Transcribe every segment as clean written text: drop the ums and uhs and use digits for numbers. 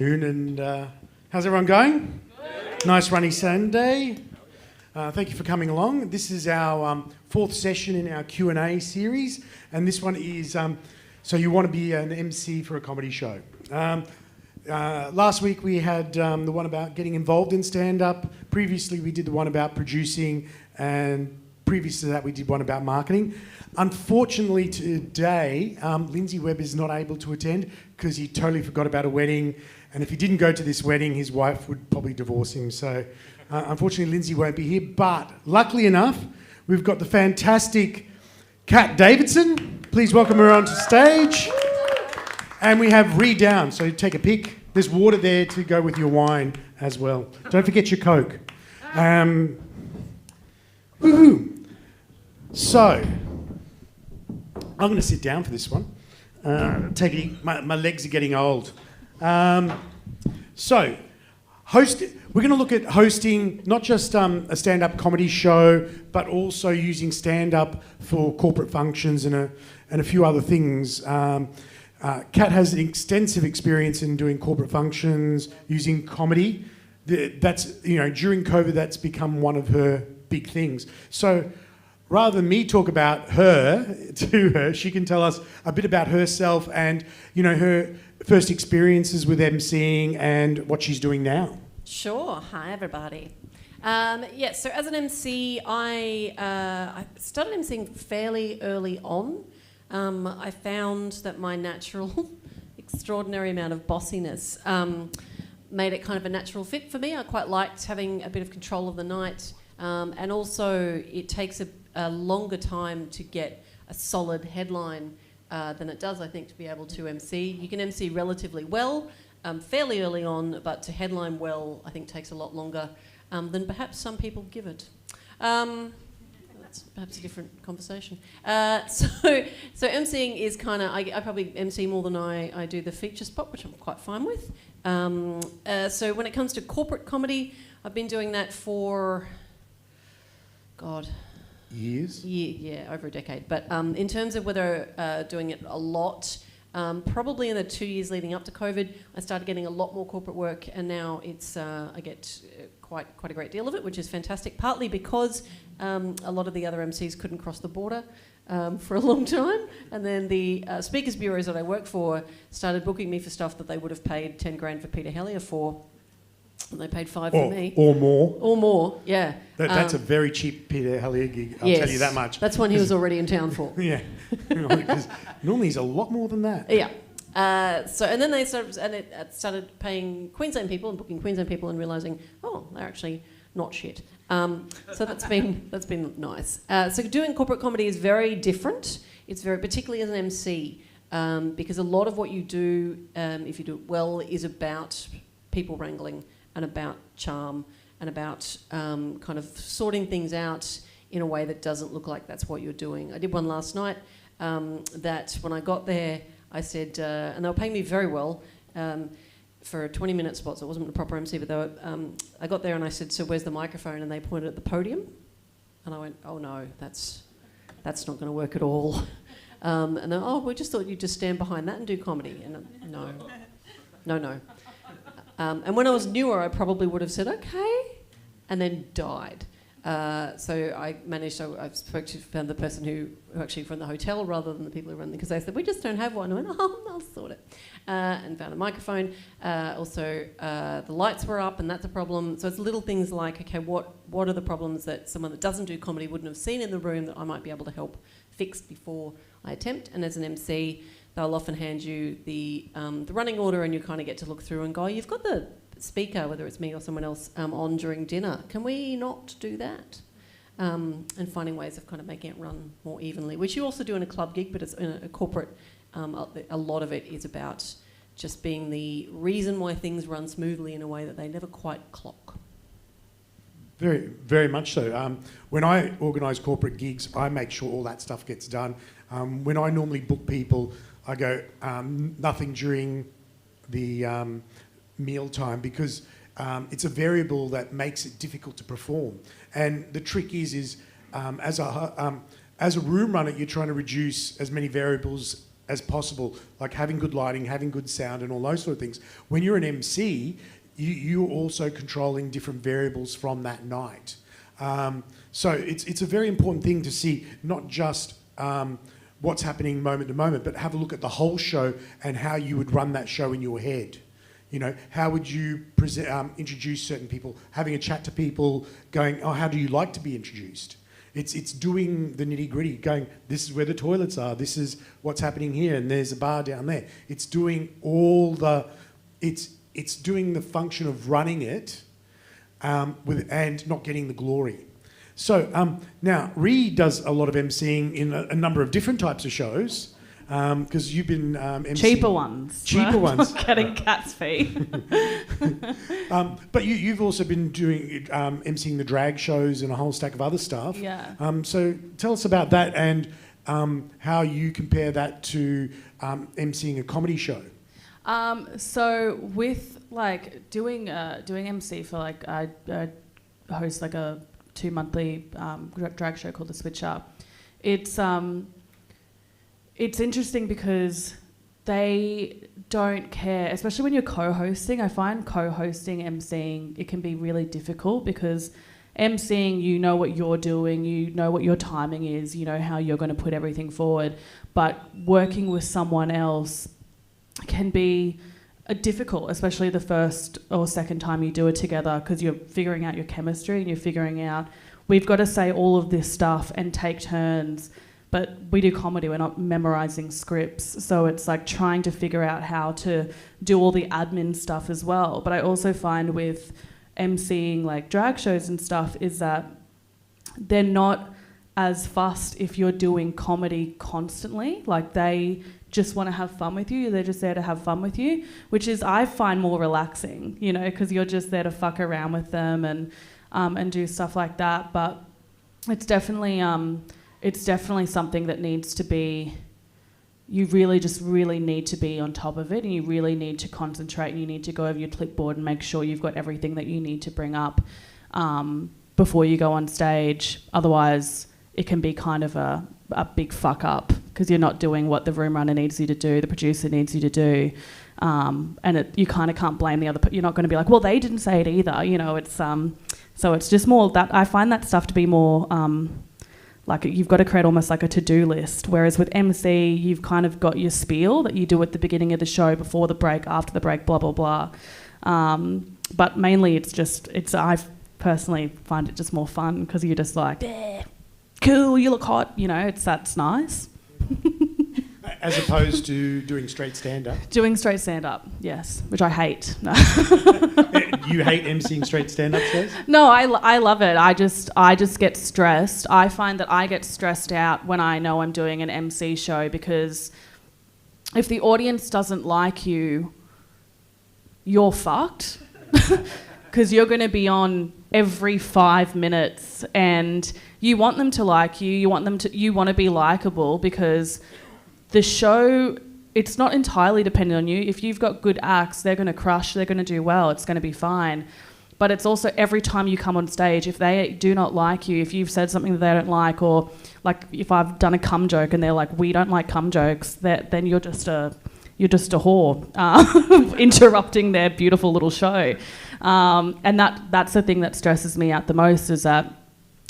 And how's everyone going? Good. Nice runny Sunday. Thank you for coming along. This is our fourth session in our Q&A series, and this one is so you want to be an MC for a comedy show. Last week we had the one about getting involved in stand-up. Previously we did the one about producing, and previous to that we did one about marketing. Unfortunately today, Lindsay Webb is not able to attend because he totally forgot about a wedding. And if he didn't go to this wedding, his wife would probably divorce him. So unfortunately, Lindsay won't be here. But luckily enough, we've got the fantastic Davidson. Please welcome her onto stage. And we have Ree down, so take a pick. There's water there to go with your wine as well. Don't forget your Coke. Woohoo! So, I'm going to sit down for this one. My legs are getting old. We're going to look at hosting not just a stand-up comedy show, but also using stand-up for corporate functions and a few other things. Kat has extensive experience in doing corporate functions, using comedy. That's, during COVID, that's become one of her big things. So rather than me talk about her, she can tell us a bit about herself and, her first experiences with emceeing and what she's doing now. Sure. Hi, everybody. So as an MC, I started emceeing fairly early on. I found that my natural, extraordinary amount of bossiness made it kind of a natural fit for me. I quite liked having a bit of control of the night, and also it takes a longer time to get a solid headline than it does, I think, to be able to MC. You can MC relatively well, fairly early on, but to headline well, I think takes a lot longer than perhaps some people give it. That's perhaps a different conversation. So MCing is kind of, I probably MC more than I do the feature spot, which I'm quite fine with. So when it comes to corporate comedy, I've been doing that for, years? Yeah, over a decade. But in terms of whether doing it a lot, probably in the 2 years leading up to COVID, I started getting a lot more corporate work, and now it's I get quite a great deal of it, which is fantastic. Partly because a lot of the other MCs couldn't cross the border for a long time, and then the speakers bureaus that I work for started booking me for stuff that they would have paid 10 grand for Peter Hellier for. And they paid 5 for me. Or more. Or more, yeah. That's a very cheap Peter Hellier gig, I'll tell you that much. That's one he was already in town for. Yeah. Because normally he's a lot more than that. Yeah. And then they started paying Queensland people and booking Queensland people and realising, they're actually not shit. So that's been nice. So doing corporate comedy is very different. It's very, particularly as an MC, because a lot of what you do, if you do it well, is about people wrangling and about charm and about kind of sorting things out in a way that doesn't look like that's what you're doing. I did one last night that when I got there, I said, and they were paying me very well for a 20-minute spot, so it wasn't a proper MC, but I got there and I said, so where's the microphone? And they pointed at the podium. And I went, oh no, that's not going to work at all. And they went, we just thought you'd just stand behind that and do comedy. And no. And when I was newer, I probably would have said, okay, and then died. So I spoke to the person who actually from the hotel rather than the people who run it, because they said, we just don't have one. I went, I'll sort it. And found a microphone. Also, the lights were up, and that's a problem. So it's little things like, okay, what are the problems that someone that doesn't do comedy wouldn't have seen in the room that I might be able to help fix before I attempt? And as an MC, they'll often hand you the running order, and you kind of get to look through and go, you've got the speaker, whether it's me or someone else, on during dinner. Can we not do that? And finding ways of kind of making it run more evenly, which you also do in a club gig, but it's in a corporate, a lot of it is about just being the reason why things run smoothly in a way that they never quite clock. Very, very much so. When I organise corporate gigs, I make sure all that stuff gets done. When I normally book people, I go, nothing during the meal time, because it's a variable that makes it difficult to perform. And the trick is as a room runner, you're trying to reduce as many variables as possible, like having good lighting, having good sound, and all those sort of things. When you're an MC, you're also controlling different variables from that night. So it's a very important thing to see, not just what's happening moment to moment, but have a look at the whole show and how you would run that show in your head. You know, how would you introduce certain people, having a chat to people, going, oh, how do you like to be introduced? It's doing the nitty-gritty, going, this is where the toilets are, this is what's happening here, and there's a bar down there. It's doing all the... It's doing the function of running it and not getting the glory. So now, Ree does a lot of emceeing in a number of different types of shows, because you've been emceeing... Cheaper ones. Cheaper ones. Getting cat's fee. But you've also been doing emceeing the drag shows and a whole stack of other stuff. Yeah. So tell us about that and how you compare that to emceeing a comedy show. So with like doing MC for like I host like a 2-monthly drag show called The Switch Up. It's interesting because they don't care, especially when you're co-hosting. I find co-hosting MCing, it can be really difficult because MCing, you know what you're doing, you know what your timing is, you know how you're going to put everything forward, but working with someone else can be difficult, especially the first or second time you do it together, because you're figuring out your chemistry and you're figuring out we've got to say all of this stuff and take turns. But we do comedy, we're not memorising scripts, so it's like trying to figure out how to do all the admin stuff as well. But I also find with emceeing like drag shows and stuff is that they're not as fussed if you're doing comedy constantly. Like they just want to have fun with you. They're just there to have fun with you, which is I find more relaxing, you know, because you're just there to fuck around with them and do stuff like that. But it's definitely something that needs to be. You really need to be on top of it, and you really need to concentrate, and you need to go over your clipboard and make sure you've got everything that you need to bring up before you go on stage. Otherwise, it can be kind of a big fuck up because you're not doing what the room runner needs you to do, the producer needs you to do, and you kind of can't blame the other. You're not going to be like, well, they didn't say it either, you know. It's so it's just more that I find that stuff to be more. Like you've got to create almost like a to-do list, whereas with MC you've kind of got your spiel that you do at the beginning of the show, before the break, after the break, blah blah blah. But mainly I personally find it just more fun because you're just like, yeah, cool, you look hot, you know. That's nice. As opposed to doing straight stand-up. Doing straight stand-up, yes, which I hate. No. You hate emceeing straight stand-up shows? No, I love it. I just get stressed. I find that I get stressed out when I know I'm doing an MC show, because if the audience doesn't like you, you're fucked. Because you're going to be on every 5 minutes, and you want them to like you. You want to be likable, because the show, it's not entirely dependent on you. If you've got good acts, they're going to crush, they're going to do well, it's going to be fine. But it's also every time you come on stage, if they do not like you, if you've said something that they don't like, or like if I've done a cum joke and they're like, we don't like cum jokes, then you're just a whore interrupting their beautiful little show. And that's the thing that stresses me out the most, is that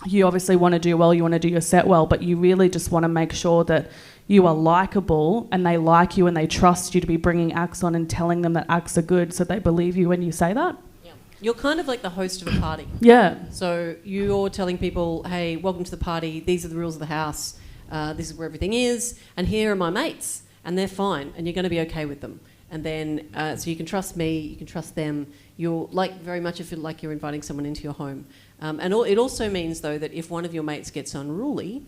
you obviously want to do well, you want to do your set well, but you really just want to make sure that you are likable and they like you and they trust you to be bringing acts on and telling them that acts are good, so they believe you when you say that. Yeah. You're kind of like the host of a party. Yeah. So you're telling people, hey, welcome to the party, these are the rules of the house, this is where everything is, and here are my mates, and they're fine, and you're going to be okay with them. And then, so you can trust me, you can trust them. You're like very much feel like you're inviting someone into your home. It also means, though, that if one of your mates gets unruly,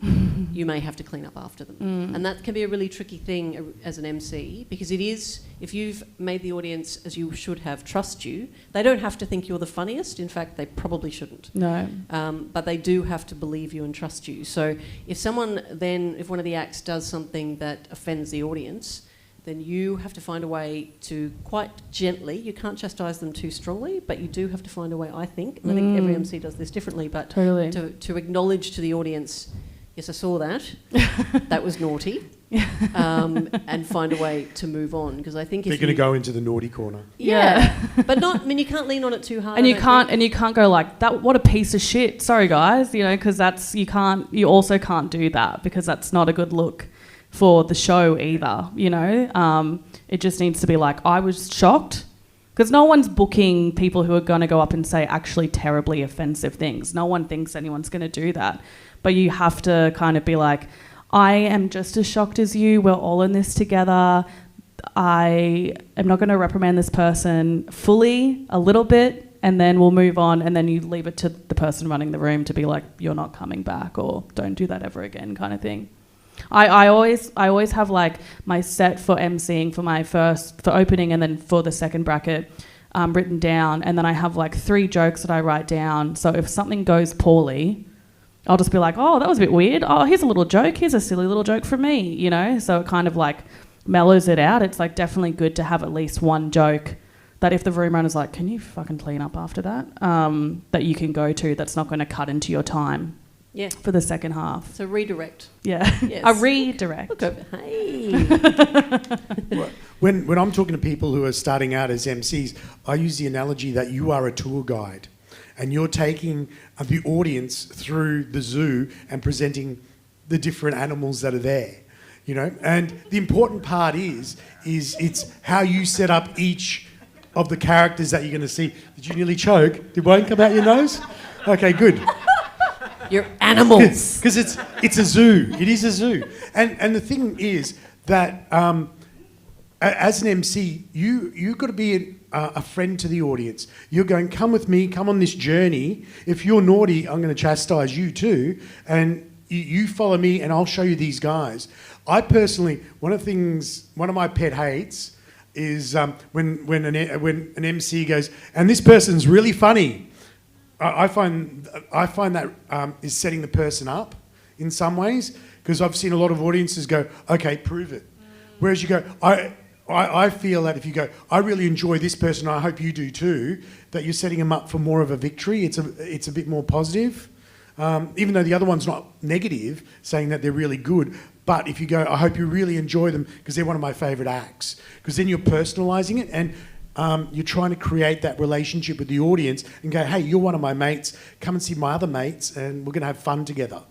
you may have to clean up after them. And that can be a really tricky thing as an MC, because it is, if you've made the audience, as you should have, trust you, they don't have to think you're the funniest. In fact, they probably shouldn't. No. But they do have to believe you and trust you. So if one of the acts does something that offends the audience, then you have to find a way to quite gently, you can't chastise them too strongly, but you do have to find a way, I think, and I think every MC does this differently, but totally. to acknowledge to the audience, yes, I saw that, that was naughty, and find a way to move on. Because I think if they're going to go into the naughty corner. Yeah, but not. I mean, you can't lean on it too hard. And you can't go like that. What a piece of shit. Sorry, guys. You know, because that's you can't. You also can't do that because that's not a good look for the show either. You know, it just needs to be like, I was shocked, because no one's booking people who are going to go up and say actually terribly offensive things. No one thinks anyone's going to do that, but you have to kind of be like, I am just as shocked as you. We're all in this together. I am not going to reprimand this person fully, a little bit, and then we'll move on, and then you leave it to the person running the room to be like, you're not coming back, or don't do that ever again, kind of thing. I always have like my set for emceeing for opening and then for the second bracket written down, and then I have like 3 jokes that I write down. So if something goes poorly, I'll just be like, oh, that was a bit weird. Oh, here's a little joke. Here's a silly little joke from me, you know? So it kind of like mellows it out. It's like definitely good to have at least one joke that if the room runner's like, can you fucking clean up after that? That you can go to that's not going to cut into your time. Yeah. For the second half. So redirect. Yeah. Yes. A redirect. Look over. Hey. When I'm talking to people who are starting out as MCs, I use the analogy that you are a tour guide and you're taking the audience through the zoo and presenting the different animals that are there, you know? And the important part is it's how you set up each of the characters that you're going to see. Did you nearly choke? Did wine come out your nose? Okay, good. You're animals. Because it's a zoo. It is a zoo. And the thing is that as an MC, you've got to be a friend to the audience. You're going, come with me, come on this journey. If you're naughty, I'm going to chastise you too. And you follow me and I'll show you these guys. I personally, one of my pet hates is when an MC goes, and this person's really funny. I find that is setting the person up in some ways, because I've seen a lot of audiences go, okay, prove it. Whereas you go, I feel that if you go, I really enjoy this person, I hope you do too, that you're setting them up for more of a victory. It's a bit more positive, even though the other one's not negative, saying that they're really good. But if you go, I hope you really enjoy them because they're one of my favourite acts, because then you're personalising it and you're trying to create that relationship with the audience and go, hey, you're one of my mates, come and see my other mates and we're going to have fun together.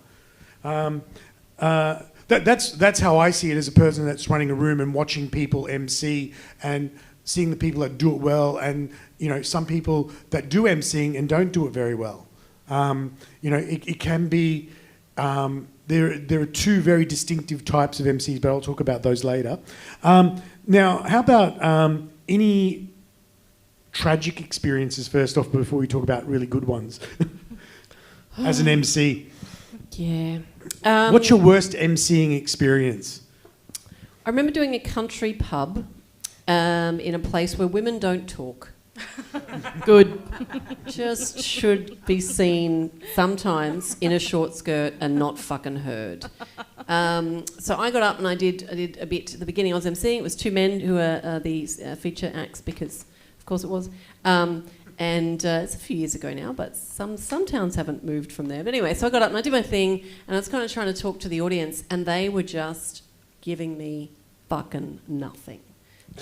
That's how I see it as a person that's running a room and watching people MC and seeing the people that do it well, and you know, some people that do MCing and don't do it very well. You know, it can be, there are 2 very distinctive types of MCs, but I'll talk about those later. Now, how about any tragic experiences first off before we talk about really good ones as an MC? Yeah. What's your worst MCing experience? I remember doing a country pub in a place where women don't talk. Good. Just should be seen sometimes in a short skirt and not fucking heard. So I got up and I did a bit at the beginning. I was emceeing. It was 2 men who were the feature acts, because of course it was. And it's a few years ago now, but some towns haven't moved from there. But anyway, so I got up and I did my thing, and I was kind of trying to talk to the audience, and they were just giving me fucking nothing.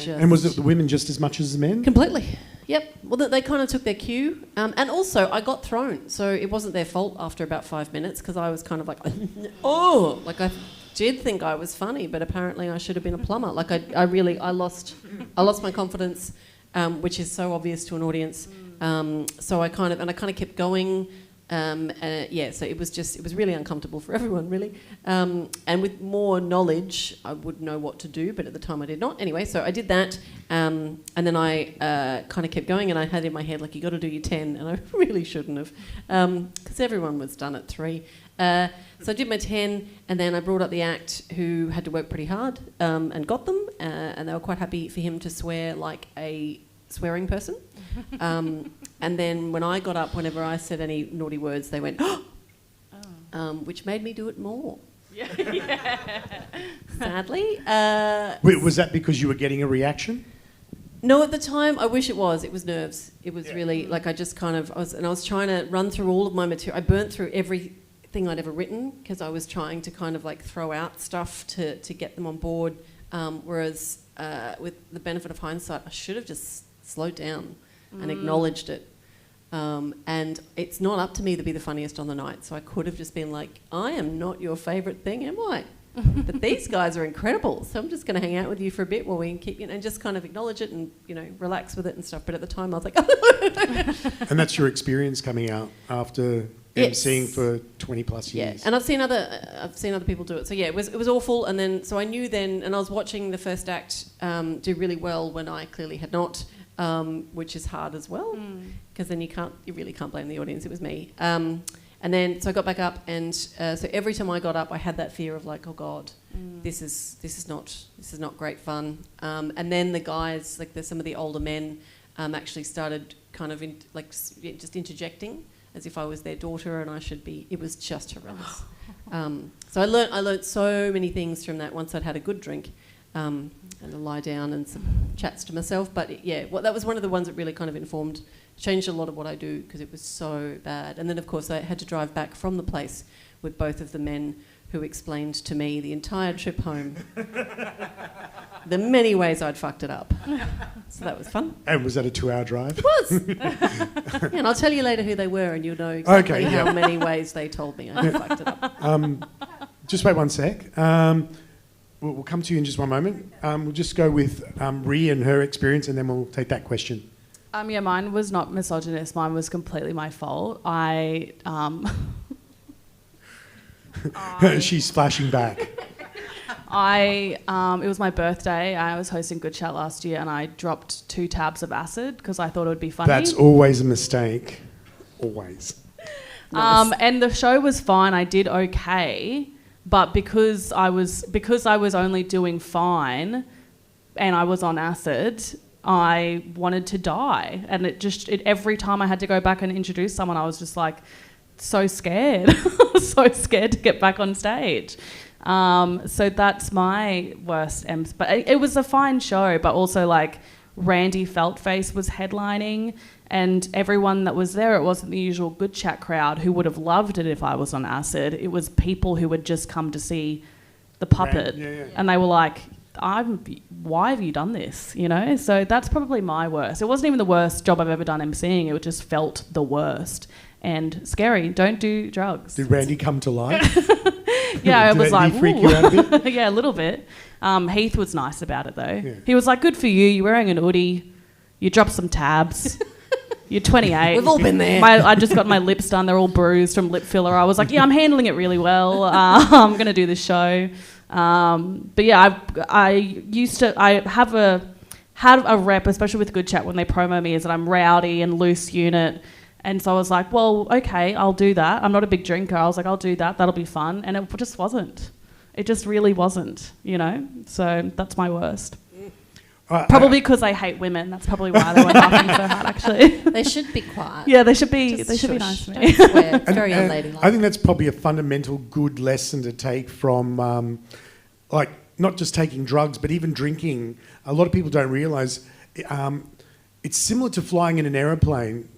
And was it the women just as much as the men? Completely. Yep. Well, they kind of took their cue. And also, I got thrown. So it wasn't their fault after about 5 minutes, because I was kind of like, oh, like I did think I was funny, but apparently I should have been a plumber. Like I lost my confidence, which is so obvious to an audience. So I kind of kept going. So it was really uncomfortable for everyone, really. And with more knowledge, I would know what to do, but at the time I did not. Anyway, so I did that, and then I kind of kept going, and I had in my head, like, you got to do your 10, and I really shouldn't have, because everyone was done at 3. So I did my 10, and then I brought up the act who had to work pretty hard, and got them, and they were quite happy for him to swear like a swearing person. And then when I got up, whenever I said any naughty words, they went, which made me do it more. Yeah. Sadly. Wait, was that because you were getting a reaction? No, at the time, I wish it was. It was nerves. It was really, like, I just kind of, I was trying to run through all of my material. I burnt through every thing I'd ever written, because I was trying to kind of like throw out stuff to get them on board. Whereas with the benefit of hindsight, I should have just slowed down and acknowledged it. And it's not up to me to be the funniest on the night. So I could have just been like, I am not your favourite thing, am I? But these guys are incredible. So I'm just going to hang out with you for a bit while we can keep, and just kind of acknowledge it and, relax with it and stuff. But at the time I was like, And that's your experience coming out after emceeing for 20 plus years. Yeah, and I've seen other people do it. So yeah, it was awful. And then, so I knew then, and I was watching the first act do really well when I clearly had not. Which is hard as well, because then you really can't blame the audience. It was me. And then, so I got back up, and so every time I got up, I had that fear of like, oh God, this is not great fun. And then the guys, like some of the older men, actually started kind of just interjecting as if I was their daughter and I should be. It was just horrendous. So I learnt so many things from that once I'd had a good drink. And a lie down and some chats to myself. But that was one of the ones that really kind of changed a lot of what I do, because it was so bad. And then, of course, I had to drive back from the place with both of the men who explained to me the entire trip home the many ways I'd fucked it up. So that was fun. And was that a 2-hour drive? It was. Yeah, and I'll tell you later who they were, and you'll know exactly how many ways they told me I fucked it up. Just wait one sec. We'll come to you in just one moment. We'll just go with Rhea and her experience, and then we'll take that question. Mine was not misogynist. Mine was completely my fault. She's flashing back. It was my birthday. I was hosting Good Chat last year, and I dropped 2 tabs of acid because I thought it would be funny. That's always a mistake. Always. Nice. And the show was fine. I did okay. But because I was only doing fine and I was on acid, I wanted to die. And every time I had to go back and introduce someone, I was just like so scared. So scared to get back on stage. So that's my worst. But it was a fine show, but also like Randy Feltface was headlining, and everyone that was there, it wasn't the usual Good Chat crowd who would have loved it if I was on acid. It was people who had just come to see the puppet, and they were like, why have you done this? So that's probably my worst. It wasn't even the worst job I've ever done emceeing. It just felt the worst and scary. Don't do drugs. Did Randy come to life? Yeah, it was like, did he freak you out a bit? Yeah, a little bit. Heath was nice about it though. Yeah. He was like, good for you. You're wearing an hoodie. You dropped some tabs. You're 28. We've all been there. I just got my lips done. They're all bruised from lip filler. I was like, yeah, I'm handling it really well. I'm going to do this show. But yeah, I had a rep, especially with Good Chat when they promo me, is that I'm rowdy and loose unit. And so I was like, well, okay, I'll do that. I'm not a big drinker. I was like, I'll do that. That'll be fun. And it just wasn't. It just really wasn't, So that's my worst. Probably because I hate women. That's probably why they were laughing so hard, actually. They should be quiet. Yeah, they should be nice to me. Don't swear. It's very unladylike. I think that's probably a fundamental good lesson to take from, not just taking drugs, but even drinking. A lot of people don't realise it's similar to flying in an aeroplane.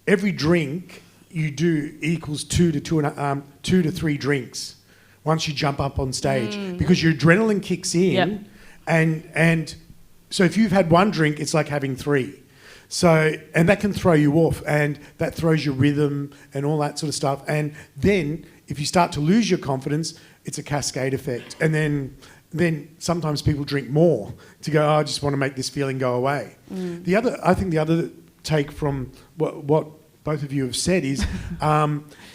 Every drink you do equals 2 to 3 drinks once you jump up on stage, because your adrenaline kicks in, and so if you've had 1 drink, it's like having 3. So, and that can throw you off, and that throws your rhythm and all that sort of stuff. And then if you start to lose your confidence, it's a cascade effect. And then sometimes people drink more to go, I just want to make this feeling go away. I think the other take from what both of you have said is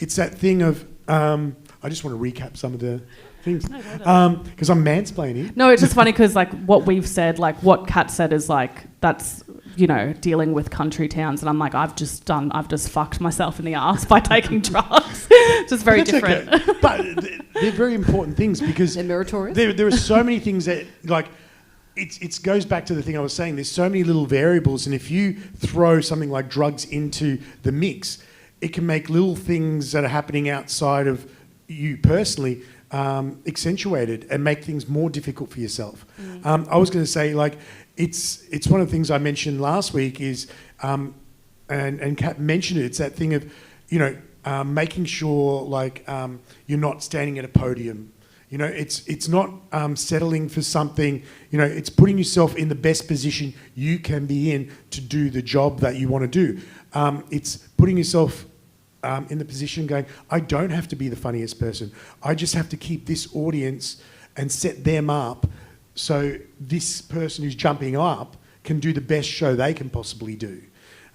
it's that thing of, I just want to recap some of the things because I'm mansplaining. No, it's just funny because like what we've said, like what Kat said is like, that's, dealing with country towns, and I'm like, I've just fucked myself in the ass by taking drugs. Just very different. Okay. But they're very important things because they're meritorious. There are so many things that like it goes back to the thing I was saying. There's so many little variables, and if you throw something like drugs into the mix, it can make little things that are happening outside of you personally accentuated and make things more difficult for yourself. I was going to say, like, it's one of the things I mentioned last week is, and Kat mentioned it. It's that thing of, making sure you're not standing at a podium. You know, it's not settling for something. You know, it's putting yourself in the best position you can be in to do the job that you want to do. It's putting yourself in the position going, I don't have to be the funniest person. I just have to keep this audience and set them up so this person who's jumping up can do the best show they can possibly do.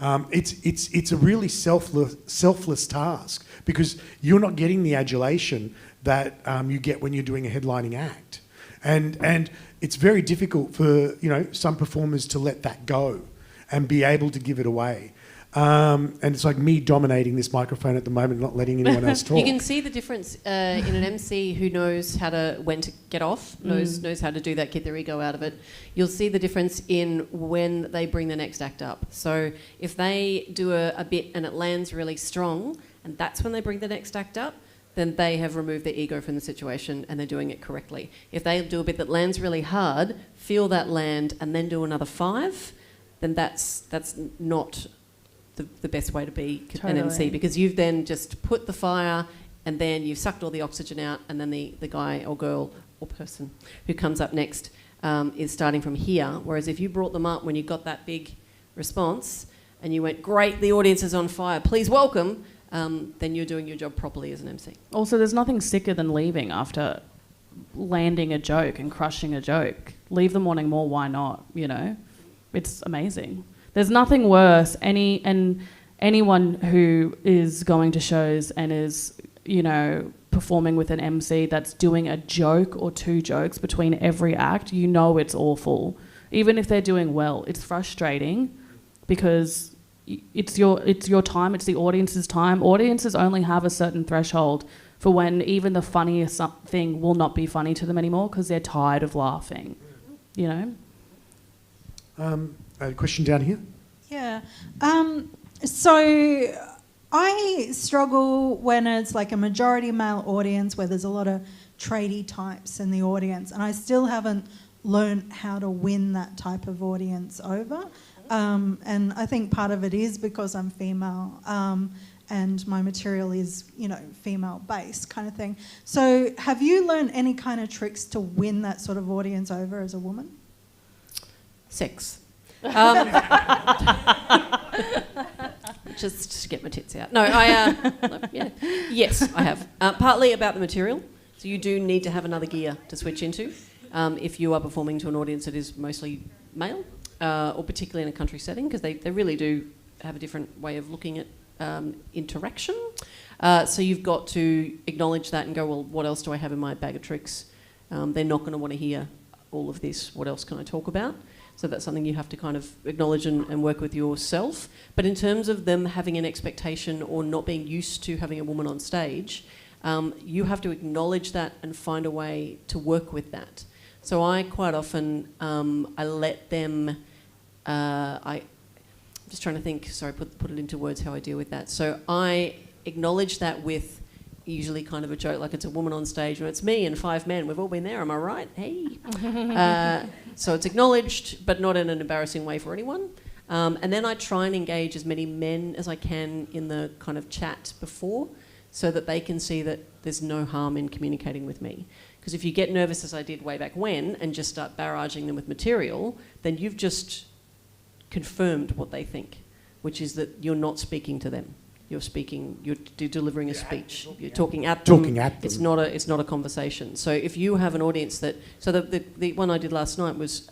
It's a really selfless task because you're not getting the adulation that you get when you're doing a headlining act. And it's very difficult for, you know, some performers to let that go and be able to give it away. And it's like me dominating this microphone at the moment, not letting anyone else talk. You can see the difference in an MC who knows when to get off, knows how to do that, get their ego out of it. You'll see the difference in when they bring the next act up. So if they do a bit and it lands really strong, and that's when they bring the next act up, then they have removed their ego from the situation and they're doing it correctly. If they do a bit that lands really hard, feel that land, and then do another 5, then that's not the best way to be an MC, because you've then just put the fire and then you've sucked all the oxygen out, and then the guy or girl or person who comes up next is starting from here. Whereas if you brought them up when you got that big response and you went, great, the audience is on fire, please welcome, then you're doing your job properly as an MC. Also, there's nothing sicker than leaving after landing a joke and crushing a joke. Leave them wanting more, why not, you know? It's amazing. There's nothing worse. Anyone who is going to shows and is, you know, performing with an MC that's doing a joke or 2 jokes between every act, you know it's awful. Even if they're doing well, it's frustrating because it's your time, it's the audience's time. Audiences only have a certain threshold for when even the funniest thing will not be funny to them anymore because they're tired of laughing, you know? A question down here? Yeah. So I struggle when it's like a majority male audience where there's a lot of tradie types in the audience, and I still haven't learned how to win that type of audience over. And I think part of it is because I'm female and my material is, you know, female-based kind of thing. So have you learned any kind of tricks to win that sort of audience over as a woman? Sex. Just to get my tits out. No, yeah. Yes, I have. Partly about the material. So you do need to have another gear to switch into if you are performing to an audience that is mostly male, or particularly in a country setting, because they really do have a different way of looking at interaction. So you've got to acknowledge that and go, well, what else do I have in my bag of tricks? They're not going to want to hear all of this. What else can I talk about? So that's something you have to kind of acknowledge and work with yourself. But in terms of them having an expectation or not being used to having a woman on stage, you have to acknowledge that and find a way to work with that. So I quite often, I let them, I'm just trying to think, sorry, put it into words how I deal with that. So I acknowledge that with usually kind of a joke, like it's a woman on stage and it's me and 5 men, we've all been there, am I right? Hey. So it's acknowledged, but not in an embarrassing way for anyone. And then I try and engage as many men as I can in the kind of chat before, so that they can see that there's no harm in communicating with me. Because if you get nervous, as I did way back when, and just start barraging them with material, then you've just confirmed what they think, which is that you're not speaking to them. You're delivering a speech. You're talking at them. It's not a conversation. So if you have an audience that... So the one I did last night was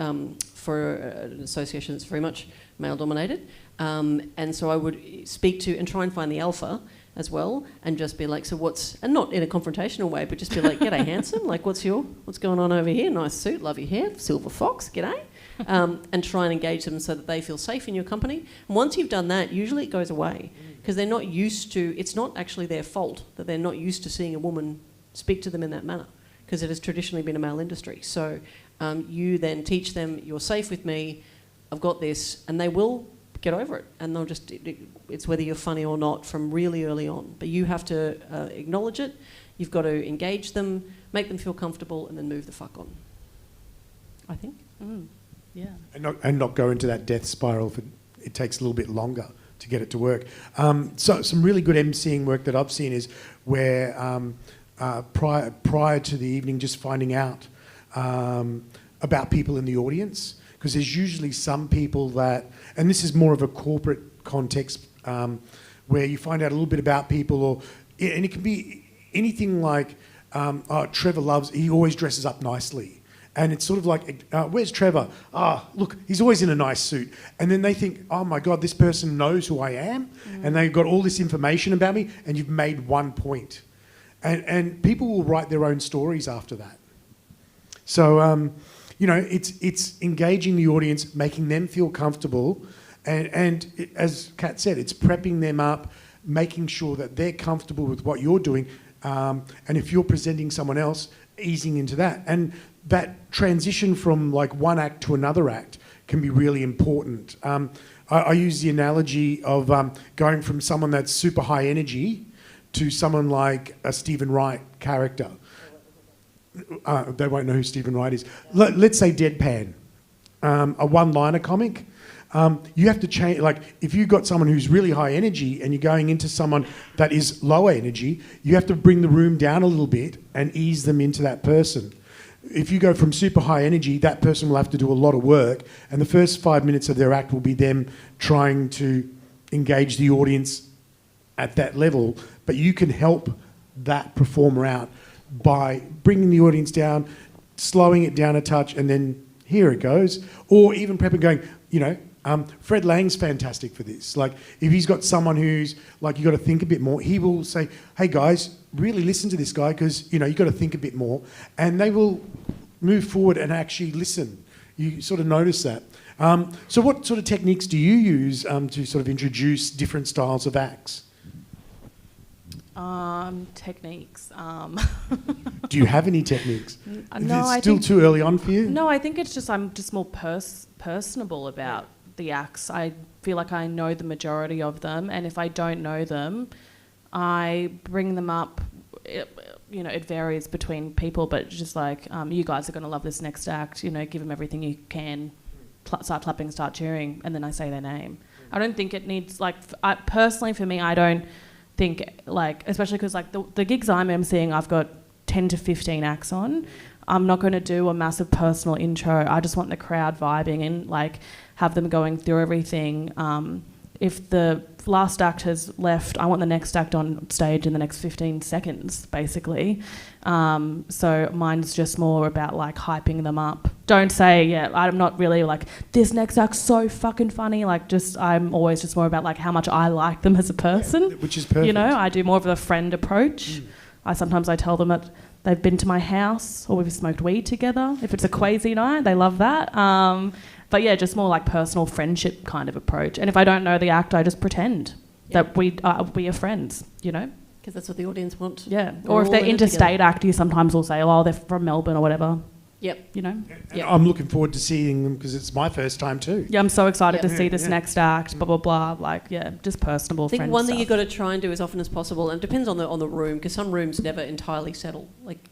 for an association that's very much male-dominated. And so I would speak to and try and find the alpha as well, and just be like, so what's... And not in a confrontational way, but just be like, g'day, handsome. Like, what's going on over here? Nice suit, love your hair, silver fox, g'day. And try and engage them so that they feel safe in your company. And once you've done that, usually it goes away. Because they're not used to... It's not actually their fault that they're not used to seeing a woman speak to them in that manner, because it has traditionally been a male industry. So you then teach them, you're safe with me, I've got this, and they will get over it. And they'll just... It's whether you're funny or not from really early on. But you have to acknowledge it, you've got to engage them, make them feel comfortable, and then move the fuck on, I think. Yeah. And not go into that death spiral if it takes a little bit longer get it to work. So some really good emceeing work that I've seen is where prior to the evening, just finding out about people in the audience, because there's usually some people that, and this is more of a corporate context, where you find out a little bit about people, and it can be anything like, Trevor he always dresses up nicely. And it's sort of like, where's Trevor? Look, he's always in a nice suit. And then they think, oh my God, this person knows who I am, and they've got all this information about me, and you've made one point. And people will write their own stories after that. So, it's engaging the audience, making them feel comfortable, and as Kat said, it's prepping them up, making sure that they're comfortable with what you're doing, and if you're presenting someone else, easing into that. And that transition from like one act to another act can be really important. I use the analogy of going from someone that's super high energy to someone like a Stephen Wright character. They won't know who Stephen Wright is. Let's say Deadpan, a one-liner comic. You have to change, like if you've got someone who's really high energy and you're going into someone that is lower energy, you have to bring the room down a little bit and ease them into that person. If you go from super high energy, that person will have to do a lot of work, and the first 5 minutes of their act will be them trying to engage the audience at that level, but you can help that performer out by bringing the audience down, slowing it down a touch, and then here it goes. Or even prepping, going, Fred Lang's fantastic for this. Like, if he's got someone who's, like, you got to think a bit more, he will say, hey guys, really listen to this guy, because, you got to think a bit more. And they will move forward and actually listen. You sort of notice that. So what sort of techniques do you use to sort of introduce different styles of acts? Techniques. Do you have any techniques? No, it's still too early on for you? No, I think it's just I'm just more personable about the acts. I feel like I know the majority of them, and if I don't know them, I bring them up. It varies between people, but just like, you guys are going to love this next act, give them everything you can, start clapping, start cheering, and then I say their name. I don't think it needs, personally for me, I don't think, especially because the gigs I'm emceeing, I've got 10 to 15 acts on. I'm not going to do a massive personal intro. I just want the crowd vibing and have them going through everything. If the last act has left, I want the next act on stage in the next 15 seconds, basically. So mine's just more about hyping them up. Don't say, I'm not really this next act's so fucking funny. I'm always just more about how much I like them as a person. Which is perfect. I do more of a friend approach. Sometimes I tell them that they've been to my house or we've smoked weed together. If it's a quasi night, they love that. But yeah, just more personal friendship kind of approach. And if I don't know the act, I just pretend that we are friends, Because that's what the audience want. Yeah. Or if they're interstate actors, sometimes we'll say, they're from Melbourne or whatever. Yep. And I'm looking forward to seeing them because it's my first time too. Yeah, I'm so excited to see this next act, blah, blah, blah. Just personable friend I think one stuff. thing you've got to try and do as often as possible, and it depends on the room, because some rooms never entirely settle.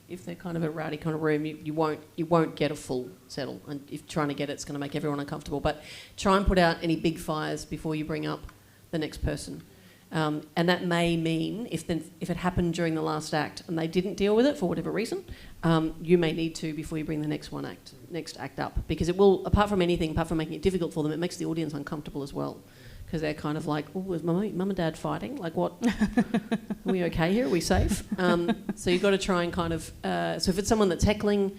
If they're kind of a rowdy kind of room, you won't get a full settle, and if trying to get it's going to make everyone uncomfortable. But try and put out any big fires before you bring up the next person. And that may mean if it happened during the last act and they didn't deal with it for whatever reason, you may need to before you bring the next act up, because it will, apart from making it difficult for them, it makes the audience uncomfortable as well, because they're kind of is mum and dad fighting? What? Are we okay here? Are we safe? So you've got to try and kind of, so if it's someone that's heckling,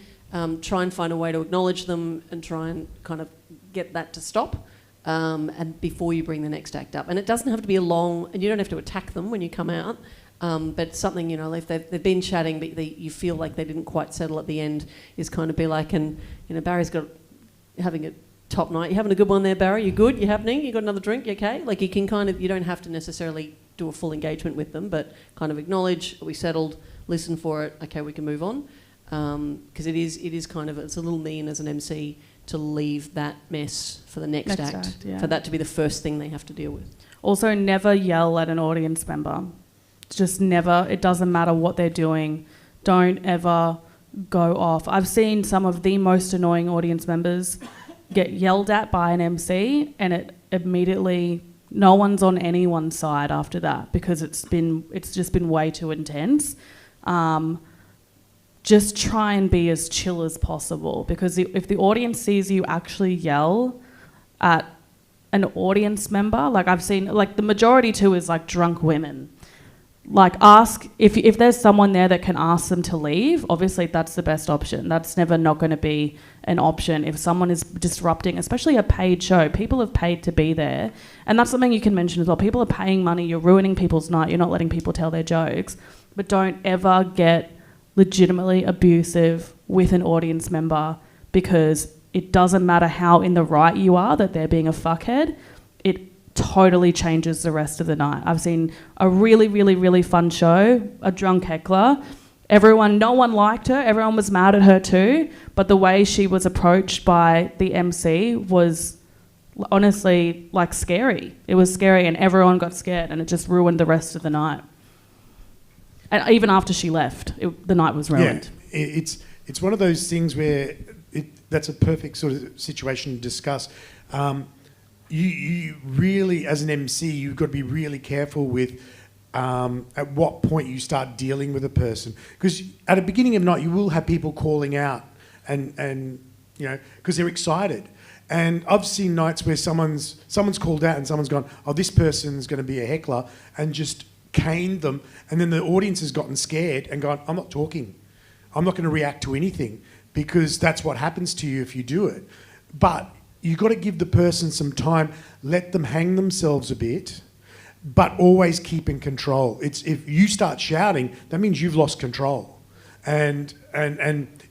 try and find a way to acknowledge them and try and kind of get that to stop. And before you bring the next act up. And it doesn't have to be a long, and you don't have to attack them when you come out, but something, if they've been chatting but you feel like they didn't quite settle at the end, is kind of be Barry's having a top night. You having a good one there, Barry? You good? You happening? You got another drink? You okay? You can kind of, you don't have to necessarily do a full engagement with them, but kind of acknowledge, we settled, listen for it, okay, we can move on. Because it is kind of, it's a little mean as an MC to leave that mess for the next act, for that to be the first thing they have to deal with. Also, never yell at an audience member. Just never. It doesn't matter what they're doing. Don't ever go off. I've seen some of the most annoying audience members get yelled at by an MC, and it immediately No one's on anyone's side after that because it's just been way too intense. Just try and be as chill as possible, because if the audience sees you actually yell at an audience member, like I've seen, like the majority too is like drunk women. Like ask, if there's someone there that can ask them to leave, obviously that's the best option. That's never not going to be an option. If someone is disrupting, especially a paid show, people have paid to be there. And that's something you can mention as well. People are paying money, you're ruining people's night, you're not letting people tell their jokes. But don't ever get legitimately abusive with an audience member, because it doesn't matter how in the right you are that they're being a fuckhead. It totally changes the rest of the night. I've seen a really, really, really fun show, a drunk heckler. No one liked her, everyone was mad at her too, but the way she was approached by the MC was honestly like scary. It was scary and everyone got scared and it just ruined the rest of the night. And even after she left, the night was ruined. Yeah, it's one of those things where that's a perfect sort of situation to discuss. You really, as an MC, you've got to be really careful with at what point you start dealing with a person. Because at the beginning of the night, you will have people calling out and you know, because they're excited. And I've seen nights where someone's called out and someone's gone, oh, this person's going to be a heckler, and just caned them. And then the audience has gotten scared and gone, I'm not talking. I'm not going to react to anything, because that's what happens to you if you do it. But you've got to give the person some time, let them hang themselves a bit, but always keep in control. It's if you start shouting, that means you've lost control. And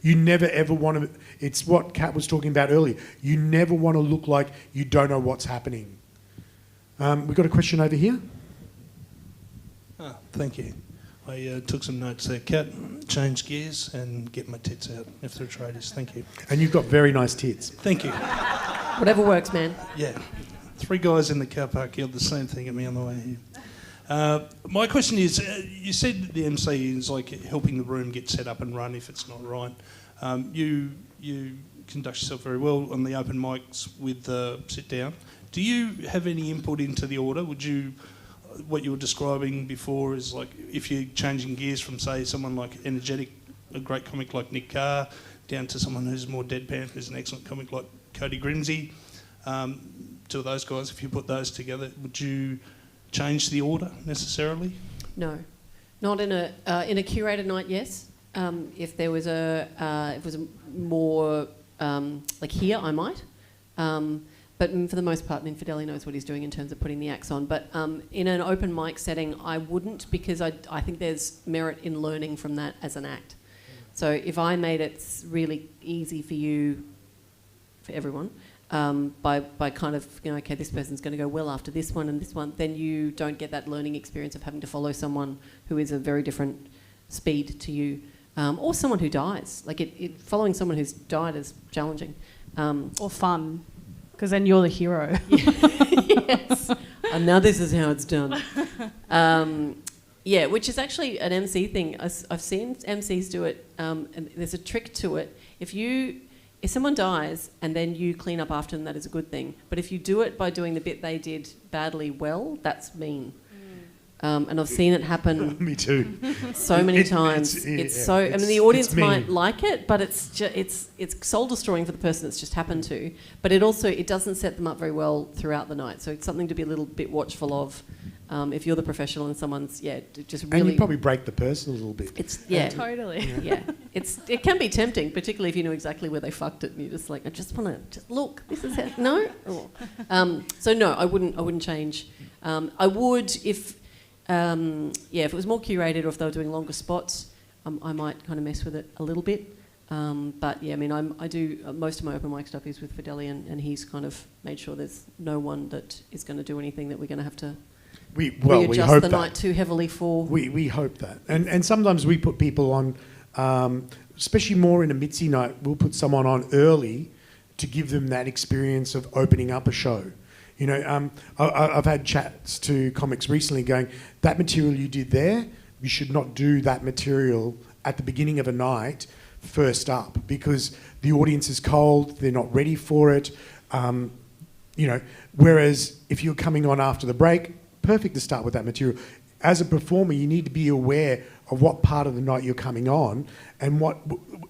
you never ever want to, it's what Kat was talking about earlier, you never want to look like you don't know what's happening. We've got a question over here. Thank you. I took some notes there. Kat, change gears and get my tits out if they're tradies. Thank you. And you've got very nice tits. Thank you. Whatever works, man. Yeah. 3 guys in the car park yelled the same thing at me on the way here. My question is, you said the MC is like helping the room get set up and run if it's not right. You conduct yourself very well on the open mics with sit down. Do you have any input into the order? What you were describing before is like if you're changing gears from, say, someone like energetic, a great comic like Nick Carr, down to someone who's more deadpan, who's an excellent comic like Cody Grimsey, to those guys, if you put those together, would you change the order necessarily? No, not in a curated night. Yes, if there was if it was more like here, I might. But for the most part, Fidelli knows what he's doing in terms of putting the acts on. But in an open mic setting, I wouldn't, because I think there's merit in learning from that as an act. So if I made it really easy for you, for everyone, by kind of, you know, okay, this person's going to go well after this one and this one, then you don't get that learning experience of having to follow someone who is a very different speed to you, or someone who dies. Like following someone who's died is challenging. Or fun. Because then you're the hero. Yes. And now this is how it's done. Yeah, which is actually an MC thing. I've seen MCs do it, and there's a trick to it. If someone dies and then you clean up after them, that is a good thing. But if you do it by doing the bit they did badly well, that's mean. And I've seen it happen. Me too. So many times. The audience might like it, but it's soul destroying for the person it's just happened to. But it doesn't set them up very well throughout the night. So it's something to be a little bit watchful of. If you're the professional and someone's just really. And you probably break the person a little bit. Totally. Yeah, it can be tempting, particularly if you know exactly where they fucked it and you're just like, I just want to just look. This is how. No. Oh. So no, I wouldn't change. I would if. If it was more curated or if they were doing longer spots, I might kind of mess with it a little bit. But yeah, I mean, I do most of my open mic stuff is with Fidelli, and he's kind of made sure there's no one that is going to do anything that we're going to have to readjust the night too heavily for. We hope that. And sometimes we put people on, especially more in a emcee night, we'll put someone on early to give them that experience of opening up a show. You know, I've had chats to comics recently going, that material you did there, you should not do that material at the beginning of a night first up, because the audience is cold, they're not ready for it. Whereas if you're coming on after the break, perfect to start with that material. As a performer, you need to be aware of what part of the night you're coming on, and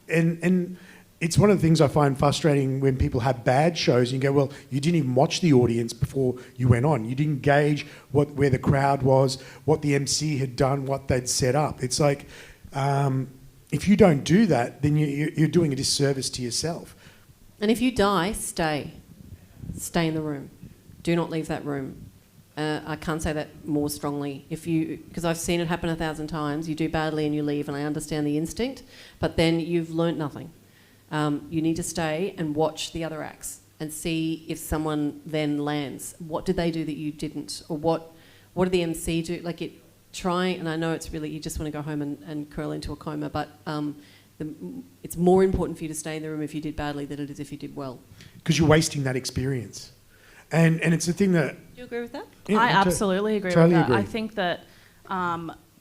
and it's one of the things I find frustrating when people have bad shows. And you go, well, you didn't even watch the audience before you went on. You didn't gauge where the crowd was, what the MC had done, what they'd set up. It's like, if you don't do that, then you're doing a disservice to yourself. And if you die, stay. Stay in the room. Do not leave that room. I can't say that more strongly. Because I've seen it happen 1,000 times. You do badly and you leave, and I understand the instinct, but then you've learnt nothing. You need to stay and watch the other acts and see if someone then lands. What did they do that you didn't? Or what did the MC do? And I know it's really, you just want to go home and curl into a coma, but it's more important for you to stay in the room if you did badly than it is if you did well. Because you're wasting that experience. And it's a thing that... Do you agree with that? Yeah, I absolutely agree totally with that. Agree. I think that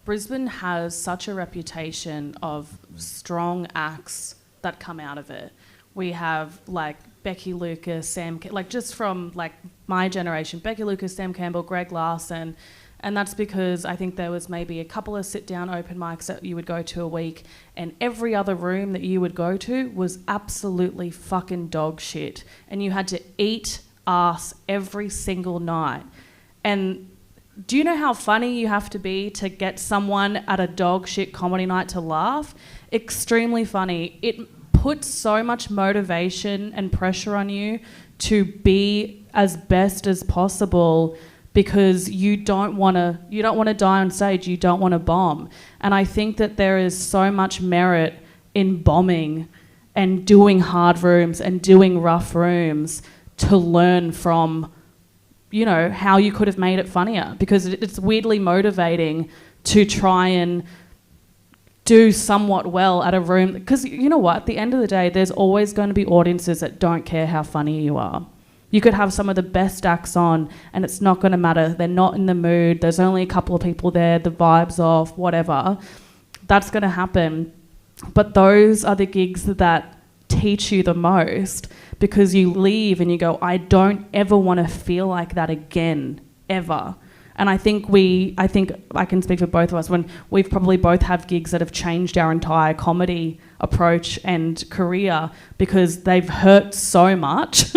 Brisbane has such a reputation of strong acts that come out of it. We have Becky Lucas, Sam, just from my generation, Becky Lucas, Sam Campbell, Greg Larson, and that's because I think there was maybe a couple of sit-down open mics that you would go to a week, and every other room that you would go to was absolutely fucking dog shit, and you had to eat ass every single night. And do you know how funny you have to be to get someone at a dog shit comedy night to laugh? Extremely funny. It puts so much motivation and pressure on you to be as best as possible, because you don't want to die on stage, you don't want to bomb. And I think that there is so much merit in bombing and doing hard rooms and doing rough rooms to learn from, how you could have made it funnier, because it's weirdly motivating to try and do somewhat well at a room, because you know what, at the end of the day, there's always going to be audiences that don't care how funny you are. You could have some of the best acts on and it's not going to matter. They're not in the mood. There's only a couple of people there. The vibe's off, whatever. That's going to happen. But those are the gigs that teach you the most, because you leave and you go, I don't ever want to feel like that again, ever. And I think I can speak for both of us, when we've probably both have gigs that have changed our entire comedy approach and career, because they've hurt so much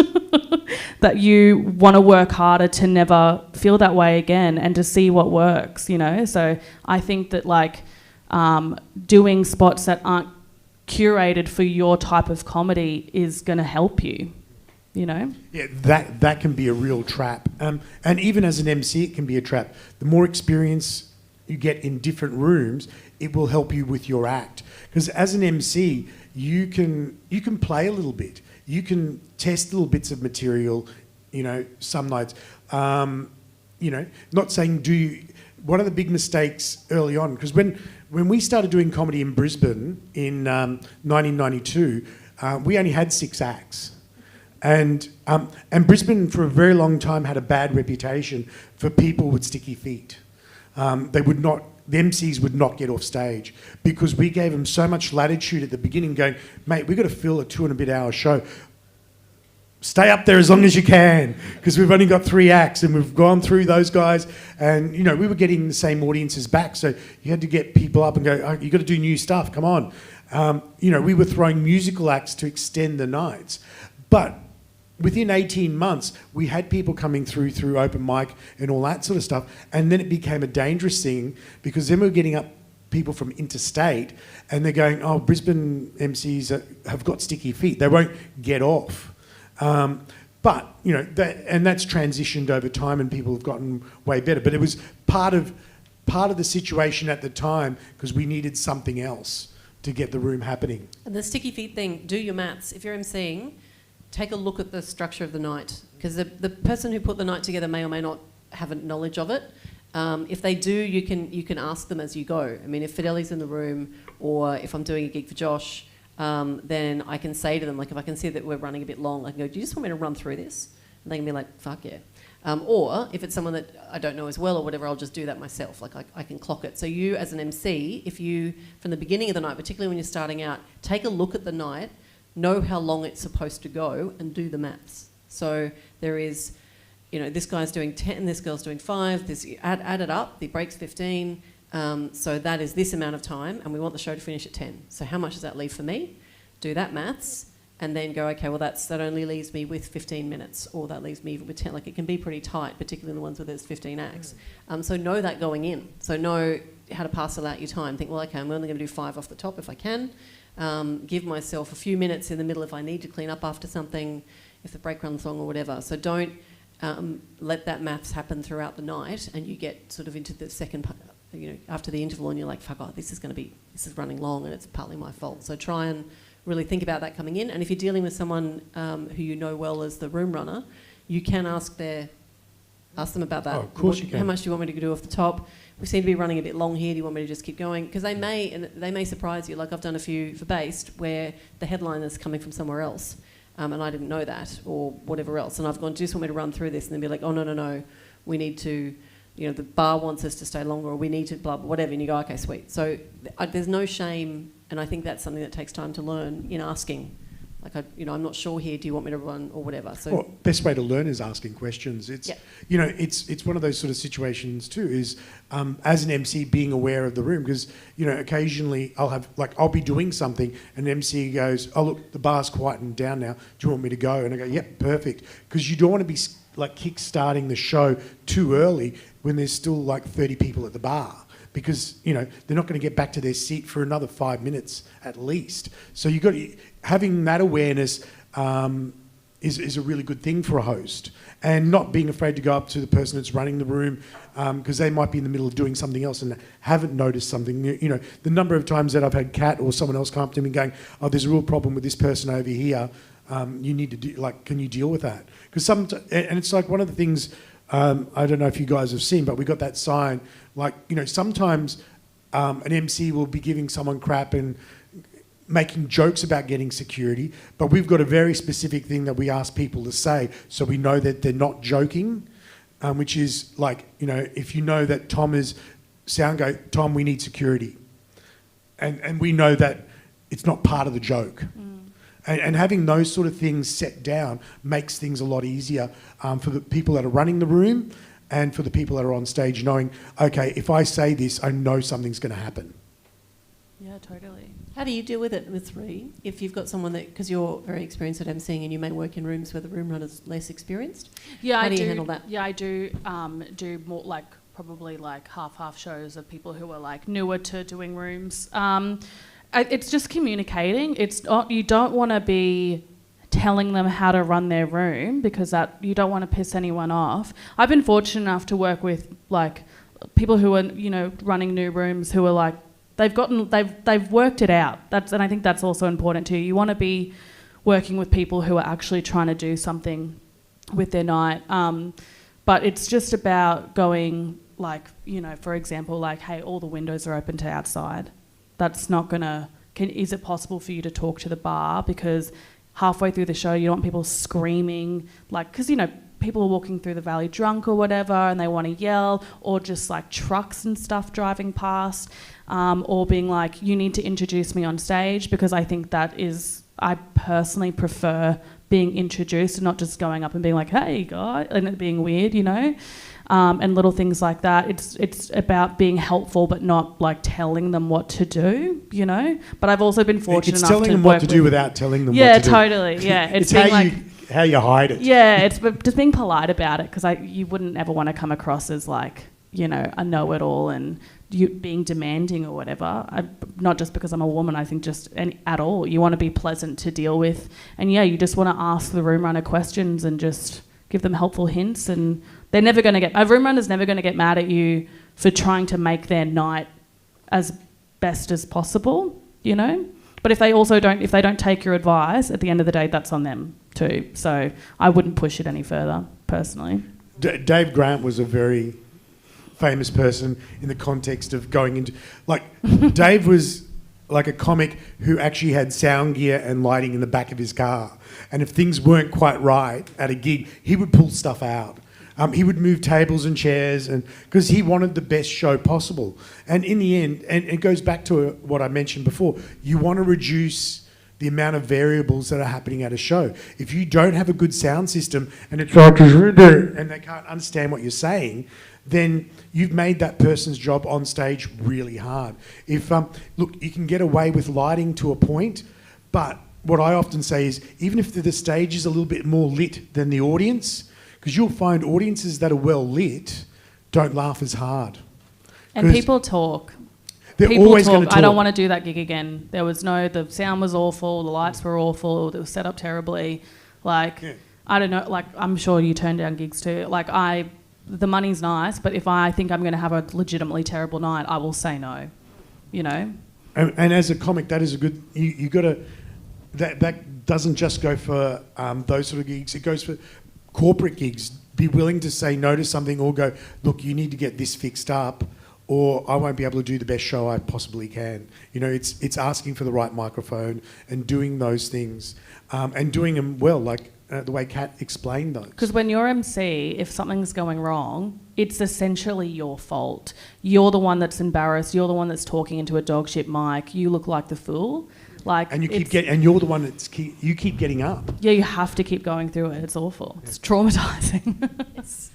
that you want to work harder to never feel that way again and to see what works, So I think that doing spots that aren't curated for your type of comedy is going to help you. Yeah, that can be a real trap. And even as an MC, it can be a trap. The more experience you get in different rooms, it will help you with your act. Because as an MC, you can play a little bit. You can test little bits of material, some nights. Not saying one of the big mistakes early on, because when we started doing comedy in Brisbane in 1992, we only had 6 acts. And Brisbane for a very long time had a bad reputation for people with sticky feet. The MCs would not get off stage because we gave them so much latitude at the beginning, going, mate, we've got to fill a 2.5-hour show. Stay up there as long as you can, because we've only got 3 acts and we've gone through those guys, and we were getting the same audiences back, so you had to get people up and go, oh, you've got to do new stuff, come on. We were throwing musical acts to extend the nights. But within 18 months, we had people coming through open mic and all that sort of stuff, and then it became a dangerous thing, because then we were getting up people from interstate and they're going, oh, Brisbane MCs have got sticky feet, they won't get off. But that's transitioned over time and people have gotten way better. But it was part of the situation at the time, because we needed something else to get the room happening. And the sticky feet thing, do your maths. If you're emceeing, take a look at the structure of the night, because the person who put the night together may or may not have a knowledge of it. If they do, you can ask them as you go. I mean, if Fideli's in the room, or if I'm doing a gig for Josh, then I can say to them, if I can see that we're running a bit long, I can go, do you just want me to run through this? And they can be like, fuck yeah. Or if it's someone that I don't know as well or whatever, I'll just do that myself. I can clock it. So you as an MC, if you, from the beginning of the night, particularly when you're starting out, take a look at the night, know how long it's supposed to go, and do the maths. So there is this guy's doing 10, this girl's doing 5, this add it up, the break's 15, so that is this amount of time, and we want the show to finish at 10. So how much does that leave for me? Do that maths, and then go, okay, well that only leaves me with 15 minutes, or that leaves me with 10. Like, it can be pretty tight, particularly the ones where there's 15 acts. So know that going in. So know how to parcel out your time. Think, well, okay, I'm only going to do 5 off the top if I can. Give myself a few minutes in the middle if I need to clean up after something, if the break runs long or whatever. So don't let that maths happen throughout the night, and you get sort of into the second part, after the interval, and you're like, fuck, this is running long, and it's partly my fault. So try and really think about that coming in. And if you're dealing with someone who you know well as the room runner, you can ask them about that. Oh, of course you can. How much do you want me to do off the top? We seem to be running a bit long here. Do you want me to just keep going? Because they may surprise you. Like, I've done a few for Based where the headliner's coming from somewhere else, and I didn't know that, or whatever else. And I've gone, do you just want me to run through this? And then be like, oh, no, we need to, the bar wants us to stay longer, or we need to blah, blah, whatever. And you go, okay, sweet. So there's no shame, and I think that's something that takes time to learn in asking. Like, I'm not sure here, do you want me to run, or whatever. So, well, best way to learn is asking questions. It's, it's one of those sort of situations too, is as an MC being aware of the room, because, occasionally I'll be doing something and an MC goes, oh, look, the bar's quietened down now. Do you want me to go? And I go, yep, perfect. Because you don't want to be like kick-starting the show too early when there's still like 30 people at the bar. Because, they're not going to get back to their seat for another 5 minutes at least. So having that awareness is a really good thing for a host. And not being afraid to go up to the person that's running the room, because they might be in the middle of doing something else and haven't noticed something. The number of times that I've had Kat or someone else come up to me and going, oh, there's a real problem with this person over here. You need to can you deal with that? Because and it's like one of the things, I don't know if you guys have seen, but we got that sign. Sometimes an MC will be giving someone crap and making jokes about getting security, but we've got a very specific thing that we ask people to say so we know that they're not joking, which is if you know that Tom is Tom, we need security. And we know that it's not part of the joke. And having those sort of things set down makes things a lot easier for the people that are running the room and for the people that are on stage, knowing, okay, if I say this, I know something's going to happen. Yeah, totally. How do you deal with it with 3? If you've got someone because you're very experienced at emceeing and you may work in rooms where the room runner's less experienced. Yeah, How do you handle that? Yeah, I do do more probably half shows of people who are newer to doing rooms. It's just communicating. It's not, you don't want to be telling them how to run their room, because that you don't want to piss anyone off. I've been fortunate enough to work with people who are running new rooms who are they've worked it out. And I think that's also important too. You want to be working with people who are actually trying to do something with their night. But it's just about going for example, hey, all the windows are open to outside. That's not gonna. Is it possible for you to talk to the bar? Because halfway through the show, you don't want people screaming, because people are walking through the valley drunk or whatever, and they want to yell, or just trucks and stuff driving past, or being you need to introduce me on stage, because I think I personally prefer being introduced and not just going up and being hey guy, and it being weird, and little things like that. It's about being helpful, but not telling them what to do, But I've also been fortunate enough to telling them what to do without telling them what to do. Yeah, totally. Yeah, it's how you hide it. Yeah, it's just being polite about it, because you wouldn't ever want to come across as a know-it-all and you being demanding or whatever. Not just because I'm a woman, I think just at all. You want to be pleasant to deal with, and you just want to ask the room runner questions and just give them helpful hints, and they're never going to get... A room runner's never going to get mad at you for trying to make their night as best as possible, But if they don't take your advice, at the end of the day, that's on them too. So I wouldn't push it any further, personally. Dave Grant was a very famous person in the context of going into... Dave was a comic who actually had sound gear and lighting in the back of his car. And if things weren't quite right at a gig, he would pull stuff out. He would move tables and chairs, and because he wanted the best show possible. And in the end, and it goes back to what I mentioned before, you want to reduce the amount of variables that are happening at a show. If you don't have a good sound system and it's like, and they can't understand what you're saying, then you've made that person's job on stage really hard. If look, you can get away with lighting to a point, but what I often say is, even if the stage is a little bit more lit than the audience, because you'll find audiences that are well lit don't laugh as hard. And people talk. They're People always talk. going to talk. I don't want to do that gig again. The sound was awful, the lights were awful, it was set up terribly. Like, Yeah. I don't know, like, I'm sure you turn down gigs too. Like, the money's nice, but if I think I'm going to have a legitimately terrible night, I will say no, you know? And as a comic, that is a good... You got to... That doesn't just go for those sort of gigs. It goes for corporate gigs. Be willing to say no to something or go, look, you need to get this fixed up, or I won't be able to do the best show I possibly can. You know, it's asking for the right microphone and doing those things and doing them well, like the way Kat explained those. Because when you're MC, if something's going wrong, it's essentially your fault. You're the one that's embarrassed. You're the one that's talking into a dog shit mic. You look like the fool. Like, and you're the one you keep getting up. Yeah, you have to keep going through it. It's awful. Yeah. It's traumatizing. Yes.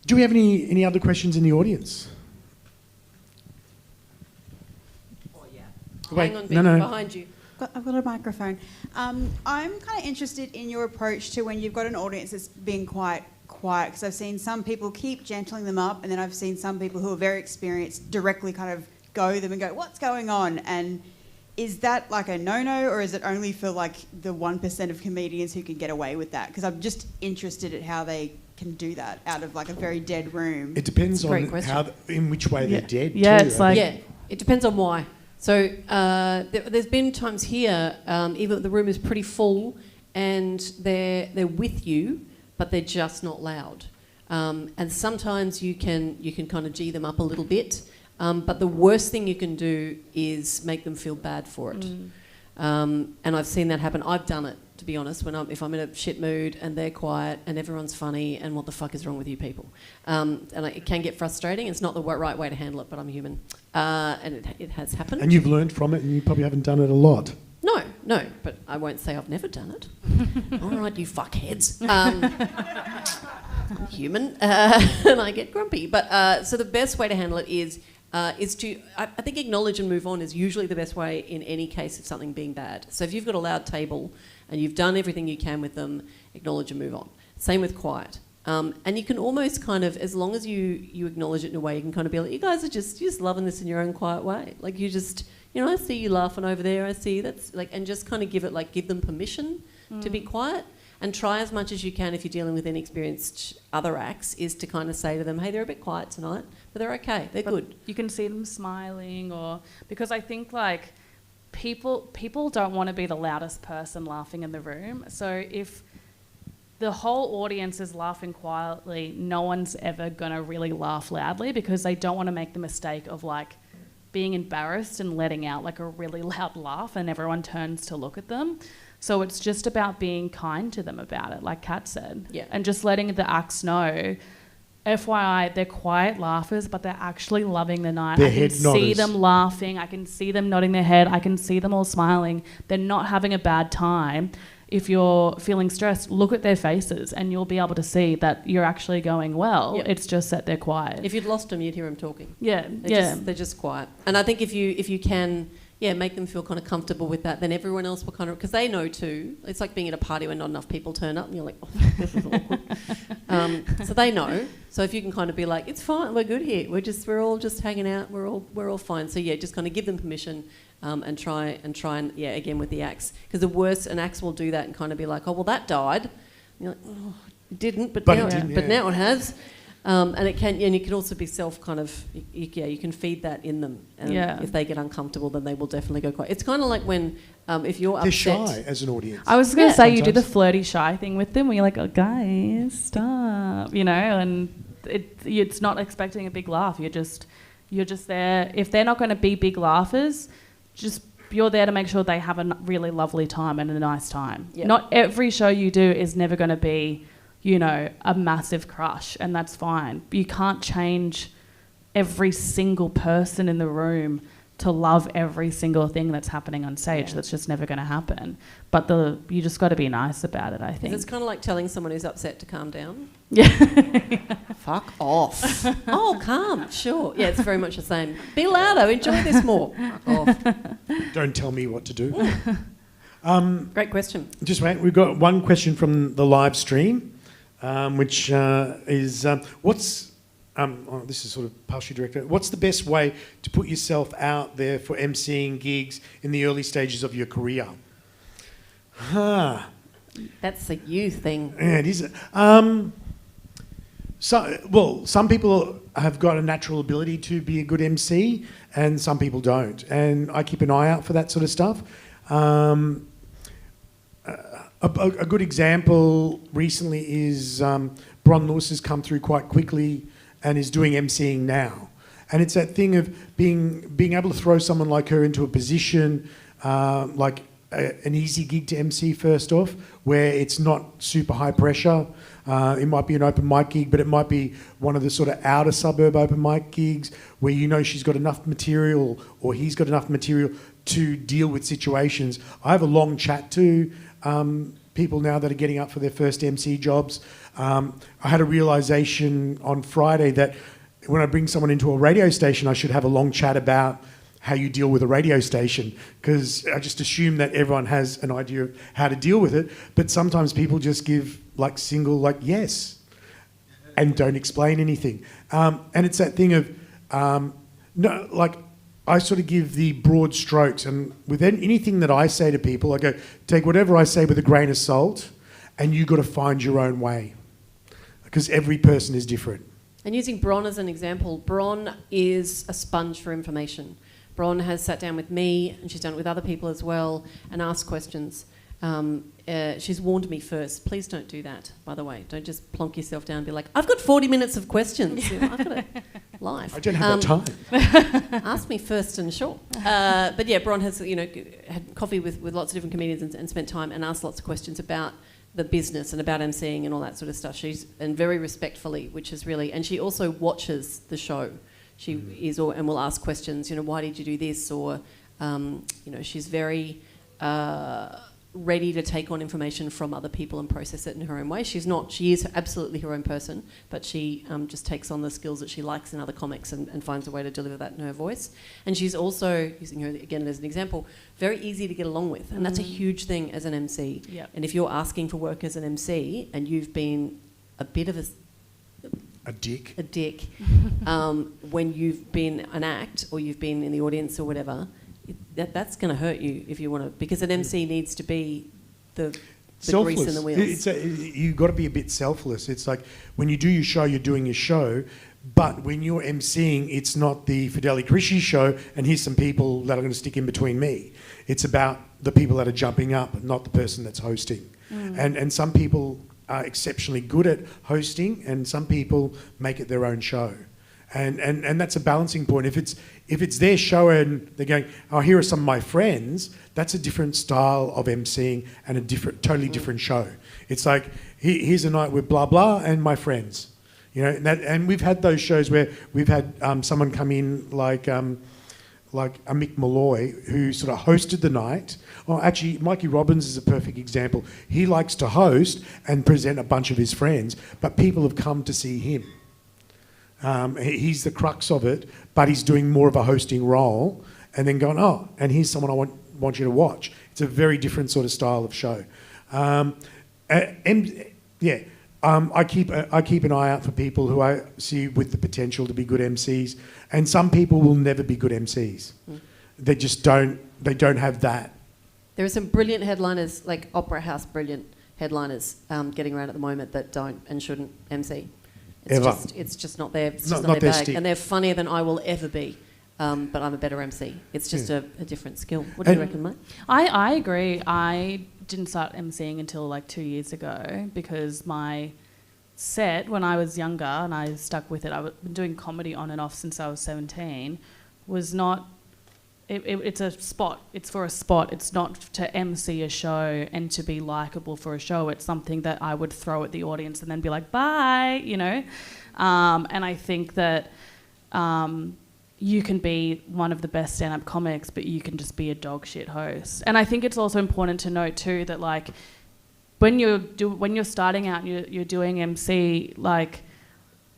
Do we have any other questions in the audience? Oh, yeah. Wait, Hang on, no. behind you. I've got a microphone. I'm kind of interested in your approach to when you've got an audience that's being quite quiet, because I've seen some people keep gentling them up, and then I've seen some people who are very experienced directly kind of go to them and go, what's going on? And is that like a no-no, or is it only for like the 1% of comedians who can get away with that? Because I'm just interested at how they can do that out of like a very dead room. It depends on in which way they're dead. Yeah, too, it's like... Yeah, it depends on why. So there's been times here, even the room is pretty full and they're with you, but they're just not loud. And sometimes you can kind of G them up a little bit, but the worst thing you can do is make them feel bad for it. And I've seen that happen. I've done it, to be honest, if I'm in a shit mood and they're quiet and everyone's funny and what the fuck is wrong with you people? And it can get frustrating. It's not the right way to handle it, but I'm human. And it has happened. And you've learned from it, and you probably haven't done it a lot. No, but I won't say I've never done it. All right, you fuckheads. I'm human, and I get grumpy. But so the best way to handle it is to, I think, acknowledge and move on is usually the best way in any case of something being bad. So if you've got a loud table and you've done everything you can with them, acknowledge and move on. Same with quiet. And you can almost kind of, as long as you acknowledge it in a way, you can kind of be like, you guys are just loving this in your own quiet way. Like you just, I see you laughing over there. I see that's like, and just kind of give them permission to be quiet. And try as much as you can, if you're dealing with inexperienced other acts, is to kind of say to them, hey, they're a bit quiet tonight, but they're okay, they're good. You can see them smiling, or because I think like people don't want to be the loudest person laughing in the room. So if the whole audience is laughing quietly, no one's ever going to really laugh loudly, because they don't want to make the mistake of like being embarrassed and letting out like a really loud laugh and everyone turns to look at them. So it's just about being kind to them about it, like Kat said. Yeah. And just letting the acts know, FYI, they're quiet laughers, but they're actually loving the night. I can see them laughing. I can see them nodding their head. I can see them all smiling. They're not having a bad time. If you're feeling stressed, look at their faces and you'll be able to see that you're actually going well. Yep. It's just that they're quiet. If you'd lost them, you'd hear them talking. Yeah, They're just quiet. And I think if you can... make them feel kind of comfortable with that, then everyone else will kind of... Because they know too. It's like being at a party when not enough people turn up and you're like, oh, this is awkward. So they know. So if you can kind of be like, it's fine, we're good here. We're all just hanging out. We're all fine. So yeah, just kind of give them permission and try and again with the acts. Because the worst, an acts will do that and kind of be like, oh, well, that died. And you're like, oh, it didn't, but now it has. And you can also be self kind of, you can feed that in them. And if they get uncomfortable, then they will definitely go quiet. It's kind of like when, if you're They're upset... shy as an audience. I was going to say, sometimes. you do the flirty shy thing with them where you're like, oh, guys, stop, and it's not expecting a big laugh. You're just there. If they're not going to be big laughers, you're there to make sure they have a really lovely time and a nice time. Yep. Not every show you do is never going to be... a massive crush, and that's fine. You can't change every single person in the room to love every single thing that's happening on stage. That's just never going to happen. But you just got to be nice about it, I think. It's kind of like telling someone who's upset to calm down. Yeah. Fuck off. Oh, calm, sure. Yeah, it's very much the same. Be louder, enjoy this more. Fuck off. Don't tell me what to do. Great question. Just wait, we've got one question from the live stream, which is what's... this is sort of partially directed. What's the best way to put yourself out there for emceeing gigs in the early stages of your career? That's a you thing. Yeah, it is. Some people have got a natural ability to be a good MC, and some people don't. And I keep an eye out for that sort of stuff. A good example recently is Bron Lewis has come through quite quickly and is doing emceeing now. And it's that thing of being able to throw someone like her into a position like an easy gig to MC first off, where it's not super high pressure. It might be an open mic gig, but it might be one of the sort of outer suburb open mic gigs where you know she's got enough material or he's got enough material to deal with situations. I have a long chat to people now that are getting up for their first MC jobs. I had a realisation on Friday that when I bring someone into a radio station, I should have a long chat about how you deal with a radio station, because I just assume that everyone has an idea of how to deal with it, but sometimes people just give yes and don't explain anything. And it's that thing of, I sort of give the broad strokes, and with anything that I say to people, I go, take whatever I say with a grain of salt, and you got to find your own way, because every person is different. And using Bron as an example, Bron is a sponge for information. Bron has sat down with me, and she's done it with other people as well, and asked questions. She's warned me first, please don't do that, by the way. Don't just plonk yourself down and be like, I've got 40 minutes of questions. You know, I've got a life. I don't have that time. Ask me first and sure. But yeah, Bron has had coffee with lots of different comedians and spent time and asked lots of questions about the business and about emceeing and all that sort of stuff. And very respectfully, which is really... And she also watches the show. She is, and will ask questions, why did you do this? Or, she's very ready to take on information from other people and process it in her own way. She is absolutely her own person, but she just takes on the skills that she likes in other comics and finds a way to deliver that in her voice. And she's also, using her again as an example, very easy to get along with. And that's a huge thing as an MC. Yep. And if you're asking for work as an MC and you've been a bit of a dick. When you've been an act or you've been in the audience or whatever, that's going to hurt you if you want to, because an MC needs to be the grease in the wheels. You've got to be a bit selfless. It's like when you do your show, you're doing your show, but when you're MCing, it's not the Fideli Crisci show and here's some people that are going to stick in between me. It's about the people that are jumping up, not the person that's hosting. And some people are exceptionally good at hosting, and some people make it their own show, and that's a balancing point. If it's their show and they're going, oh, here are some of my friends, that's a different style of emceeing and a totally different show. It's like, here's a night with blah blah and my friends, and we've had those shows where we've had someone come in like a Mick Malloy, who sort of hosted the night. Well, actually, Mikey Robbins is a perfect example. He likes to host and present a bunch of his friends, but people have come to see him. He's the crux of it, but he's doing more of a hosting role, and then going, oh, and here's someone I want you to watch. It's a very different sort of style of show. I keep an eye out for people who I see with the potential to be good MCs, and some people will never be good MCs. They just don't. They don't have that. There are some brilliant headliners, like Opera House brilliant headliners, getting around at the moment that don't and shouldn't MC. It's just not their bag, stick. And they're funnier than I will ever be. But I'm a better MC. It's just a different skill. What do you reckon, mate? I agree. I didn't start MCing until like 2 years ago, because my set, when I was younger and I stuck with it, I've been doing comedy on and off since I was 17, was not... It's a spot. It's for a spot. It's not to MC a show and to be likeable for a show. It's something that I would throw at the audience and then be like, bye, And I think that... you can be one of the best stand-up comics, but you can just be a dog shit host. And I think it's also important to note too that like when you're starting out and you're doing MC, like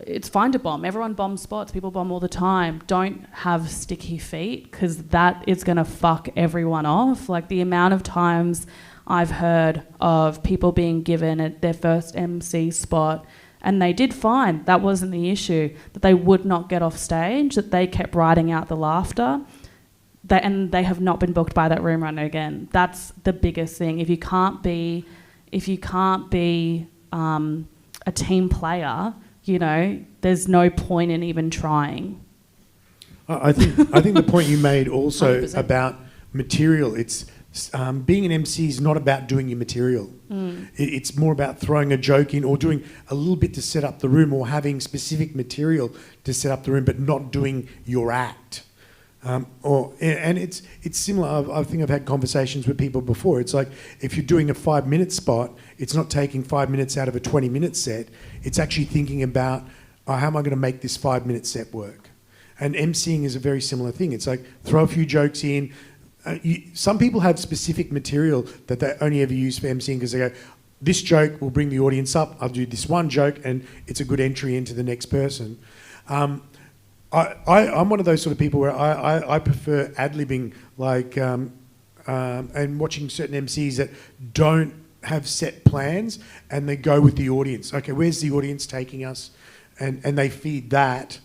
it's fine to bomb. Everyone bombs spots. People bomb all the time. Don't have sticky feet, because that is going to fuck everyone off. Like the amount of times I've heard of people being given their first MC spot and they did fine, that wasn't the issue, that they would not get off stage, that they kept riding out the laughter, and they have not been booked by that room runner again. That's the biggest thing. If you can't be a team player, you know, there's no point in even trying. I think the point you made also 100%. about material, it's being an MC is not about doing your material. It's more about throwing a joke in or doing a little bit to set up the room or having specific material to set up the room, but not doing your act. And it's similar. I think I've had conversations with people before. It's like if you're doing a 5-minute spot, it's not taking 5 minutes out of a 20-minute set. It's actually thinking about how am I going to make this 5-minute set work? And emceeing is a very similar thing. It's like throw a few jokes in. Some people have specific material that they only ever use for emceeing because they go, this joke will bring the audience up. I'll do this one joke and it's a good entry into the next person. I'm one of those sort of people where I prefer ad-libbing, like, and watching certain MCs that don't have set plans and they go with the audience. Okay, where's the audience taking us? And they feed that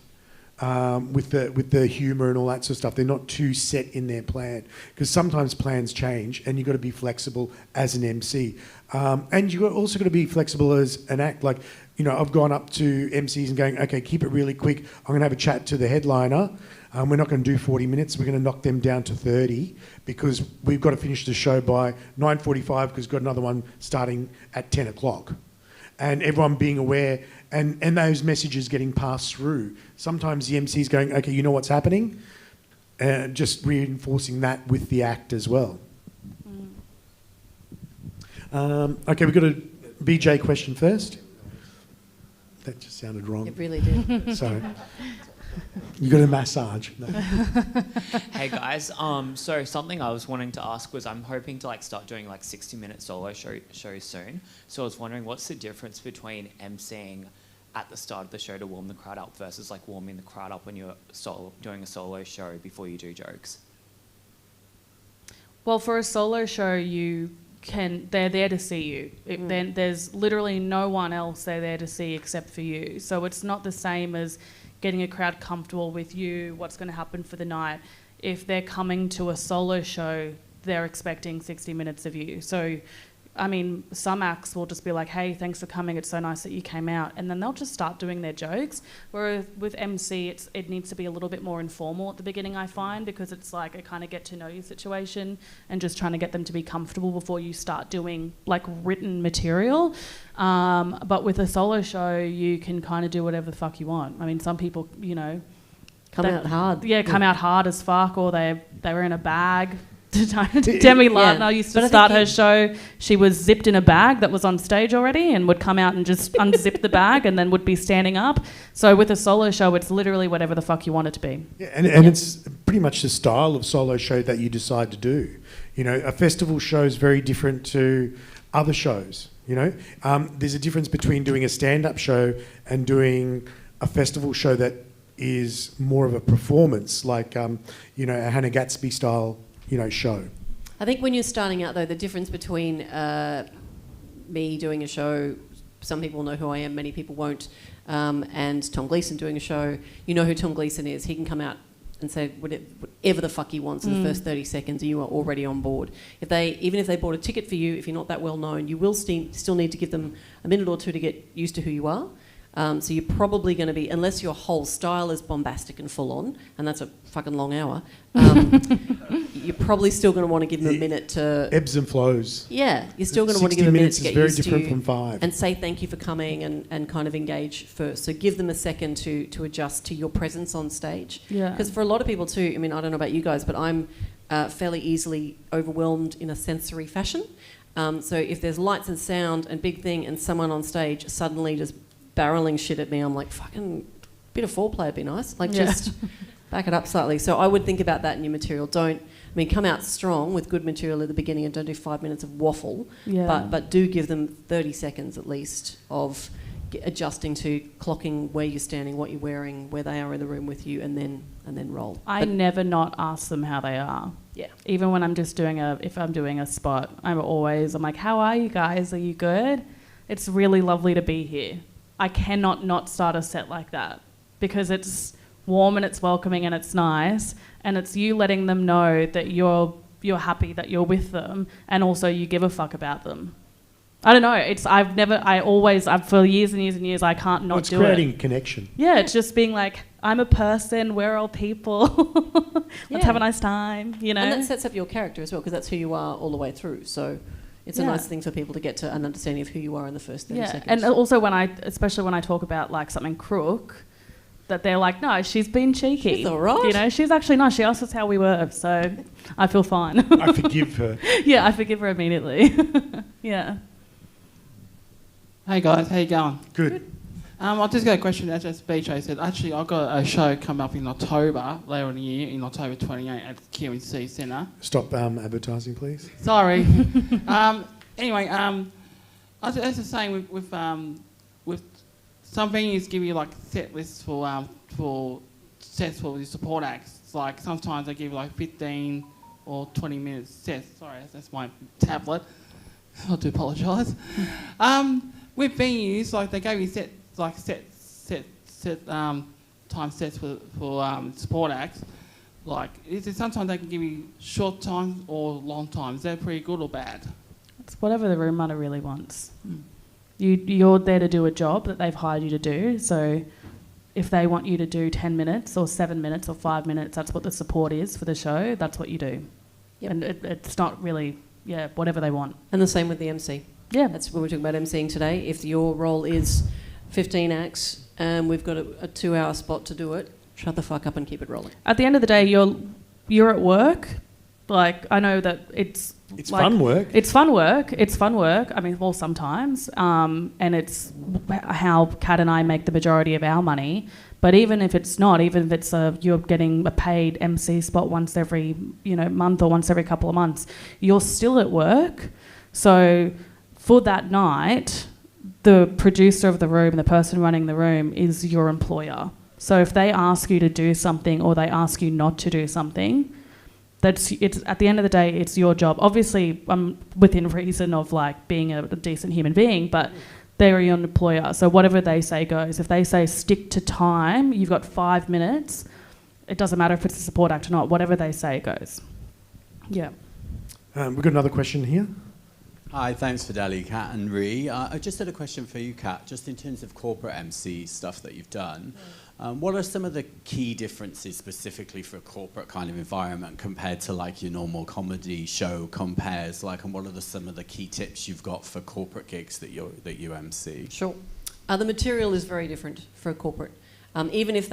with the humour and all that sort of stuff. They're not too set in their plan because sometimes plans change and you've got to be flexible as an MC. And you've also got to be flexible as an act. Like, you know, I've gone up to MCs and going, okay, keep it really quick. I'm going to have a chat to the headliner. We're not going to do 40 minutes. We're going to knock them down to 30 because we've got to finish the show by 9:45 because we've got another one starting at 10 o'clock. And everyone being aware and those messages getting passed through. Sometimes the MC is going, okay, you know what's happening? Just reinforcing that with the act as well. Okay, we've got a BJ question first. That just sounded wrong. It really did. Sorry. You got a massage. No. Hey guys, so something I was wanting to ask was I'm hoping to like start doing like 60-minute solo shows soon. So I was wondering what's the difference between emceeing at the start of the show to warm the crowd up versus like warming the crowd up when you're doing a solo show before you do jokes? Well, for a solo show, they're there to see you. Then there's literally no one else they're there to see except for you. So it's not the same as getting a crowd comfortable with you, what's going to happen for the night. If they're coming to a solo show, they're expecting 60 minutes of you. So, I mean, some acts will just be like, hey, thanks for coming, it's so nice that you came out. And then they'll just start doing their jokes. Whereas with MC, it needs to be a little bit more informal at the beginning, I find, because it's like a kind of get to know you situation and just trying to get them to be comfortable before you start doing like written material. But with a solo show, you can kind of do whatever the fuck you want. I mean, some people, you know... Come out hard. Yeah, come out hard as fuck, or they were in a bag. Demi Lardner used to start her show. She was zipped in a bag that was on stage already and would come out and just unzip the bag and then would be standing up. So with a solo show, it's literally whatever the fuck you want it to be. Yeah, and it's pretty much the style of solo show that you decide to do. You know, a festival show is very different to other shows. You know, there's a difference between doing a stand-up show and doing a festival show that is more of a performance, like you know, a Hannah Gatsby style, you know, show. I think when you're starting out, though, the difference between me doing a show, some people know who I am, many people won't, and Tom Gleeson doing a show, you know who Tom Gleeson is. He can come out and say whatever the fuck he wants in the first 30 seconds and you are already on board. Even if they bought a ticket for you, if you're not that well known, you will still need to give them a minute or two to get used to who you are. So you're probably going to be, unless your whole style is bombastic and full on, and that's a fucking long hour, you're probably still going to want to give them a minute to... Ebbs and flows. Yeah, you're still going to want to give them a minute to get 60 minutes used is very to different from 5. and say thank you for coming and kind of engage first. So give them a second to adjust to your presence on stage. Yeah. Because for a lot of people too, I mean, I don't know about you guys, but I'm fairly easily overwhelmed in a sensory fashion. So if there's lights and sound and big thing and someone on stage suddenly just barreling shit at me, I'm like, fucking bit of foreplay would be nice. Like just Back it up slightly. So I would think about that in your material. Come out strong with good material at the beginning and don't do 5 minutes of waffle, but do give them 30 seconds at least of adjusting to clocking where you're standing, what you're wearing, where they are in the room with you, and then roll. I never not ask them how they are. Yeah. Even when I'm just if I'm doing a spot, I'm like, how are you guys? Are you good? It's really lovely to be here. I cannot not start a set like that because it's warm and it's welcoming and it's nice, and it's you letting them know that you're happy that you're with them, and also you give a fuck about them. I don't know. For years and years and years, I can't not do it. It's creating connection. Yeah, it's just being like, I'm a person, we're all people. Let's have a nice time, you know? And that sets up your character as well, because that's who you are all the way through. So it's a nice thing for people to get to an understanding of who you are in the first 30 seconds. And also especially when I talk about like something crook, that they're like, no, she's been cheeky. She's all right. You know, she's actually nice. She asked us how we were, so I feel fine. I forgive her. Yeah, I forgive her immediately. Yeah. Hey guys, how you going? Good. I just got a question. As BJ said, actually, I've got a show coming up in October, later in the year, in October 28 at the Q&C Centre. Stop advertising, please. Sorry. Anyway, I was just saying with some venues give you like set lists for sets for the support acts. It's like sometimes they give you like 15 or 20 minutes sets. Sorry, that's my tablet. I do apologise. With venues, like they gave you set time sets for support acts. Like, sometimes they can give you short times or long times. They're pretty good or bad. It's whatever the room runner really wants. You're there to do a job that they've hired you to do. So if they want you to do 10 minutes or 7 minutes or 5 minutes, that's what the support is for the show. That's what you do. Yep. And it's not really, whatever they want. And the same with the MC. Yeah. That's what we're talking about emceeing today. If your role is 15 acts and we've got a 2-hour spot to do it, shut the fuck up and keep it rolling. At the end of the day, you're at work. Like, I know that it's like, fun work. It's fun work. It's fun work. I mean, well, sometimes. And it's how Kat and I make the majority of our money. But even if it's not, even if it's you're getting a paid MC spot once every month or once every couple of months, you're still at work. So for that night, the producer of the room, the person running the room, is your employer. So if they ask you to do something or they ask you not to do something, it's at the end of the day, it's your job. Obviously, within reason of like being a decent human being, but they're your employer. So whatever they say goes. If they say stick to time, you've got 5 minutes. It doesn't matter if it's a support act or not. Whatever they say goes. Yeah. We've got another question here. Hi, thanks for Dali, Kat and Ree. I just had a question for you, Kat, just in terms of corporate MC stuff that you've done. What are some of the key differences specifically for a corporate kind of environment compared to like your normal comedy show compares, like, and what are some of the key tips you've got for corporate gigs that you MC? Sure. The material is very different for a corporate. Even if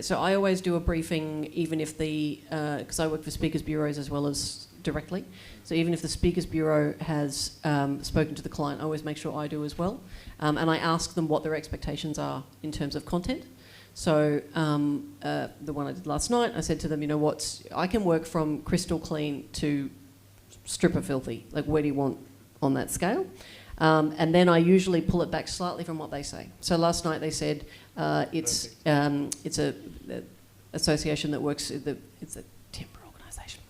so I always do a briefing, even if because I work for speakers bureaus as well as directly. So even if the Speakers Bureau has spoken to the client, I always make sure I do as well. And I ask them what their expectations are in terms of content. So the one I did last night, I said to them, I can work from crystal clean to stripper filthy. Like, where do you want on that scale? And then I usually pull it back slightly from what they say. So last night they said it's a association that works, it's a timber organisation.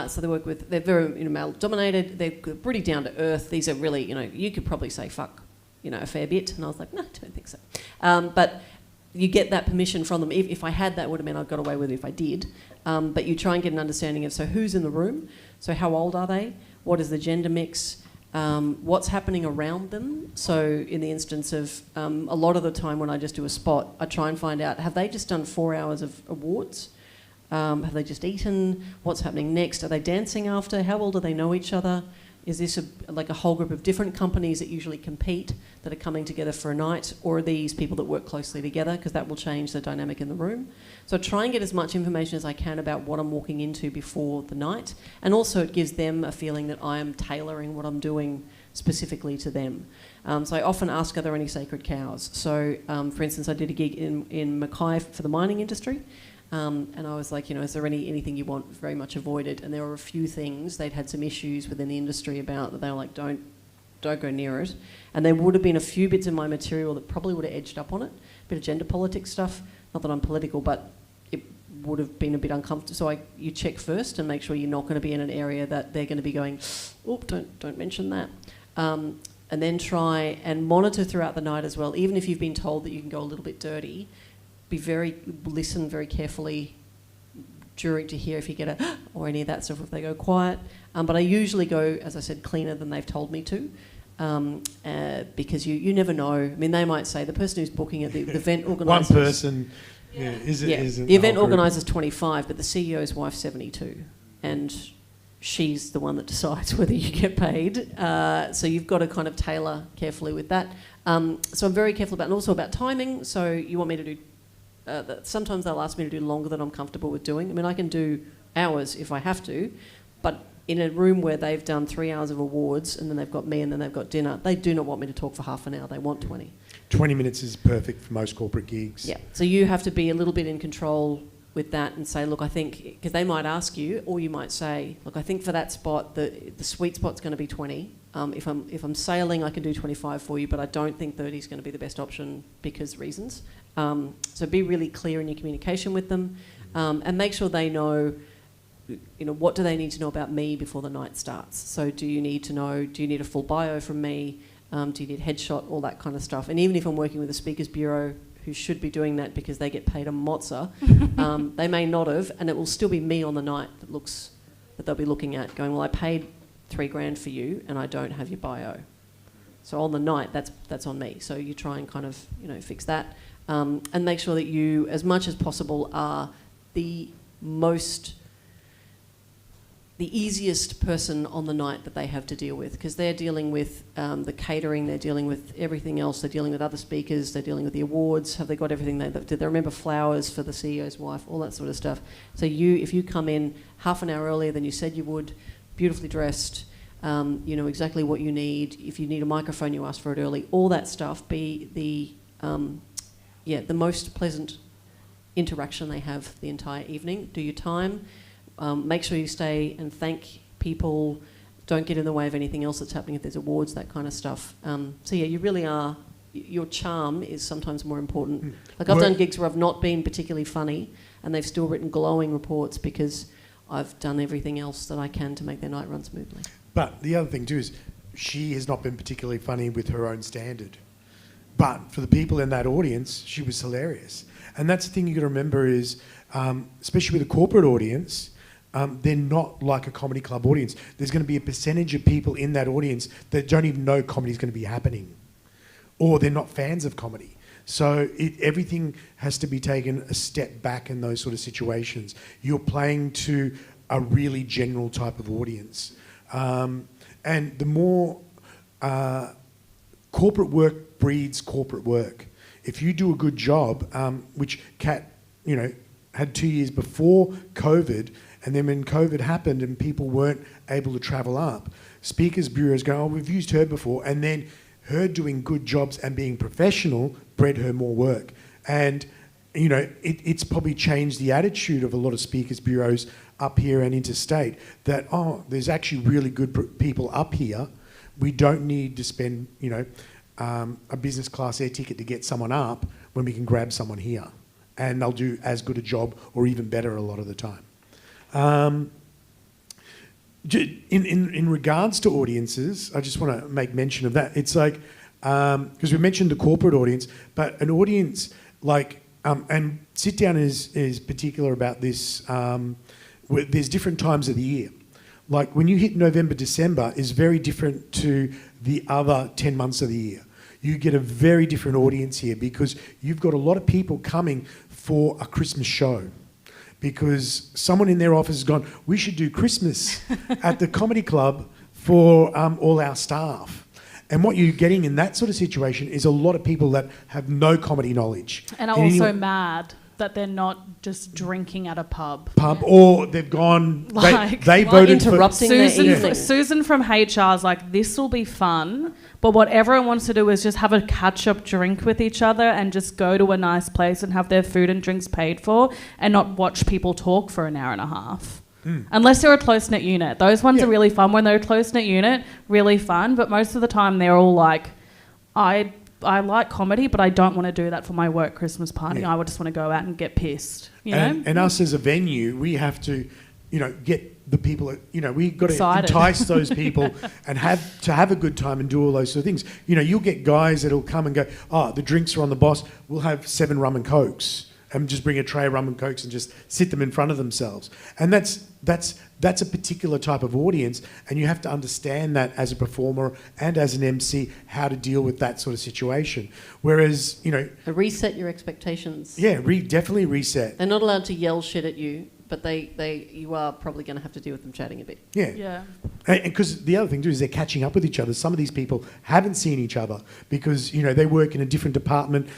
So they're very male dominated, they're pretty down to earth. These are really, you could probably say fuck, a fair bit. And I was like, no, I don't think so. But you get that permission from them. If I had that, would have meant I'd got away with it if I did. But you try and get an understanding of, so who's in the room? So how old are they? What is the gender mix? What's happening around them? So in the instance of a lot of the time when I just do a spot, I try and find out, have they just done 4 hours of awards? Have they just eaten? What's happening next? Are they dancing after? How well do they know each other? Is this like a whole group of different companies that usually compete that are coming together for a night? Or are these people that work closely together? Because that will change the dynamic in the room. So I try and get as much information as I can about what I'm walking into before the night. And also it gives them a feeling that I am tailoring what I'm doing specifically to them. So I often ask, are there any sacred cows? So for instance, I did a gig in Mackay for the mining industry. And I was like, is there anything you want very much avoided? And there were a few things they'd had some issues within the industry about that they were like, don't go near it. And there would have been a few bits in my material that probably would have edged up on it. A bit of gender politics stuff. Not that I'm political, but it would have been a bit uncomfortable. So you check first and make sure you're not going to be in an area that they're going to be going, oh, don't mention that. And then try and monitor throughout the night as well. Even if you've been told that you can go a little bit dirty, listen very carefully during to hear if you get a or any of that stuff if they go quiet. But I usually go, as I said, cleaner than they've told me to. Because you never know. I mean, they might say the person who's booking it, the event organiser. One person, isn't the event organiser's 25, but the CEO's wife's 72, and she's the one that decides whether you get paid. So you've got to kind of tailor carefully with that. So I'm very careful about, and also about timing. So you want me to do. Sometimes they'll ask me to do longer than I'm comfortable with doing. I mean, I can do hours if I have to, but in a room where they've done 3 hours of awards and then they've got me and then they've got dinner, they do not want me to talk for half an hour. They want 20. 20 minutes is perfect for most corporate gigs. Yeah. So you have to be a little bit in control with that and say, look, I think, because they might ask you, or you might say, look, I think for that spot, the sweet spot's going to be 20. If I'm sailing, I can do 25 for you, but I don't think 30 is going to be the best option because reasons. So be really clear in your communication with them, and make sure they know, what do they need to know about me before the night starts. So do you need a full bio from me? Do you need headshot, all that kind of stuff. And even if I'm working with a speakers bureau who should be doing that because they get paid a mozza, they may not have, and it will still be me on the night that they'll be looking at going, well, I paid $3,000 for you and I don't have your bio. So on the night, that's on me. So you try and kind of, fix that. And make sure that you, as much as possible, are the easiest person on the night that they have to deal with, because they're dealing with the catering, they're dealing with everything else, they're dealing with other speakers, they're dealing with the awards. Have they got everything? Did they remember flowers for the CEO's wife? All that sort of stuff. So if you come in half an hour earlier than you said you would, beautifully dressed, you know exactly what you need. If you need a microphone, you ask for it early. All that stuff. Be the most pleasant interaction they have the entire evening. Do your time. Make sure you stay and thank people. Don't get in the way of anything else that's happening if there's awards, that kind of stuff. You really are. Your charm is sometimes more important. Like I've done gigs where I've not been particularly funny, and they've still written glowing reports because I've done everything else that I can to make their night run smoothly. But the other thing too is she has not been particularly funny with her own standard. But for the people in that audience, she was hilarious. And that's the thing you got to remember is, especially with a corporate audience, they're not like a comedy club audience. There's going to be a percentage of people in that audience that don't even know comedy is going to be happening, or they're not fans of comedy. So everything has to be taken a step back in those sort of situations. You're playing to a really general type of audience. And the more corporate work breeds corporate work. If you do a good job, which Kat, had 2 years before COVID, and then when COVID happened and people weren't able to travel up, speakers bureaus go, oh, we've used her before, and then her doing good jobs and being professional bred her more work. And it's probably changed the attitude of a lot of speakers bureaus up here and interstate that, there's actually really good people up here. We don't need to spend, a business class air ticket to get someone up when we can grab someone here. And they'll do as good a job or even better a lot of the time. In regards to audiences, I just want to make mention of that. It's like, because we mentioned the corporate audience, but an audience and Sit Down is particular about this. There's different times of the year. Like when you hit November, December is very different to the other 10 months of the year. You get a very different audience here because you've got a lot of people coming for a Christmas show. Because someone in their office has gone, we should do Christmas at the comedy club for all our staff. And what you're getting in that sort of situation is a lot of people that have no comedy knowledge. And are also mad. that they're not just drinking at a pub. Or they've gone. Like, they voted for interrupting their evening. Susan from HR is like, this will be fun, but what everyone wants to do is just have a catch-up drink with each other and just go to a nice place and have their food and drinks paid for and not watch people talk for an hour and a half. Unless they're a close-knit unit. Those ones are really fun. When they're a close-knit unit, really fun, but most of the time they're all like, I like comedy, but I don't want to do that for my work Christmas party. Yeah. I would just want to go out and get pissed. You know? And us as a venue, we have to, get the people, we've got to Excited. entice those people and have a good time and do all those sort of things. You'll get guys that'll come and go, the drinks are on the boss. We'll have 7 rum and cokes and just bring a tray of rum and cokes and just sit them in front of themselves. And that's a particular type of audience, and you have to understand that as a performer and as an MC, how to deal with that sort of situation. Whereas, Reset your expectations. Yeah, definitely reset. They're not allowed to yell shit at you, but you are probably going to have to deal with them chatting a bit. Yeah. And because the other thing too is they're catching up with each other. Some of these people haven't seen each other because they work in a different department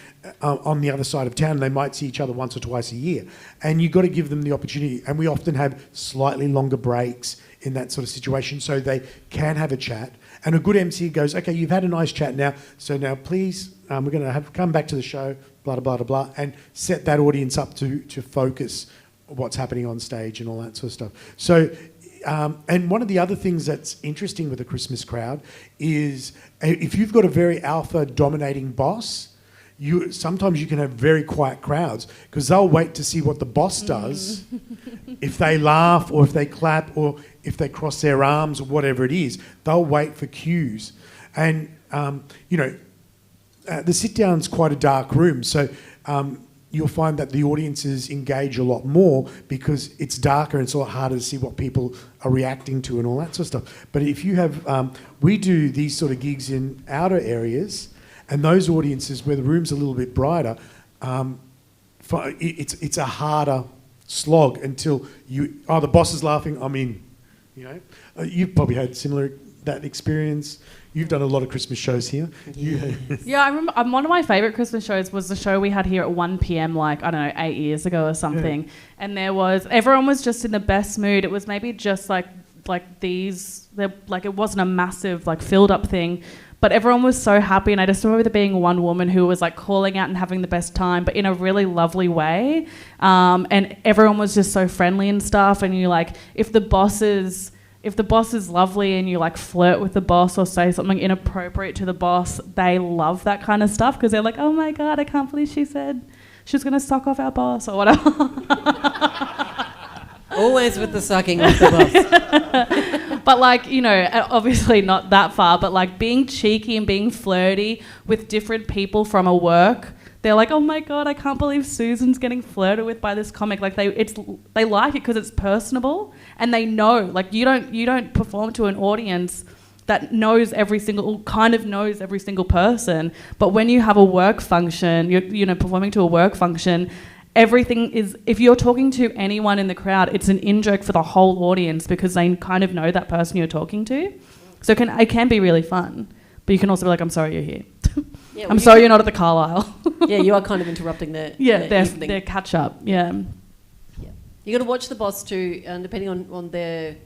on the other side of town. They might see each other once or twice a year, and you've got to give them the opportunity. And we often have slightly longer breaks in that sort of situation, so they can have a chat. And a good MC goes, okay, you've had a nice chat now, so now please, we're going to come back to the show, blah blah blah blah, and set that audience up to focus what's happening on stage and all that sort of stuff. So, and one of the other things that's interesting with the Christmas crowd is if you've got a very alpha dominating boss, sometimes you can have very quiet crowds because they'll wait to see what the boss does, if they laugh or if they clap or if they cross their arms or whatever it is. They'll wait for cues. And, the sit-down's quite a dark room, so you'll find that the audiences engage a lot more because it's darker and it's a lot harder to see what people are reacting to and all that sort of stuff. But if you have, we do these sort of gigs in outer areas, and those audiences where the room's a little bit brighter, it's a harder slog until the boss is laughing, I'm in. You've probably had that experience. You've done a lot of Christmas shows here. Yeah, I remember one of my favourite Christmas shows was the show we had here at 1 p.m. 8 years ago or something. Yeah. And everyone was just in the best mood. It was maybe just it wasn't a massive filled up thing, but everyone was so happy. And I just remember there being one woman who was calling out and having the best time, but in a really lovely way. And everyone was just so friendly and stuff. And if the boss is lovely and you flirt with the boss or say something inappropriate to the boss, they love that kind of stuff because they're like, oh my God, I can't believe she said she was going to suck off our boss or whatever. Always with the sucking off the boss. But obviously not that far, but being cheeky and being flirty with different people from a work, they're like, oh my God, I can't believe Susan's getting flirted with by this comic. They like it because it's personable and they know. You don't perform to an audience that knows every single person. But when you have a work function, you're performing to a work function, everything is, if you're talking to anyone in the crowd, it's an in-joke for the whole audience because they kind of know that person you're talking to. So it can be really fun. But you can also be like, I'm sorry you're here. Yeah, I'm sorry you're not at the Carlisle. Yeah, you are kind of interrupting their their catch up. Yeah. You got to watch the boss too, and depending on their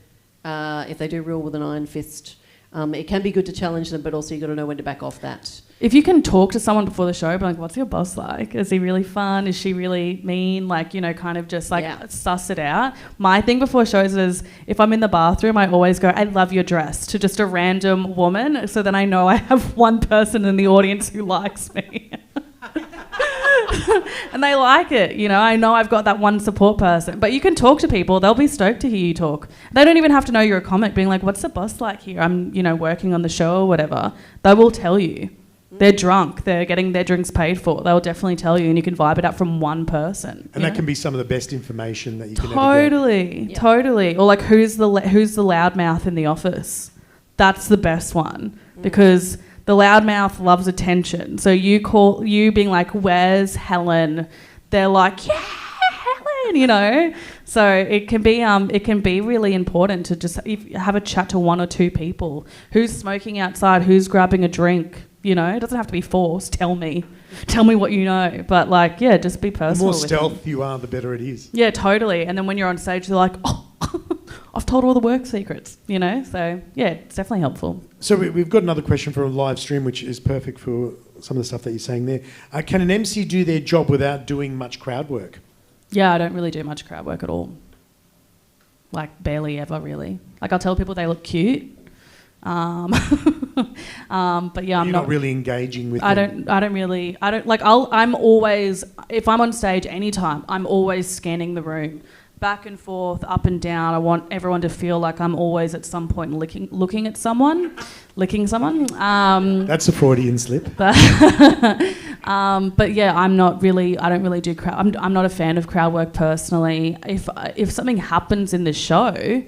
if they do rule with an iron fist, it can be good to challenge them, but also you got to know when to back off that. If you can talk to someone before the show, be like, what's your boss like? Is he really fun? Is she really mean? Kind of just suss it out. My thing before shows is if I'm in the bathroom, I always go, I love your dress, to just a random woman. So then I know I have one person in the audience who likes me. And they like it, I know I've got that one support person. But you can talk to people, they'll be stoked to hear you talk. They don't even have to know you're a comic, being like, what's the boss like here? I'm, working on the show or whatever. They will tell you. They're drunk, they're getting their drinks paid for. They'll definitely tell you, and you can vibe it out from one person. And that can be some of the best information that you can ever get. Totally. Or who's the loudmouth in the office? That's the best one because the loudmouth loves attention. So you being like, where's Helen? They're like, yeah, Helen. fine, you know. So it can be really important to just have a chat to one or two people. Who's smoking outside? Who's grabbing a drink? You know, it doesn't have to be forced. Tell me what you know. But like, yeah, just be personal. The more with stealth them. you are, the better it is. Yeah, totally. And then when you're on stage, they're like, oh, I've told all the work secrets, you know? So, yeah, it's definitely helpful. So we've got another question from a live stream, which is perfect for some of the stuff that you're saying there. Can an MC do their job without doing much crowd work? Yeah, I don't really do much crowd work at all. Like, barely ever, really. Like, I'll tell people they look cute. But yeah, You're not really engaging with them. I'm always, if I'm on stage anytime, I'm always scanning the room. Back and forth, up and down. I want everyone to feel like I'm always at some point licking someone. That's a Freudian slip. But yeah, I don't really do crowd. I'm not a fan of crowd work personally. If something happens in the show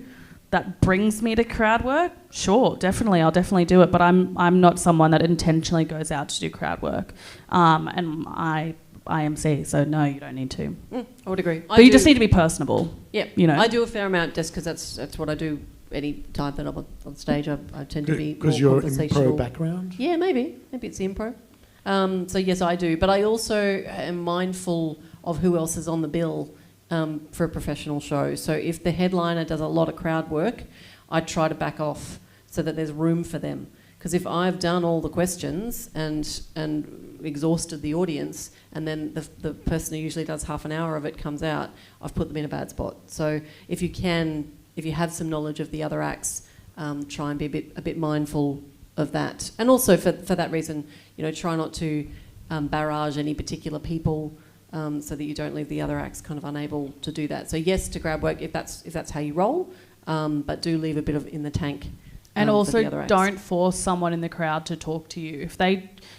that brings me to crowd work, sure, definitely, I'll definitely do it. But I'm not someone that intentionally goes out to do crowd work. And I emcee, so no, you don't need to. I would agree. But you just need to be personable. Yeah, you know. I do a fair amount just because that's what I do any time that I'm on stage. I tend to be because more you're conversational. impro background. Yeah, maybe it's the impro. So yes, I do, but I also am mindful of who else is on the bill for a professional show. So if the headliner does a lot of crowd work, I try to back off so that there's room for them. Because if I've done all the questions and exhausted the audience, and then the person who usually does half an hour of it comes out, I've put them in a bad spot. So if you have some knowledge of the other acts, try and be a bit mindful of that. And also for that reason, you know, try not to barrage any particular people so that you don't leave the other acts kind of unable to do that. So yes to crowd work if that's how you roll, but do leave a bit of in the tank. And also don't force someone in the crowd to talk to you.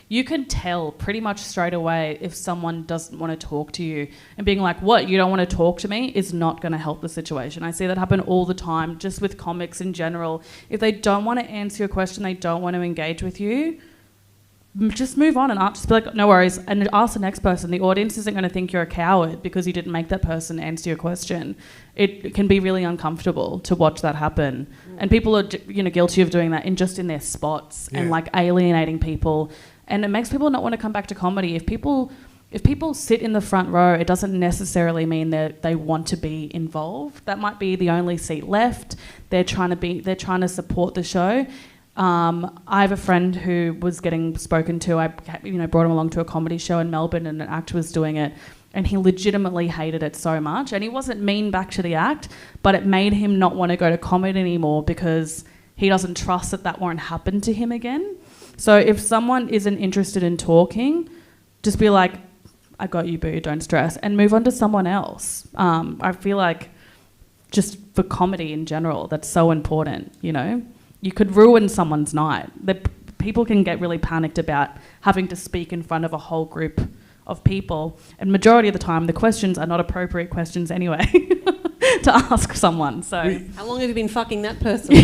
You can tell pretty much straight away if someone doesn't want to talk to you, and being like, what, you don't want to talk to me, is not going to help the situation. I see that happen all the time, just with comics in general. If they don't want to answer your question, they don't want to engage with you, just move on and just be like, no worries, and ask the next person. The audience isn't going to think you're a coward because you didn't make that person answer your question. It can be really uncomfortable to watch that happen. And people are, you know, guilty of doing that in their spots and like alienating people. And it makes people not want to come back to comedy. If people sit in the front row, it doesn't necessarily mean that they want to be involved. That might be the only seat left. They're trying to support the show. I have a friend who was getting spoken to. I brought him along to a comedy show in Melbourne, and an actor was doing it, and he legitimately hated it so much. And he wasn't mean back to the act, but it made him not want to go to comedy anymore because he doesn't trust that won't happen to him again. So if someone isn't interested in talking, just be like, I got you, boo, don't stress, and move on to someone else. I feel like just for comedy in general, that's so important, you know. You could ruin someone's night. People can get really panicked about having to speak in front of a whole group of people, and majority of the time the questions are not appropriate questions anyway to ask someone. So how long have you been fucking that person?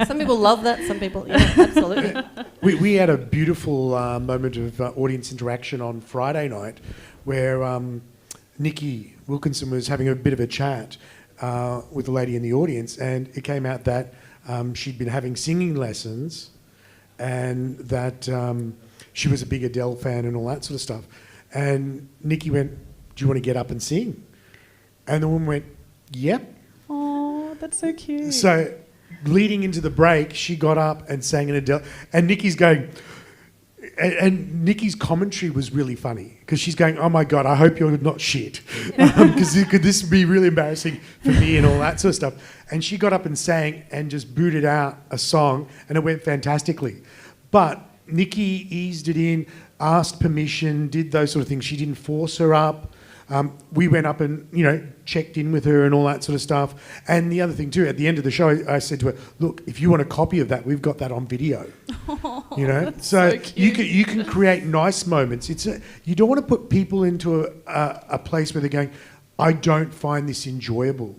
Some people love that, some people, yeah, absolutely. We had a beautiful moment of audience interaction on Friday night where Nikki Wilkinson was having a bit of a chat with a lady in the audience, and it came out that she'd been having singing lessons, and that she was a big Adele fan and all that sort of stuff. And Nikki went, do you want to get up and sing? And the woman went, yep. Oh, that's so cute. So leading into the break, she got up and sang an Adele. And Nikki's going... And Nikki's commentary was really funny because she's going, oh my God, I hope you're not shit, because this would be really embarrassing for me and all that sort of stuff. And she got up and sang and just booted out a song, and it went fantastically. But Nikki eased it in, asked permission, did those sort of things. She didn't force her up. We went up and, you know, checked in with her and all that sort of stuff. And the other thing too, at the end of the show, I said to her, look, if you want a copy of that, we've got that on video. You know, so you can create nice moments. You don't want to put people into a place where they're going, I don't find this enjoyable.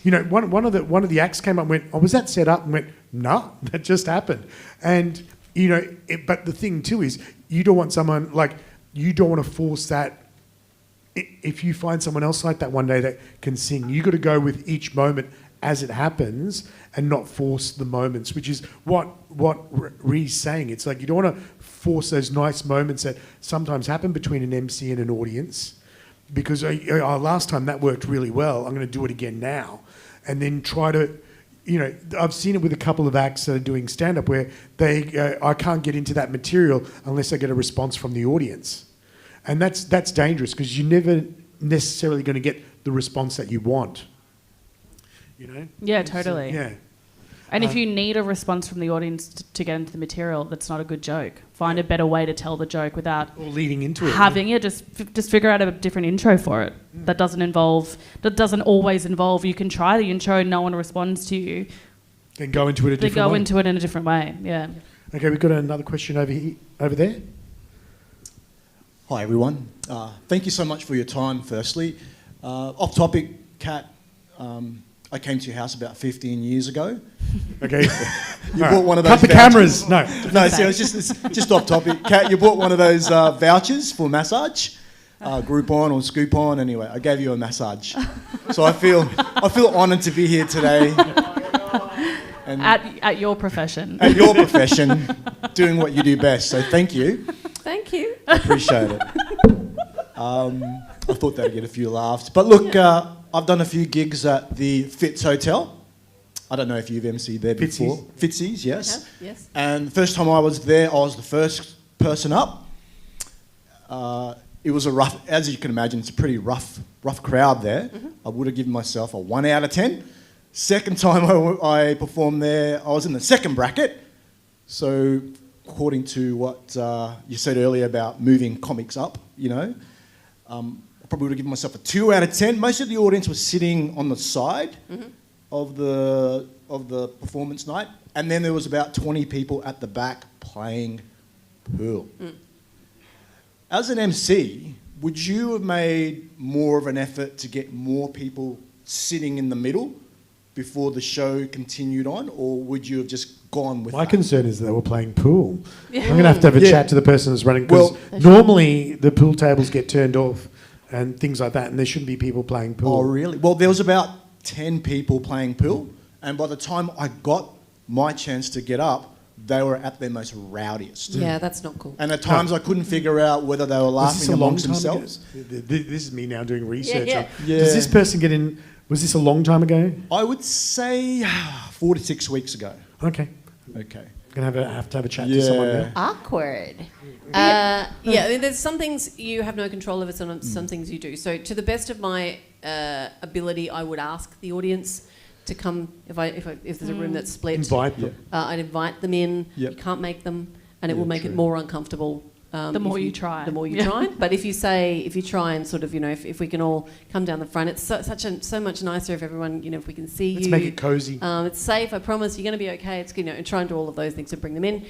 You know, one of the acts came up and went, oh, was that set up? And went, no, that just happened. And, you know, but the thing too is you don't want someone, like, you don't want to force that if you find someone else like that one day that can sing, you got to go with each moment as it happens and not force the moments, which is what Ree's saying. It's like you don't want to force those nice moments that sometimes happen between an MC and an audience, because last time that worked really well, I'm going to do it again now. And then try to, I've seen it with a couple of acts that are doing stand-up where I can't get into that material unless I get a response from the audience. And that's dangerous, because you're never necessarily going to get the response that you want. Yeah, totally. Yeah. And if you need a response from the audience to get into the material, that's not a good joke. Find a better way to tell the joke without or leading into it. Just figure out a different intro for it. That doesn't always involve. You can try the intro and no one responds to you. Then go into it a different way. Go into it in a different way. Yeah. Okay, we've got another question over there. Hi everyone. Thank you so much for your time. Firstly, off topic, Kat. I came to your house about 15 years ago. Okay. You bought one of those. Cut the cameras. No. No, see, it's just off topic. Kat, you bought one of those vouchers for massage, Groupon or Scoopon. Anyway, I gave you a massage. So I feel honoured to be here today. And at your profession. At your profession, doing what you do best. So thank you. Thank you. I appreciate it. I thought that'd get a few laughs. But look, I've done a few gigs at the Fitz Hotel. I don't know if you've emceed there before. Fitzy's, yes. Yes. And the first time I was there, I was the first person up. It was a rough, as you can imagine, it's a pretty rough crowd there. Mm-hmm. I would have given myself a 1 out of 10. Second time I performed there, I was in the second bracket. So according to what you said earlier about moving comics up, I probably would have given myself a 2 out of 10. Most of the audience was sitting on the side of the performance night, and then there was about 20 people at the back playing pool. As an MC, would you have made more of an effort to get more people sitting in the middle before the show continued on, or would you have just gone with My that? concern is that we're playing pool. I'm going to have a chat to the person who's running, because Well- normally the pool tables get turned off and things like that, and there shouldn't be people playing pool. Oh, really? Well, there was about 10 people playing pool, and by the time I got my chance to get up, they were at their most rowdiest. Yeah, that's not cool. And at times I couldn't figure out whether they were Was this laughing a long amongst time themselves. ago? This is me now doing research. Yeah. Does this person get in? Was this a long time ago? I would say 4 to 6 weeks ago. Okay. Okay. Going to have to have a chat to someone now. Awkward. I mean, there's some things you have no control over, some things you do. So to the best of my ability, I would ask the audience to come. If there's a room that's split, Invite them. I'd invite them in. Yep. You can't make them, and it will make it more uncomfortable. The more you try. The more you try. But if you try and sort of, if we can all come down the front, it's so much nicer if everyone, if we can see Let's you. make it cozy. It's safe. I promise you're going to be okay. It's and try and do all of those things to bring them in.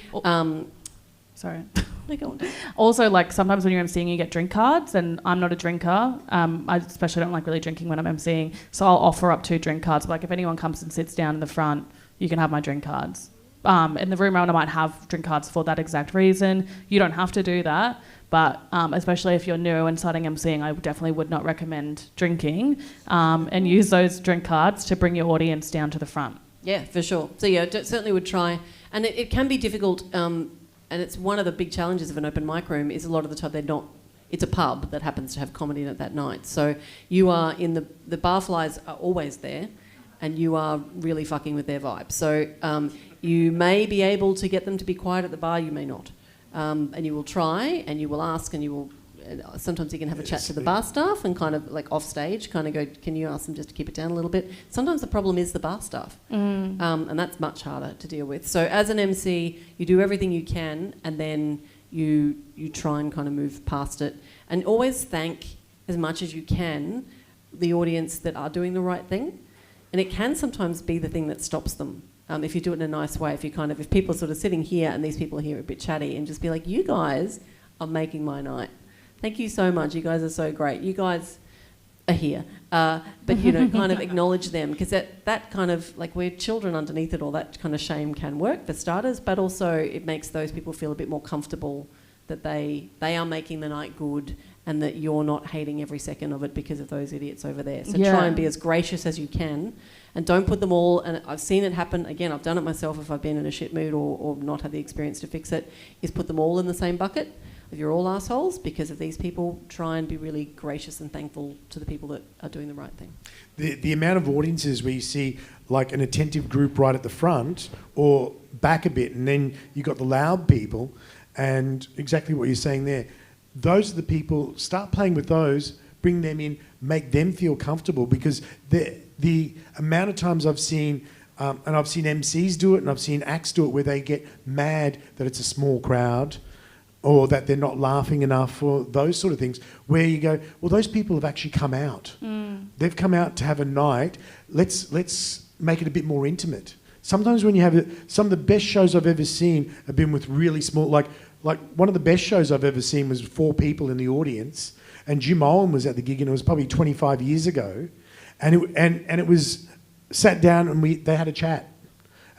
Sorry. No, go on. Also, sometimes when you're emceeing, you get drink cards, and I'm not a drinker. I especially don't like really drinking when I'm emceeing, so I'll offer up 2 drink cards. Like if anyone comes and sits down in the front, you can have my drink cards. In the room around, I might have drink cards for that exact reason. You don't have to do that, but especially if you're new and starting emceeing, I definitely would not recommend drinking, and use those drink cards to bring your audience down to the front. Yeah, for sure. So yeah, certainly would try, and it can be difficult. And it's one of the big challenges of an open mic room is a lot of the time they're not. It's a pub that happens to have comedy in it that night. So you are in the barflies are always there, and you are really fucking with their vibe. So you may be able to get them to be quiet at the bar, you may not. And you will try, and you will ask, and you will... sometimes you can have a chat to the bar staff and kind of off stage, kind of go, can you ask them just to keep it down a little bit? Sometimes the problem is the bar staff, and that's much harder to deal with. So as an MC, you do everything you can, and then you try and kind of move past it. And always thank, as much as you can, the audience that are doing the right thing. And it can sometimes be the thing that stops them. If you do it in a nice way, if people are sort of sitting here and these people are here a bit chatty, and just be like, you guys are making my night. Thank you so much. You guys are so great. You guys are here. But, kind of acknowledge them, because that kind of, we're children underneath it all, that kind of shame can work for starters, but also it makes those people feel a bit more comfortable that they are making the night good, and that you're not hating every second of it because of those idiots over there. So Yeah. try and be as gracious as you can, and don't put them all, and I've seen it happen, again, I've done it myself if I've been in a shit mood or not had the experience to fix it, is put them all in the same bucket of you're all assholes because of these people. Try and be really gracious and thankful to the people that are doing the right thing. The amount of audiences where you see like an attentive group right at the front or back a bit, and then you got the loud people, and exactly what you're saying there. Those are the people, start playing with those, bring them in, make them feel comfortable, because the amount of times I've seen, and I've seen MCs do it and I've seen acts do it where they get mad that it's a small crowd or that they're not laughing enough or those sort of things, where you go, well, those people have actually come out. They've come out to have a night. Let's make it a bit more intimate. Sometimes when you have some of the best shows I've ever seen have been with really small, like one of the best shows I've ever seen was 4 people in the audience, and Jim Owen was at the gig, and it was probably 25 years ago, and it was sat down and they had a chat,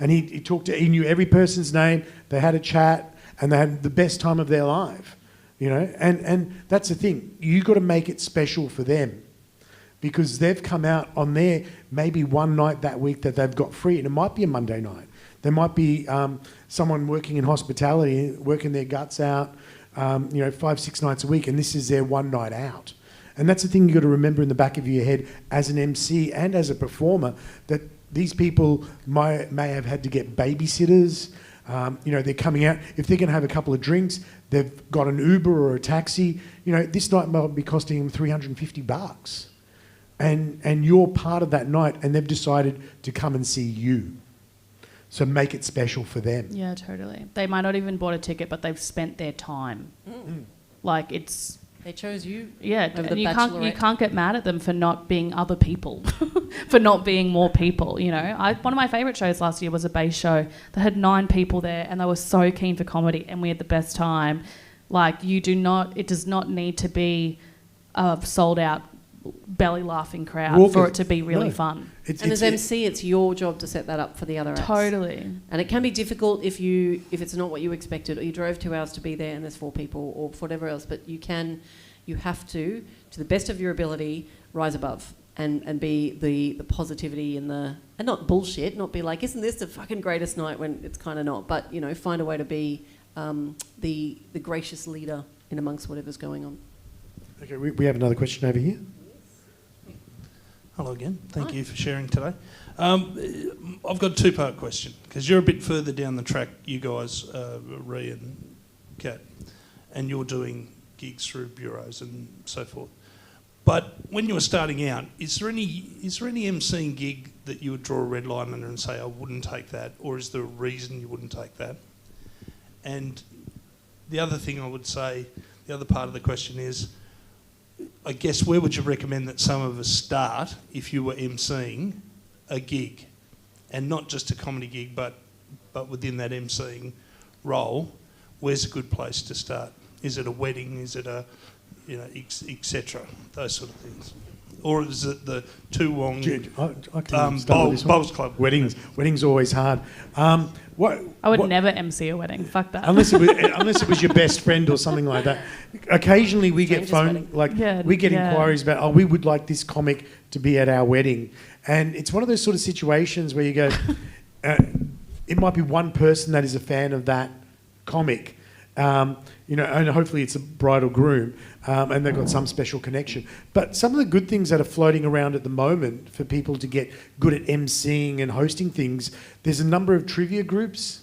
and he knew every person's name. They had a chat, and they had the best time of their life, you know. And that's the thing. You got to make it special for them, because they've come out on their maybe one night that week that they've got free, and it might be a Monday night. There might be someone working in hospitality, working their guts out, 5-6 nights a week, and this is their one night out. And that's the thing you've got to remember in the back of your head as an MC and as a performer, that these people may have had to get babysitters. They're coming out. If they're going to have a couple of drinks, they've got an Uber or a taxi. This night might be costing them $350. And you're part of that night, and they've decided to come and see you. So make it special for them. Yeah, totally. They might not even bought a ticket, but they've spent their time. Like it's... They chose you. Yeah, over and the you Bachelorette. can't get mad at them for not being other people, for not being more people. One of my favourite shows last year was a bass show that had 9 people there, and they were so keen for comedy, and we had the best time. Like it does not need to be a sold out belly laughing crowd for it to be really fun. As MC, it's your job to set that up for the other acts. Totally. And it can be difficult if it's not what you expected, or you drove 2 hours to be there and there's 4 people, or whatever else. But you have to the best of your ability, rise above and be the positivity and not bullshit, not be like, isn't this the fucking greatest night, when it's kind of not. But find a way to be the gracious leader in amongst whatever's going on. Okay, we have another question over here. Hello again. Thank you for sharing today. I've got a 2-part question, because you're a bit further down the track, you guys, Ree and Kat, and you're doing gigs through bureaus and so forth. But when you were starting out, is there any emceeing gig that you would draw a red line under and say, I wouldn't take that, or is there a reason you wouldn't take that? And the other thing I would say, the other part of the question is, I guess, where would you recommend that some of us start if you were emceeing a gig, and not just a comedy gig, but within that emceeing role? Where's a good place to start? Is it a wedding? Is it etc. Those sort of things, or is it the Toowong Bowls Club? Weddings always hard. I would never MC a wedding. Fuck that. Unless it was your best friend or something like that. Occasionally we get inquiries about, we would like this comic to be at our wedding, and it's one of those sort of situations where you go, it might be one person that is a fan of that comic, and hopefully it's a bride or groom, and they've got some special connection. But some of the good things that are floating around at the moment for people to get good at emceeing and hosting things, there's a number of trivia groups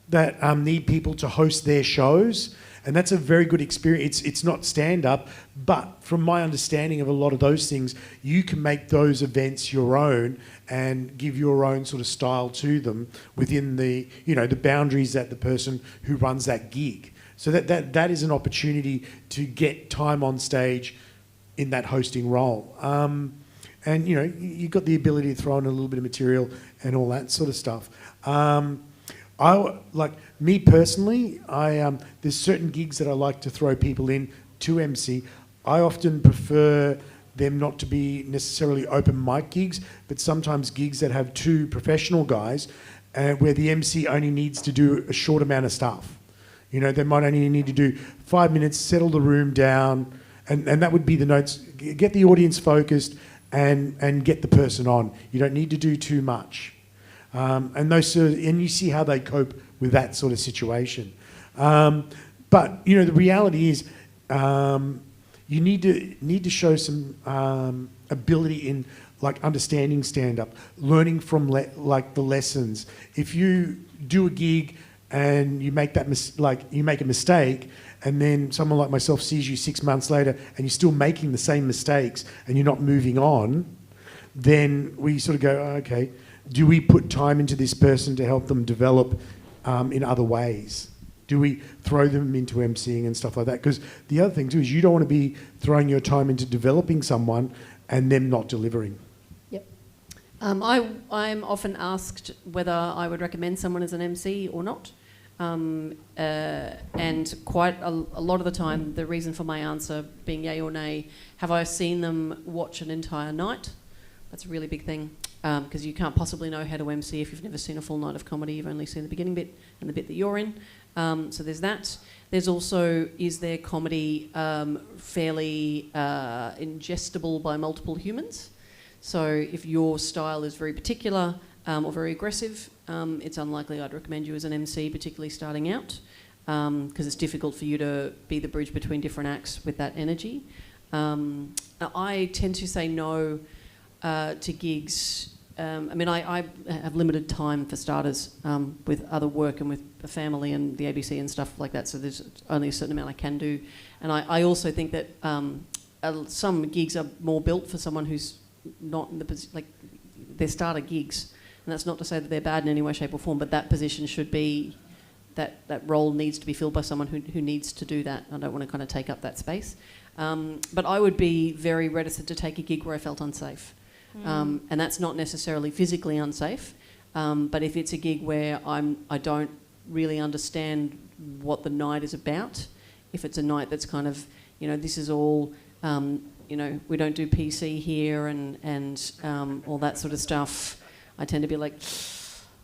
that need people to host their shows, and that's a very good experience. It's not stand-up, but from my understanding of a lot of those things, you can make those events your own and give your own sort of style to them within the boundaries that the person who runs that gig. So that is an opportunity to get time on stage in that hosting role. And you've got the ability to throw in a little bit of material and all that sort of stuff. Me personally, there's certain gigs that I like to throw people in to MC. I often prefer them not to be necessarily open mic gigs, but sometimes gigs that have 2 professional guys, where the MC only needs to do a short amount of stuff. They might only need to do 5 minutes, settle the room down, And that would be the notes. Get the audience focused and get the person on. You don't need to do too much. And you see how they cope with that sort of situation. But the reality is, you need to show some ability in like understanding stand-up, learning from the lessons. If you do a gig and you make you make a mistake, and then someone like myself sees you 6 months later and you're still making the same mistakes and you're not moving on, then we sort of go, okay, do we put time into this person to help them develop in other ways? Do we throw them into emceeing and stuff like that? Because the other thing too is you don't want to be throwing your time into developing someone and them not delivering. Yep. I'm often asked whether I would recommend someone as an MC or not. And quite a lot of the time, the reason for my answer being yay or nay, have I seen them watch an entire night? That's a really big thing, because you can't possibly know how to MC if you've never seen a full night of comedy. You've only seen the beginning bit and the bit that you're in. So there's that. There's also, is their comedy fairly ingestible by multiple humans? So if your style is very particular or very aggressive, it's unlikely I'd recommend you as an MC, particularly starting out, because it's difficult for you to be the bridge between different acts with that energy. I tend to say no to gigs. I have limited time for starters with other work and with a family and the ABC and stuff like that, so there's only a certain amount I can do. And I also think that some gigs are more built for someone who's not in the position, like they're starter gigs. And that's not to say that they're bad in any way, shape or form, but that position should be, that role needs to be filled by someone who needs to do that. I don't want to kind of take up that space. But I would be very reticent to take a gig where I felt unsafe. And that's not necessarily physically unsafe, but if it's a gig where I don't really understand what the night is about, if it's a night that's kind of, this is all, we don't do PC here and all that sort of stuff, I tend to be like,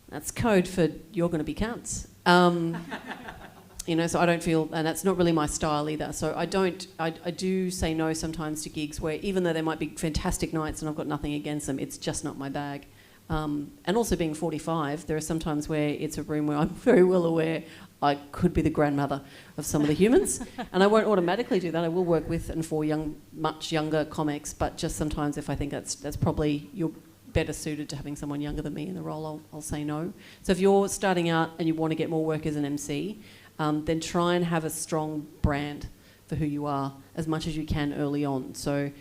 that's code for you're going to be cunts. So I don't feel, and that's not really my style either. So I do say no sometimes to gigs where even though they might be fantastic nights and I've got nothing against them, it's just not my bag. And also being 45, there are some times where it's a room where I'm very well aware I could be the grandmother of some of the humans. And I won't automatically do that. I will work with and for much younger comics, but just sometimes if I think that's probably you're better suited to having someone younger than me in the role, I'll say no. So if you're starting out and you want to get more work as an MC, then try and have a strong brand for who you are as much as you can early on. So,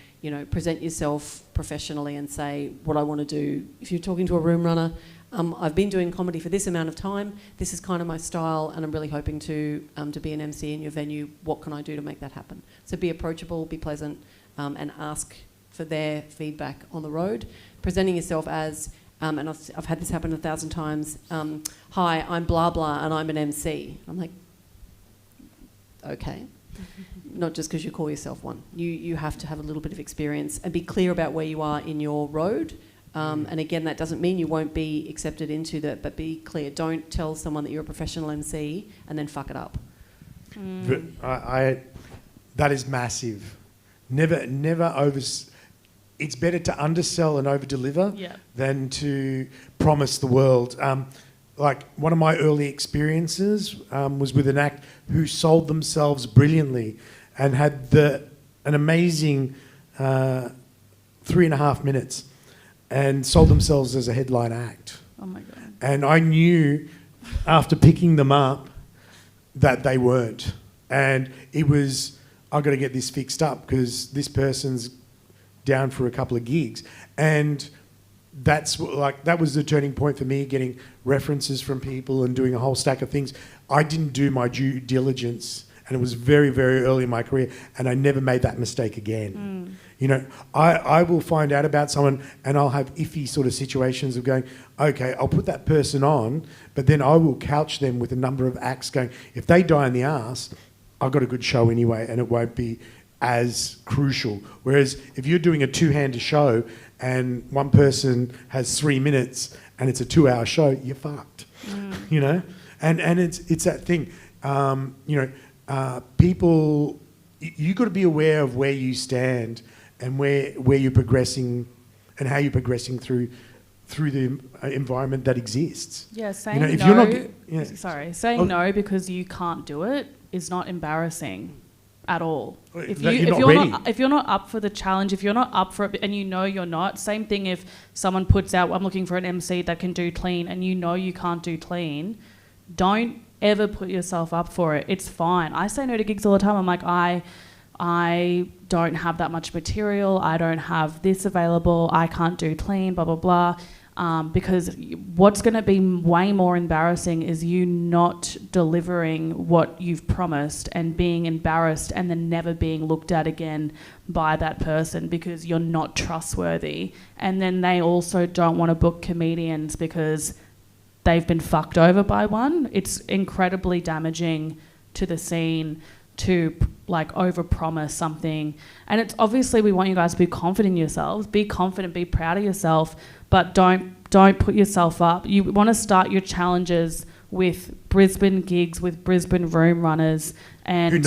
present yourself professionally and say what I want to do. If you're talking to a room runner, I've been doing comedy for this amount of time, this is kind of my style, and I'm really hoping to be an MC in your venue. What can I do to make that happen? So be approachable, be pleasant, and ask for their feedback on the road. Presenting yourself as, and I've had this happen 1,000 times, hi, I'm blah blah and I'm an MC. I'm like, okay. Not just because you call yourself one. You have to have a little bit of experience and be clear about where you are in your road. And again, that doesn't mean you won't be accepted into that, but be clear. Don't tell someone that you're a professional MC and then fuck it up. That is massive. Never over. It's better to undersell and over-deliver than to promise the world. Like one of my early experiences was with an act who sold themselves brilliantly and had an amazing 3.5 minutes and sold themselves as a headline act. Oh my God. And I knew after picking them up that they weren't. And it was, I've got to get this fixed up because this person's down for a couple of gigs. And that was the turning point for me, getting references from people and doing a whole stack of things. I didn't do my due diligence, and it was very, very early in my career, and I never made that mistake again. I will find out about someone and I'll have iffy sort of situations of going, okay, I'll put that person on, but then I will couch them with a number of acts going, if they die in the arse, I've got a good show anyway, and it won't be as crucial. Whereas if you're doing a two-hander show and one person has 3 minutes and it's a 2-hour show, you're fucked. And it's that thing. People, you got to be aware of where you stand and where you're progressing and how you're progressing through the environment that exists. Yeah, saying You know, if no. you're not, yeah. Sorry, saying no because you can't do it is not embarrassing at all. If you're not up for the challenge, if you're not up for it, and you know you're not. Same thing if someone puts out, I'm looking for an MC that can do clean, and you know you can't do clean. Don't ever put yourself up for it. It's fine. I say no to gigs all the time. I'm like, I don't have that much material. I don't have this available. I can't do clean, blah, blah, blah. Because what's going to be way more embarrassing is you not delivering what you've promised and being embarrassed and then never being looked at again by that person because you're not trustworthy. And then they also don't want to book comedians because they've been fucked over by one. It's incredibly damaging to the scene to like overpromise something. And it's obviously we want you guys to be confident in yourselves, be confident, be proud of yourself, but don't put yourself up. You want to start your challenges with Brisbane gigs, with Brisbane room runners and who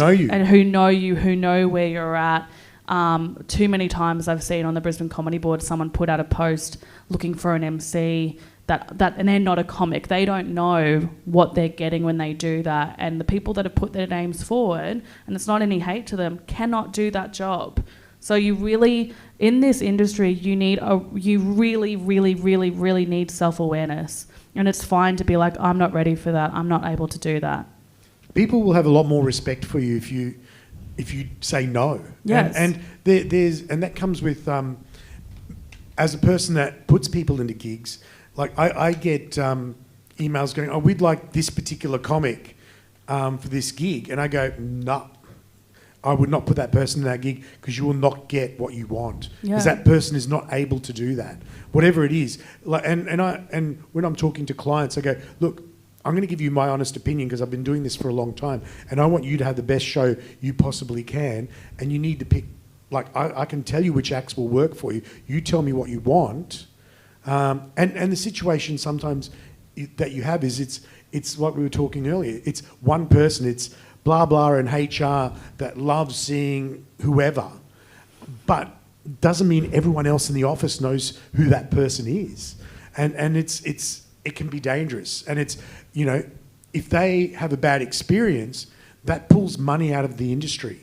know you, who know where you're at. Too many times I've seen on the Brisbane Comedy Board someone put out a post looking for an MC that and they're not a comic. They don't know what they're getting when they do that. And the people that have put their names forward, and it's not any hate to them, cannot do that job. So you really, in this industry, you really, really, really, really need self-awareness. And it's fine to be like, I'm not ready for that. I'm not able to do that. People will have a lot more respect for you if you say no. Yes. And that comes with as a person that puts people into gigs. Like I get emails going, oh, we'd like this particular comic for this gig, and I go, no. I would not put that person in that gig because you will not get what you want because that person is not able to do that, whatever it is. Like, and when I'm talking to clients, I go, look, I'm going to give you my honest opinion because I've been doing this for a long time, and I want you to have the best show you possibly can, and you need to pick. Like I can tell you which acts will work for you. You tell me what you want, and the situation sometimes that you have is it's like we were talking earlier. It's one person. It's blah, blah, and HR that loves seeing whoever, but doesn't mean everyone else in the office knows who that person is. And it can be dangerous. And it's, you know, if they have a bad experience, that pulls money out of the industry.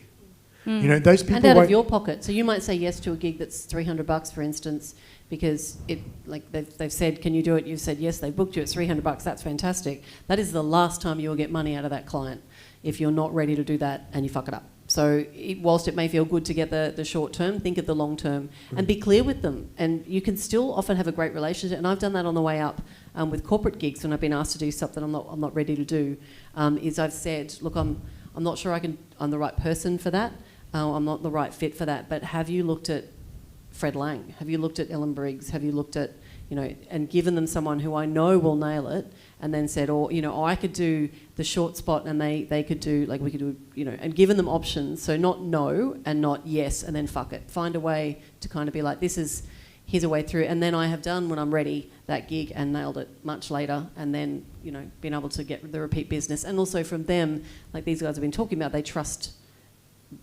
You know, those people... And out of your pocket. So you might say yes to a gig that's $300, for instance, because they've said, can you do it? You've said yes, they booked you at $300, that's fantastic. That is the last time you'll get money out of that client if you're not ready to do that and you fuck it up. So whilst it may feel good to get the short term, think of the long term and be clear with them. And you can still often have a great relationship. And I've done that on the way up with corporate gigs when I've been asked to do something I'm not ready to do. Is I've said, look, I'm not sure I'm the right person for that. I'm not the right fit for that. But have you looked at Fred Lang? Have you looked at Ellen Briggs? Have you looked at, you know, and given them someone who I know will nail it, and then said, or, you know, I could do the short spot and they could do, like we could do, you know, and given them options. So not no and not yes and then fuck it. Find a way to kind of be like, here's a way through. And then I have done, when I'm ready, that gig and nailed it much later, and then, you know, been able to get the repeat business. And also from them, like these guys have been talking about, they trust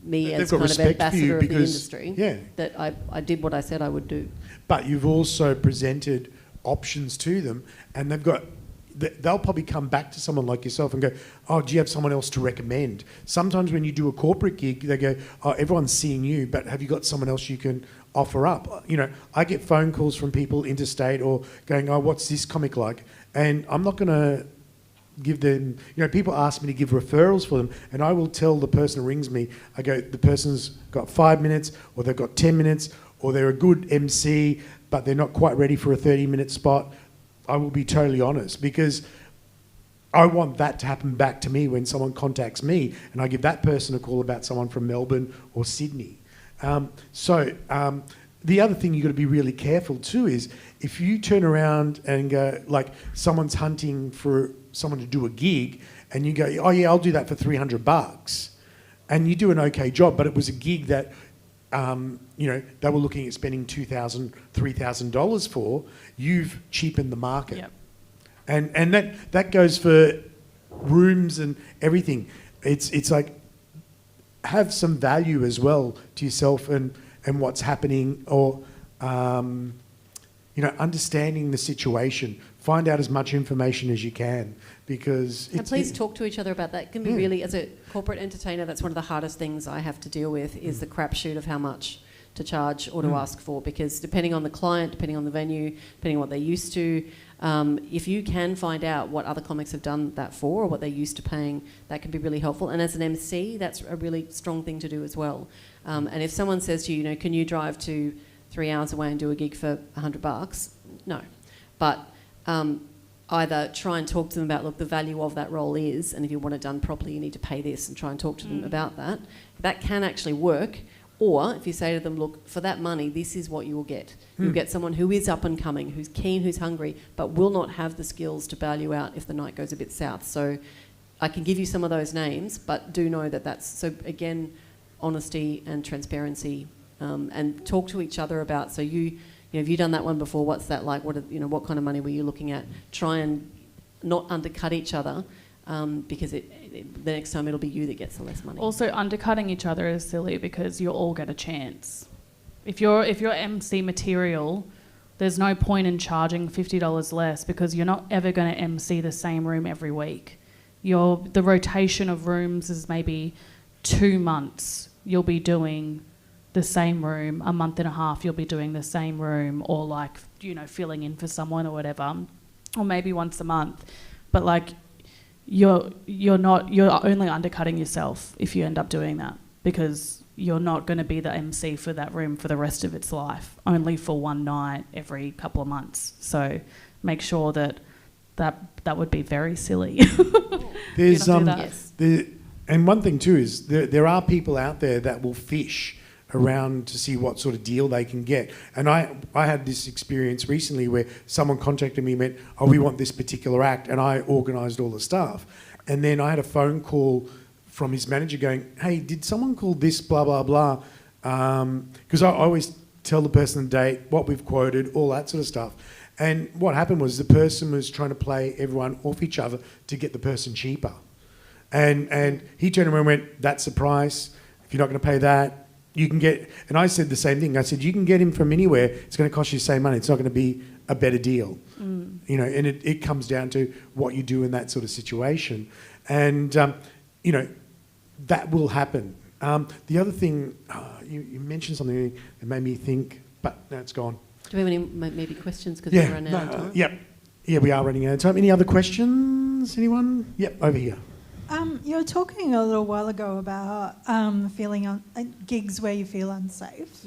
me as kind of ambassador of the industry, that I did what I said I would do. But you've also presented options to them, and they'll probably come back to someone like yourself and go, oh, do you have someone else to recommend? Sometimes when you do a corporate gig, they go, oh, everyone's seeing you, but have you got someone else you can offer up? You know, I get phone calls from people interstate or going, oh, what's this comic like? And I'm not going to give them, you know, people ask me to give referrals for them, and I will tell the person who rings me, I go, the person's got 5 minutes, or they've got 10 minutes, or they're a good MC, but they're not quite ready for a 30-minute spot. I will be totally honest, because I want that to happen back to me when someone contacts me, and I give that person a call about someone from Melbourne or Sydney. The other thing you've got to be really careful too is if you turn around and go, like someone's hunting for someone to do a gig, and you go, oh yeah, I'll do that for $300, and you do an okay job, but it was a gig that you know, they were looking at spending $2,000, $3,000 for, you've cheapened the market. Yep. And that goes for rooms and everything. It's like have some value as well to yourself and what's happening, or understanding the situation. Find out as much information as you can, because and please talk to each other about that. It can be really, as a corporate entertainer, that's one of the hardest things I have to deal with, is the crapshoot of how much to charge or to ask for, because depending on the client, depending on the venue, depending on what they're used to, if you can find out what other comics have done that for, or what they're used to paying, that can be really helpful. And as an MC, that's a really strong thing to do as well. And if someone says to you, can you drive to 3 hours away and do a gig for $100? No. But either try and talk to them about, look, the value of that role is, and if you want it done properly, you need to pay this, and try and talk to them about that. That can actually work. Or if you say to them, look, for that money, this is what you will get. You'll get someone who is up and coming, who's keen, who's hungry, but will not have the skills to bail you out if the night goes a bit south. So I can give you some of those names, but do know that that's, so again, honesty and transparency, and talk to each other about, so have you done that one before? What's that like? What kind of money were you looking at? Try and not undercut each other, because the next time it'll be you that gets the less money. Also, undercutting each other is silly, because you'll all get a chance. If you're MC material, there's no point in charging $50 less, because you're not ever going to MC the same room every week. The rotation of rooms is maybe 2 months. You'll be doing the same room. A month and a half you'll be doing the same room, or filling in for someone or whatever, or maybe once a month. But you're only undercutting yourself if you end up doing that, because you're not going to be the MC for that room for the rest of its life, only for one night every couple of months. So make sure that would be very silly. There's and one thing too is there are people out there that will fish around to see what sort of deal they can get. And I had this experience recently where someone contacted me and went, we want this particular act, and I organised all the stuff. And then I had a phone call from his manager going, hey, did someone call this blah, blah, blah? Because I always tell the person the date, what we've quoted, all that sort of stuff. And what happened was the person was trying to play everyone off each other to get the person cheaper. And he turned around and went, that's the price. If you're not going to pay that, you can get... And I said the same thing. I said, you can get him from anywhere. It's going to cost you the same money. It's not going to be a better deal. And it comes down to what you do in that sort of situation. And, that will happen. The other thing, you mentioned something that made me think, but now it's gone. Do we have any maybe questions, because we're running out of time? Yeah, we are running out of time. Any other questions? Anyone? Yep, over here. You were talking a little while ago about feeling on gigs where you feel unsafe.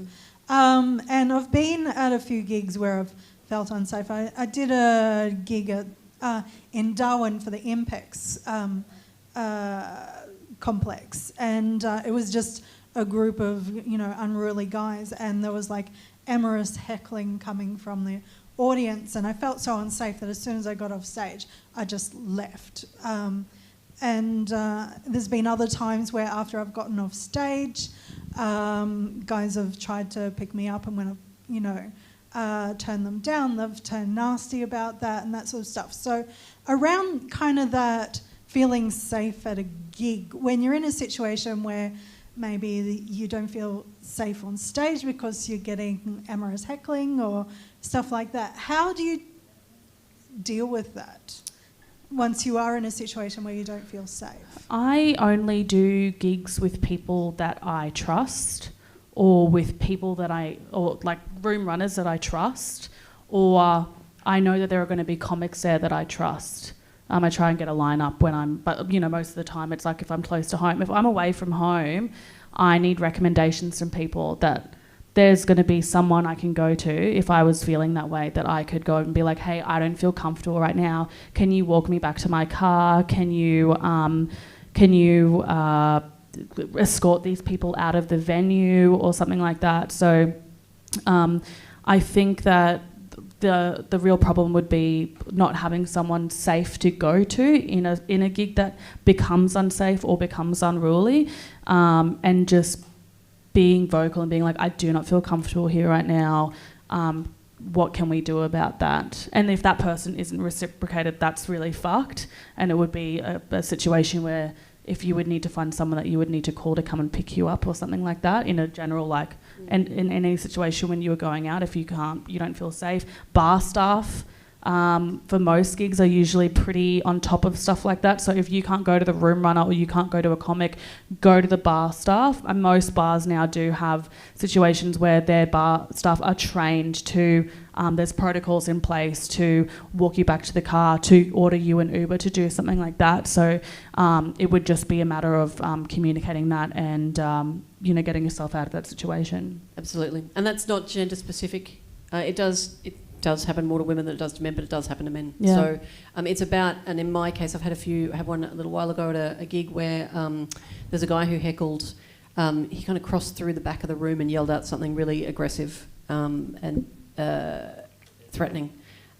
And I've been at a few gigs where I've felt unsafe. I did a gig in Darwin for the Impex complex, and it was just a group of unruly guys, and there was amorous heckling coming from the audience, and I felt so unsafe that as soon as I got off stage, I just left. And there's been other times where after I've gotten off stage, guys have tried to pick me up, and when I've turned them down, they've turned nasty about that and that sort of stuff. So around kind of that feeling safe at a gig, when you're in a situation where maybe you don't feel safe on stage because you're getting amorous heckling or stuff like that, how do you deal with that once you are in a situation where you don't feel safe? I only do gigs with people that I trust, or with people or room runners that I trust, or I know that there are going to be comics there that I trust. I try and get a line-up but most of the time it's if I'm close to home. If I'm away from home, I need recommendations from people that there's going to be someone I can go to if I was feeling that way, that I could go and be like, hey, I don't feel comfortable right now. Can you walk me back to my car? Can you escort these people out of the venue or something like that? So I think that the real problem would be not having someone safe to go to in a gig that becomes unsafe or becomes unruly, and just being vocal and being like, I do not feel comfortable here right now. What can we do about that? And if that person isn't reciprocated, that's really fucked. And it would be a situation where if you would need to find someone that you would need to call to come and pick you up or something like that in a general, like, and in any situation when you are going out, if you don't feel safe. Bar staff, for most gigs, are usually pretty on top of stuff like that. So if you can't go to the room runner or you can't go to a comic, go to the bar staff. And most bars now do have situations where their bar staff are trained to, there's protocols in place to walk you back to the car, to order you an Uber, to do something like that. So it would just be a matter of communicating that and, getting yourself out of that situation. Absolutely. And that's not gender specific. It does happen more to women than it does to men, but it does happen to men. Yeah. So it's about, and in my case, I had one a little while ago at a gig where there's a guy who heckled. He kind of crossed through the back of the room and yelled out something really aggressive and threatening,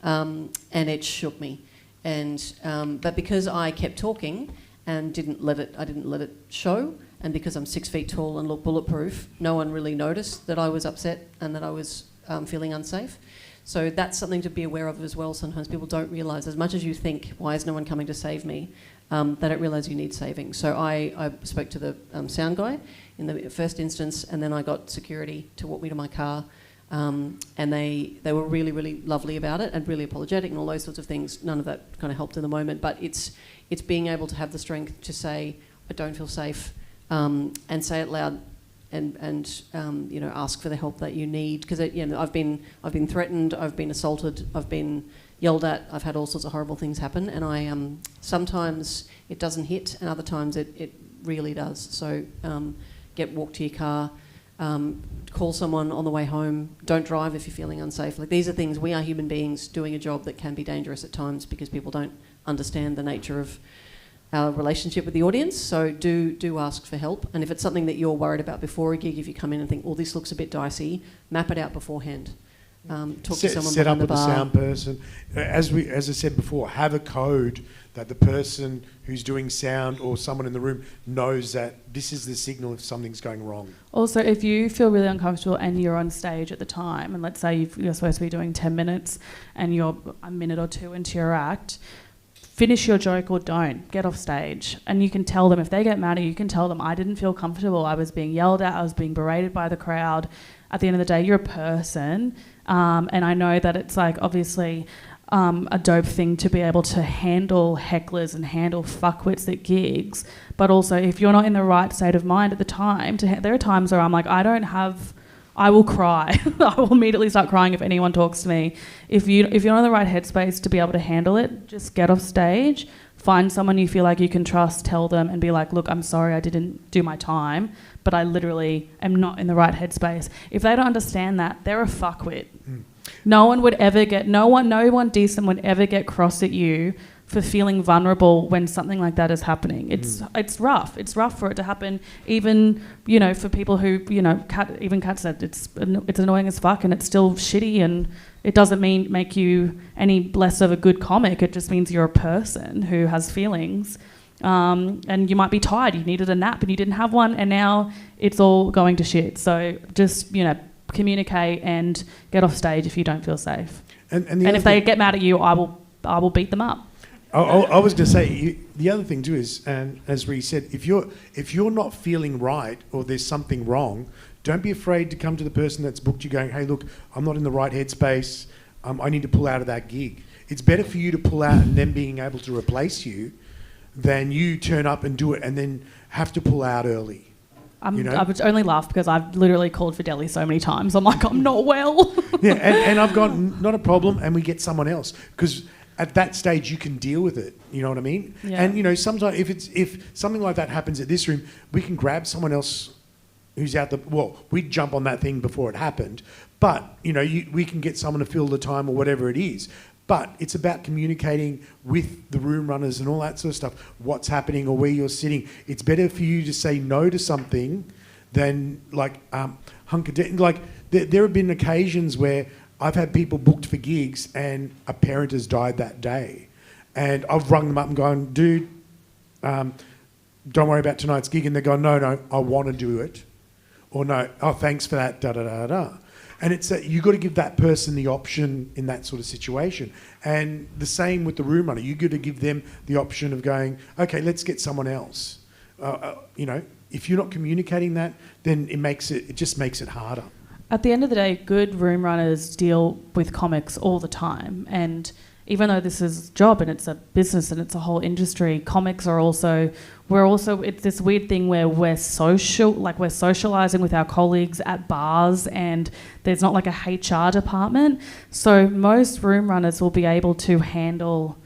and it shook me. And but because I kept talking and didn't let it show, and because I'm 6 feet tall and look bulletproof, no one really noticed that I was upset and that I was feeling unsafe. So that's something to be aware of as well. Sometimes people don't realise, as much as you think, why is no one coming to save me? They don't realise you need saving. So I spoke to the sound guy in the first instance, and then I got security to walk me to my car. And they were really, really lovely about it and really apologetic and all those sorts of things. None of that kind of helped in the moment, but it's being able to have the strength to say, I don't feel safe, and say it loud. And ask for the help that you need, because I've been threatened, I've been assaulted, I've been yelled at, I've had all sorts of horrible things happen, and I sometimes it doesn't hit, and other times it really does. So walk to your car, call someone on the way home. Don't drive if you're feeling unsafe. Like, these are things, we are human beings doing a job that can be dangerous at times because people don't understand the nature of our relationship with the audience. So do ask for help, and if it's something that you're worried about before a gig, if you come in and think, this looks a bit dicey, map it out beforehand. Talk to someone set up behind the with bar. the sound person. As I said before, have a code that the person who's doing sound or someone in the room knows that this is the signal if something's going wrong. Also, if you feel really uncomfortable and you're on stage at the time, and let's say you're supposed to be doing 10 minutes and you're a minute or two into your act, finish your joke or don't. Get off stage. And you can tell them, if they get mad at you, you can tell them, I didn't feel comfortable. I was being yelled at. I was being berated by the crowd. At the end of the day, you're a person. And I know that it's like obviously a dope thing to be able to handle hecklers and handle fuckwits at gigs. But also, if you're not in the right state of mind at the time, there are times where I'm like, I will cry. I will immediately start crying if anyone talks to me. If you're not in the right headspace to be able to handle it, just get off stage, find someone you feel like you can trust, tell them and be like, look, I'm sorry I didn't do my time, but I literally am not in the right headspace. If they don't understand that, they're a fuckwit. No one decent would ever get cross at you for feeling vulnerable when something like that is happening. It's rough. It's rough for it to happen. Even for people who Kat said it's annoying as fuck, and it's still shitty, and it doesn't make you any less of a good comic. It just means you're a person who has feelings, and you might be tired. You needed a nap and you didn't have one, and now it's all going to shit. So just communicate and get off stage if you don't feel safe. And if they get mad at you, I will beat them up. I was going to say, the other thing too is, and as Ree said, if you're not feeling right or there's something wrong, don't be afraid to come to the person that's booked you going, hey, look, I'm not in the right headspace. I need to pull out of that gig. It's better for you to pull out and them being able to replace you than you turn up and do it and then have to pull out early. I would only laugh because I've literally called for deli so many times. I'm like, I'm not well. Yeah, and I've gone, not a problem, and we get someone else. Because at that stage, you can deal with it. You know what I mean? Yeah. And, sometimes if something like that happens at this room, we can grab someone else who's out we'd jump on that thing before it happened. But, we can get someone to fill the time or whatever it is. But it's about communicating with the room runners and all that sort of stuff, what's happening or where you're sitting. It's better for you to say no to something than hunker down. Like there have been occasions where I've had people booked for gigs and a parent has died that day. And I've rung them up and gone, dude, don't worry about tonight's gig. And they're going, no, I want to do it. Or no, thanks for that, da-da-da-da. And it's that you've got to give that person the option in that sort of situation. And the same with the room runner. You've got to give them the option of going, okay, let's get someone else. if you're not communicating that, then it just makes it harder. At the end of the day, good room runners deal with comics all the time, and even though this is a job and it's a business and it's a whole industry, comics are it's this weird thing where we're socializing with our colleagues at bars, and there's not like a HR department. So most room runners will be able to handle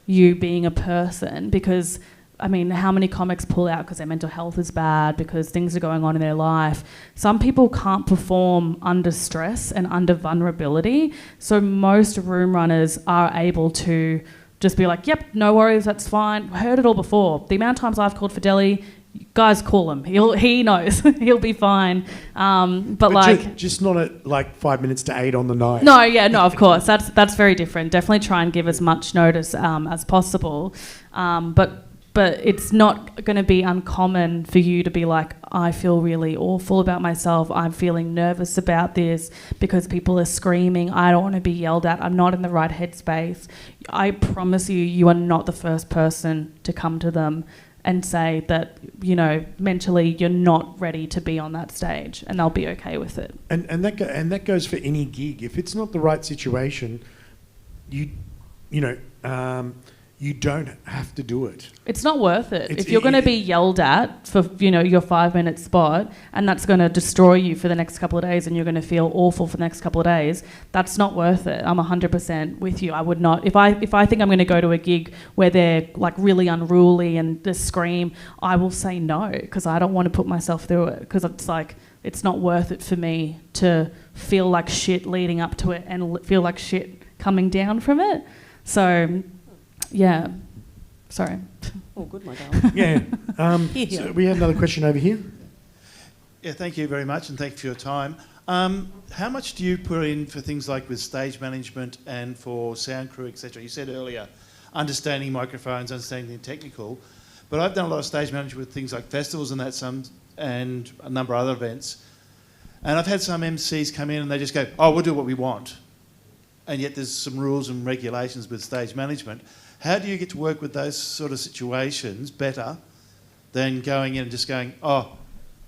you being a person, because I mean, how many comics pull out because their mental health is bad, because things are going on in their life? Some people can't perform under stress and under vulnerability. So most room runners are able to just be like, yep, no worries, that's fine. Heard it all before. The amount of times I've called for Deli, guys, call him. He knows. He'll be fine. But just not at like 5 minutes to 8 on the night. No, of course. That's very different. Definitely try and give as much notice as possible. But it's not going to be uncommon for you to be like, I feel really awful about myself. I'm feeling nervous about this because people are screaming. I don't want to be yelled at. I'm not in the right headspace. I promise you are not the first person to come to them and say that, mentally you're not ready to be on that stage, and they'll be okay with it. And that goes for any gig. If it's not the right situation, you don't have to do it. It's not worth it. If you're going to be yelled at for, your 5-minute spot, and that's going to destroy you for the next couple of days, and you're going to feel awful for the next couple of days, that's not worth it. I'm 100% with you. I would not. If I think I'm going to go to a gig where they're like really unruly and they scream, I will say no, because I don't want to put myself through it, because it's like, it's not worth it for me to feel like shit leading up to it and feel like shit coming down from it. So... yeah. Sorry. Oh, good, my darling. Yeah. So we have another question over here. Yeah, thank you very much, and thank you for your time. How much do you put in for things like with stage management and for sound crew, etc.? You said earlier, understanding microphones, understanding the technical, but I've done a lot of stage management with things like festivals and and a number of other events, and I've had some MCs come in and they just go, "Oh, we'll do what we want," and yet there's some rules and regulations with stage management. How do you get to work with those sort of situations better than going in and just going,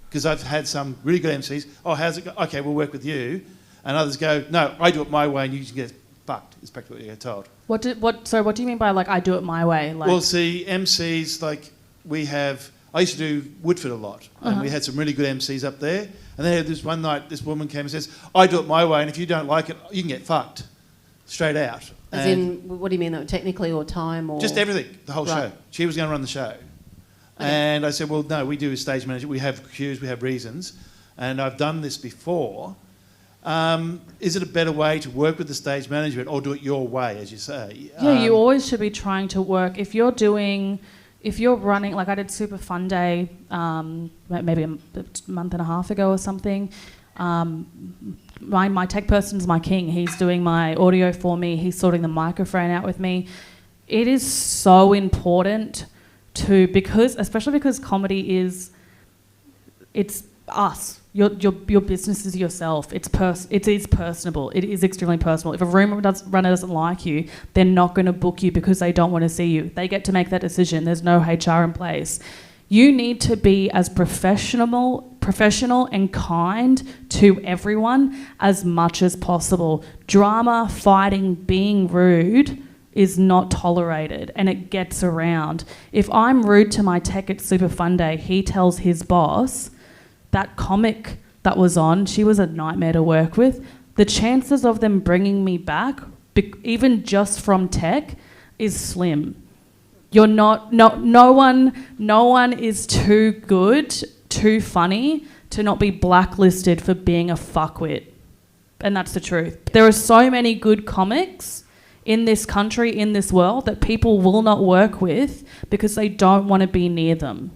because I've had some really good MCs, how's it go? Okay, we'll work with you. And others go, no, I do it my way and you just get fucked, is practically what you get told. What do you mean by, like, I do it my way? Like... Well, see, MCs, like, I used to do Woodford a lot, and we had some really good MCs up there. And then this one night, this woman came and says, I do it my way, and if you don't like it, you can get fucked. Straight out. As in, what do you mean, though? Technically or time or...? Just everything, the whole show. She was going to run the show. Okay. And I said, well, no, we do stage management. We have cues, we have reasons. And I've done this before. Is it a better way to work with the stage management or do it your way, as you say? Yeah, you always should be trying to work. If you're running, like I did Super Fun Day maybe a month and a half ago or something, my tech person's my king. He's doing my audio for me. He's sorting the microphone out with me. It is so important especially because comedy is, it's us. Your business is yourself. It is personable. It is extremely personal. If a room runner doesn't like you, they're not going to book you because they don't want to see you. They get to make that decision. There's no HR in place. You need to be as professional and kind to everyone as much as possible. Drama, fighting, being rude is not tolerated, and it gets around. If I'm rude to my tech at Super Fun Day, he tells his boss, that comic that was on, she was a nightmare to work with. The chances of them bringing me back, even just from tech, is slim. No one is too good, too funny to not be blacklisted for being a fuckwit. And that's the truth. There are so many good comics in this country, in this world, that people will not work with because they don't want to be near them.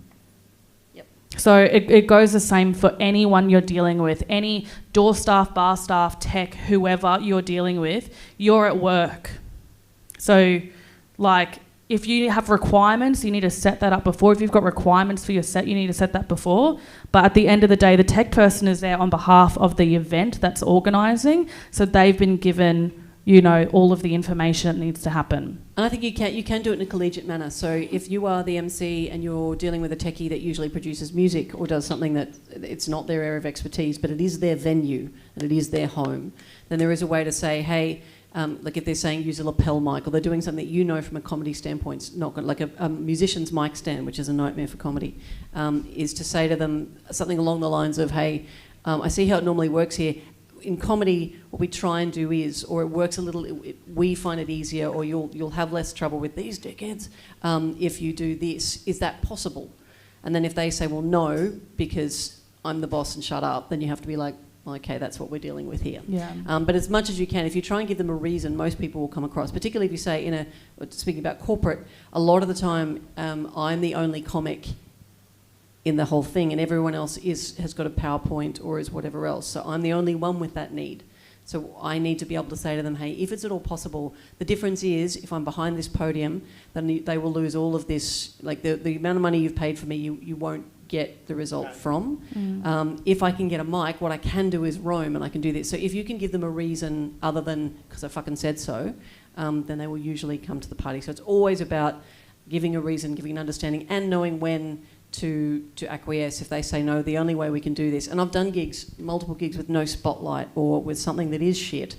Yep. So it goes the same for anyone you're dealing with. Any door staff, bar staff, tech, whoever you're dealing with, you're at work. So, like, if you have requirements, you need to set that up before. If you've got requirements for your set, you need to set that before. But at the end of the day, the tech person is there on behalf of the event that's organising. So they've been given all of the information that needs to happen. And I think you can do it in a collegiate manner. So if you are the MC and you're dealing with a techie that usually produces music or does something that it's not their area of expertise, but it is their venue and it is their home, then there is a way to say, hey, like if they're saying use a lapel mic, or they're doing something that from a comedy standpoint, it's not good, like a musician's mic stand, which is a nightmare for comedy, is to say to them something along the lines of, hey, I see how it normally works here. In comedy, what we try and do is, or it works a little, we find it easier, or you'll have less trouble with these dickheads if you do this. Is that possible? And then if they say, well, no, because I'm the boss and shut up, then you have to be like, okay, that's what we're dealing with here. Yeah. But as much as you can, if you try and give them a reason, most people will come across, particularly if you say speaking about corporate, a lot of the time I'm the only comic in the whole thing and everyone else has got a PowerPoint or is whatever else. So I'm the only one with that need. So I need to be able to say to them, hey, if it's at all possible, the difference is if I'm behind this podium, then they will lose all of this, like the amount of money you've paid for me, you won't get the result from. If I can get a mic, what I can do is roam and I can do this. So if you can give them a reason other than because I fucking said so, then they will usually come to the party. So it's always about giving a reason, giving an understanding, and knowing when to acquiesce. If they say no, the only way we can do this, and I've done multiple gigs with no spotlight or with something that is shit,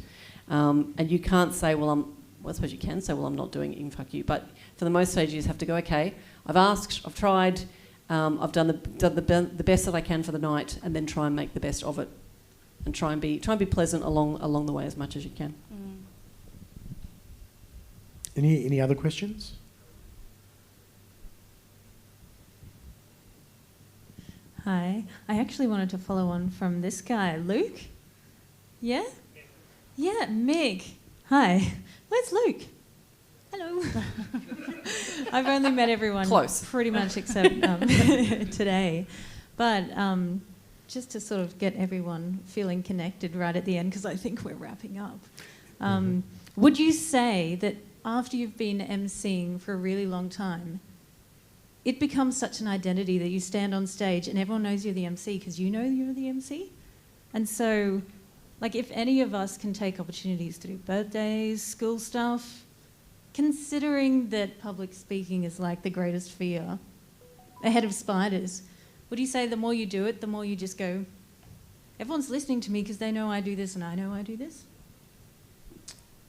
and you can't say, well, I suppose you can say, well, I'm not doing it, fuck you, but for the most stage you just have to go, okay, I've asked, I've tried, I've done the best that I can for the night, and then try and make the best of it, and try and be pleasant along the way as much as you can. Any other questions? Hi. I actually wanted to follow on from this guy, Luke. Yeah? Yeah, Meg. Hi. Where's Luke? Hello. I've only met everyone close, pretty much except today. But just to sort of get everyone feeling connected right at the end, because I think we're wrapping up. Would you say that after you've been emceeing for a really long time, it becomes such an identity that you stand on stage and everyone knows you're the MC because you know you're the MC? And so, like, if any of us can take opportunities to do birthdays, school stuff, considering that public speaking is like the greatest fear, ahead of spiders, would you say the more you do it, the more you just go, everyone's listening to me because they know I do this and I know I do this?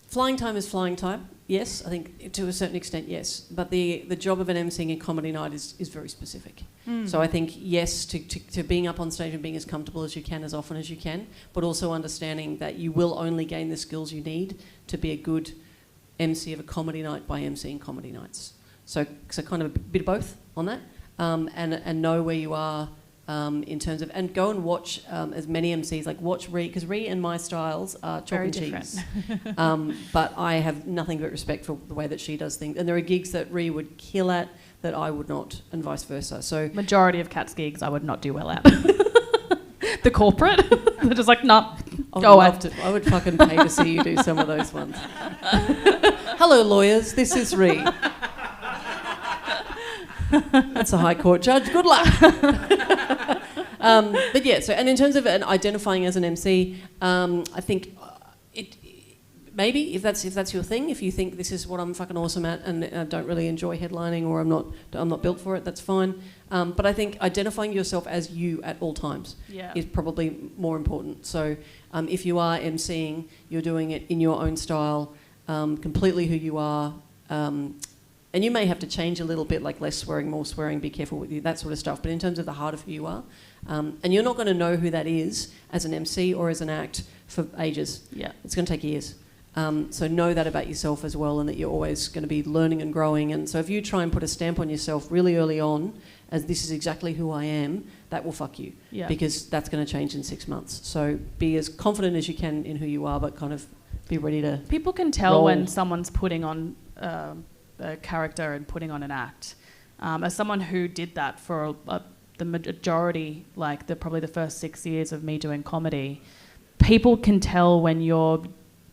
Flying time is flying time, yes. I think to a certain extent, yes. But the job of an emceeing in comedy night is very specific. So I think, yes, to being up on stage and being as comfortable as you can as often as you can, but also understanding that you will only gain the skills you need to be a good MC of a comedy night by emceeing comedy nights. So kind of a bit of both on that, and know where you are in terms of, and go and watch as many MCs, like watch Ree, because Ree and my styles are chalk and cheese. But I have nothing but respect for the way that she does things. And there are gigs that Ree would kill at that I would not, and vice versa. So majority of Kat's gigs I would not do well at. The corporate, they're just like, nah, I would fucking pay to see you do some of those ones. Hello, lawyers, this is Ree. That's a High Court judge. Good luck. But yeah, so, and in terms of identifying as an MC, I think maybe if that's your thing, if you think this is what I'm fucking awesome at and I don't really enjoy headlining or I'm not built for it, that's fine. But I think identifying yourself as you at all times is probably more important. So if you are MCing, you're doing it in your own style, completely who you are. And you may have to change a little bit, like less swearing, more swearing, be careful with you, that sort of stuff. But in terms of the heart of who you are, and you're not going to know who that is as an MC or as an act for ages. Yeah, it's going to take years. So know that about yourself as well, and that you're always going to be learning and growing. And so if you try and put a stamp on yourself really early on, as this is exactly who I am, that will fuck you. Yeah. Because that's going to change in 6 months. So be as confident as you can in who you are, but kind of be ready to People can tell roll. when someone's putting on a character and putting on an act. As someone who did that for the majority, like probably the first 6 years of me doing comedy, people can tell when you're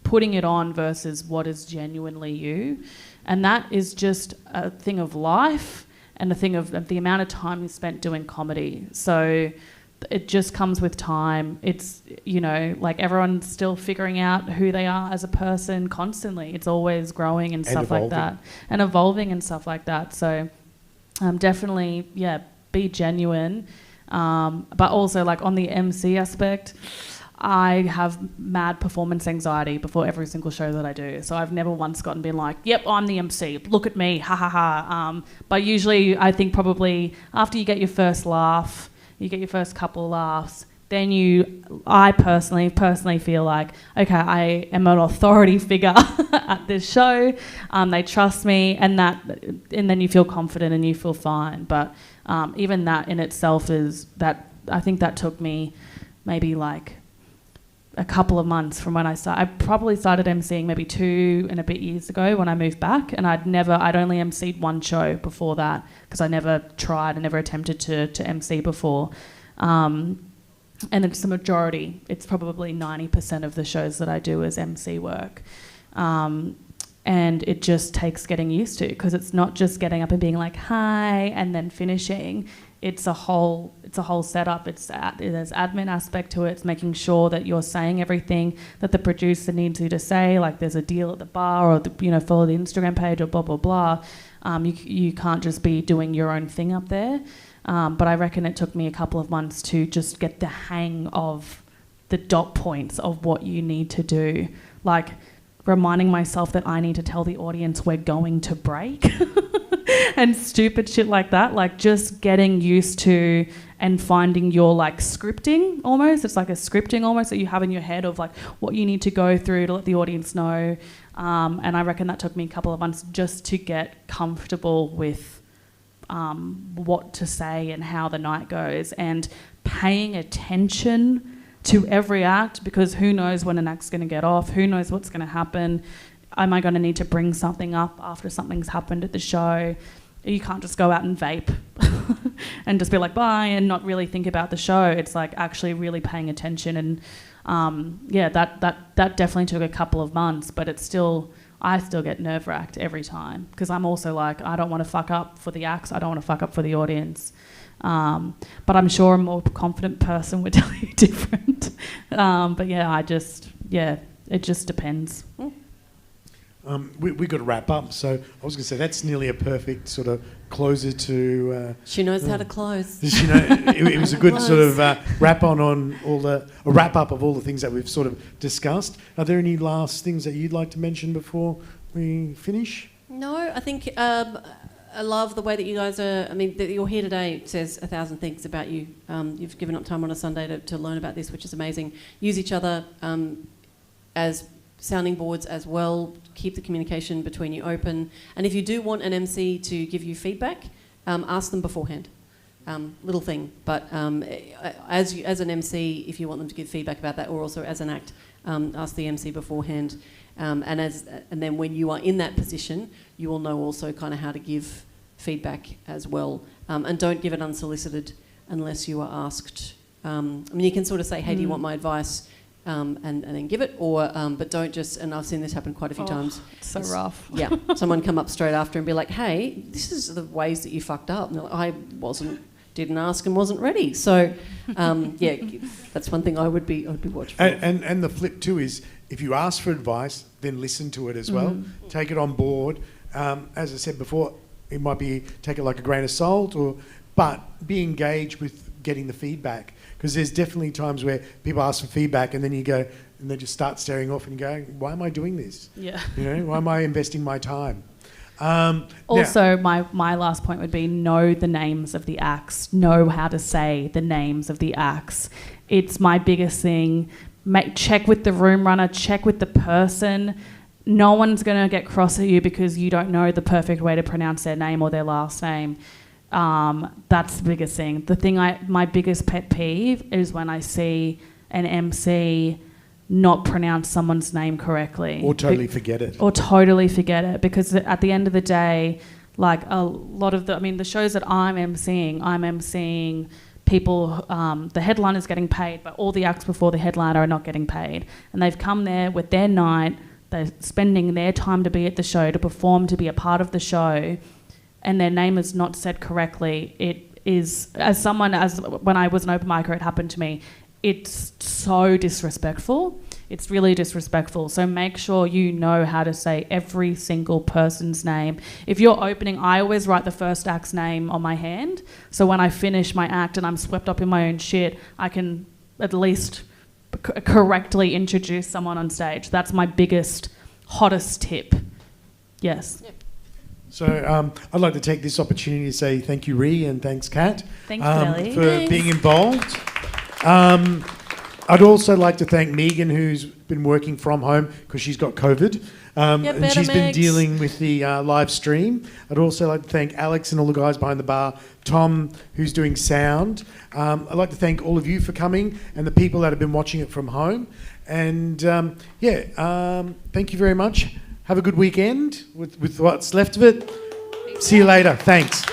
putting it on versus what is genuinely you. And that is just a thing of life and a thing of the amount of time you spent doing comedy. So it just comes with time. It's, you know, like everyone's still figuring out who they are as a person constantly. It's always growing and stuff like that, and evolving and stuff like that. So definitely, yeah, be genuine. But also, like, on the MC aspect, I have mad performance anxiety before every single show that I do. So I've never once been like, yep, I'm the MC, look at me, ha ha ha. But usually I think probably after you get your first laugh, you get your first couple of laughs, then I personally feel like, okay, I am an authority figure at this show. They trust me, and then you feel confident and you feel fine. But even that in itself I think that took me maybe like a couple of months from when I started. I probably started emceeing maybe 2 and a bit years ago when I moved back, and I'd only emceed one show before that because I never tried and never attempted to MC before. And it's the majority. It's probably 90% of the shows that I do as MC work. And it just takes getting used to, because it's not just getting up and being like, hi, and then finishing. It's a whole setup. There's admin aspect to it. It's making sure that you're saying everything that the producer needs you to say, like there's a deal at the bar, or follow the Instagram page, or blah blah blah. You can't just be doing your own thing up there. But I reckon it took me a couple of months to just get the hang of the dot points of what you need to do, like reminding myself that I need to tell the audience we're going to break. And stupid shit like that, like just getting used to and finding your like scripting almost. It's like a scripting almost that you have in your head of like what you need to go through to let the audience know. And I reckon that took me a couple of months just to get comfortable with what to say and how the night goes, and paying attention to every act, because who knows when an act's going to get off, who knows what's going to happen. Am I going to need to bring something up after something's happened at the show? You can't just go out and vape and just be like, bye, and not really think about the show. It's like actually really paying attention. And that definitely took a couple of months, but I still get nerve-wracked every time, because I'm also like, I don't want to fuck up for the acts. I don't want to fuck up for the audience. But I'm sure a more confident person would tell you different. But yeah, it just depends. We got to wrap up, so I was going to say that's nearly a perfect sort of closer to. She knows how to close. You know, it was a good sort of wrap up of all the things that we've sort of discussed. Are there any last things that you'd like to mention before we finish? No, I think I love the way that you guys are. I mean, that you're here today. It says 1,000 things about you. You've given up time on a Sunday to learn about this, which is amazing. Use each other as sounding boards as well. Keep the communication between you open. And if you do want an MC to give you feedback, ask them beforehand. Little thing, but as an MC, if you want them to give feedback about that, or also as an act, ask the MC beforehand. And then when you are in that position, you will know also kind of how to give feedback as well. And don't give it unsolicited unless you are asked. I mean, you can sort of say, hey, do you want my advice? And then give it, or but don't just, and I've seen this happen quite a few times. It's so rough. Yeah, someone come up straight after and be like, hey, this is the ways that you fucked up. And they're like, didn't ask and wasn't ready. So that's one thing I would be watchful of. And the flip too is, if you ask for advice, then listen to it as well. Take it on board. As I said before, it might be take it like a grain of salt, but be engaged with getting the feedback. Because there's definitely times where people ask for feedback and then you go, and they just start staring off and you go, why am I doing this? Yeah. Why am I investing my time? Also, my last point would be know the names of the acts. Know how to say the names of the acts. It's my biggest thing. Check with the room runner, check with the person. No one's going to get cross at you because you don't know the perfect way to pronounce their name or their last name. That's the biggest thing. My biggest pet peeve is when I see an MC not pronounce someone's name correctly. Or totally forget it. Because at the end of the day, like a lot of the shows that I'm emceeing people, the headliner's getting paid, but all the acts before the headliner are not getting paid. And they've come there with their night, they're spending their time to be at the show, to perform, to be a part of the show, and their name is not said correctly. is, as when I was an open micer, it happened to me. It's so disrespectful. It's really disrespectful. So make sure you know how to say every single person's name. If you're opening, I always write the first act's name on my hand. So when I finish my act and I'm swept up in my own shit, I can at least correctly introduce someone on stage. That's my biggest, hottest tip. Yes. Yep. So I'd like to take this opportunity to say thank you, Ree, and thanks, Kat, for being involved. I'd also like to thank Megan, who's been working from home because she's got COVID, and she's been dealing with the live stream. I'd also like to thank Alex and all the guys behind the bar, Tom, who's doing sound. I'd like to thank all of you for coming and the people that have been watching it from home. And thank you very much. Have a good weekend with what's left of it. See you later. Thanks.